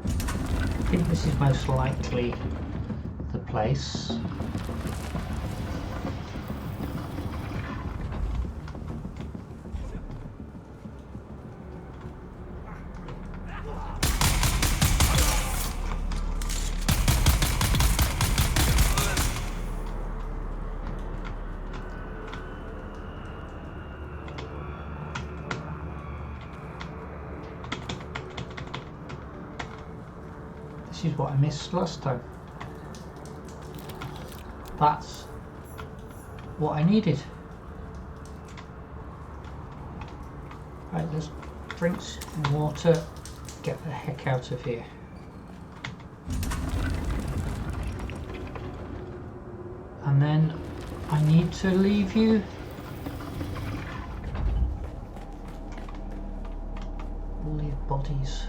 I think this is most likely the place. This is what I missed last time. That's what I needed. Right, there's drinks and water. Get the heck out of here. And then I need to leave you. All these bodies.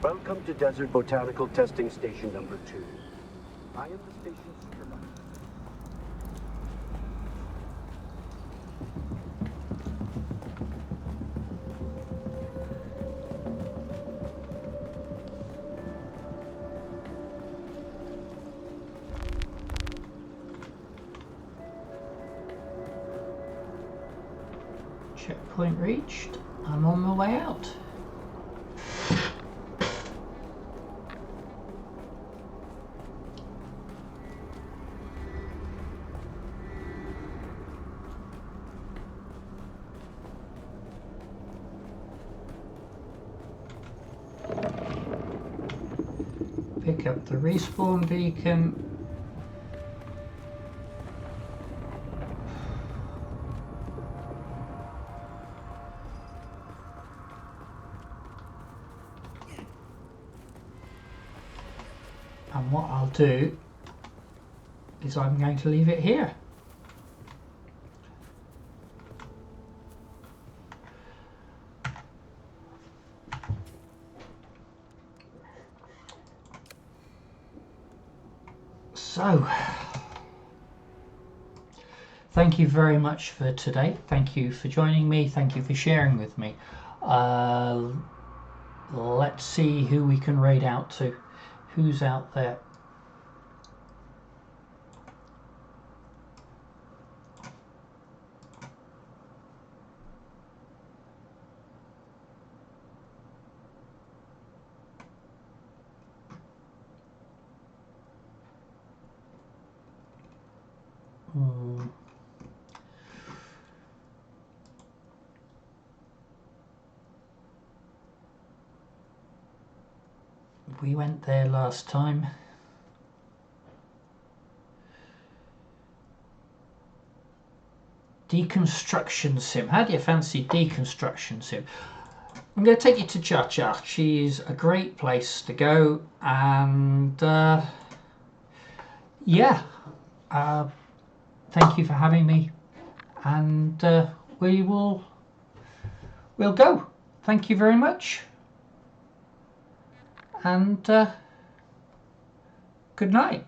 Welcome to Desert Botanical Testing Station number 2. I am the station supervisor. Checkpoint reached. I'm on my way out. Pick up the respawn beacon. And what I'll do is I'm going to leave it here. So, thank you very much for today. Thank you for joining me. Thank you for sharing with me. Let's see who we can raid out to. Who's out there? We went there last time. Deconstruction sim. How do you fancy deconstruction sim? I'm going to take you to Cha Cha. She's a great place to go, and yeah, thank you for having me, and we'll go. Thank you very much, and good night.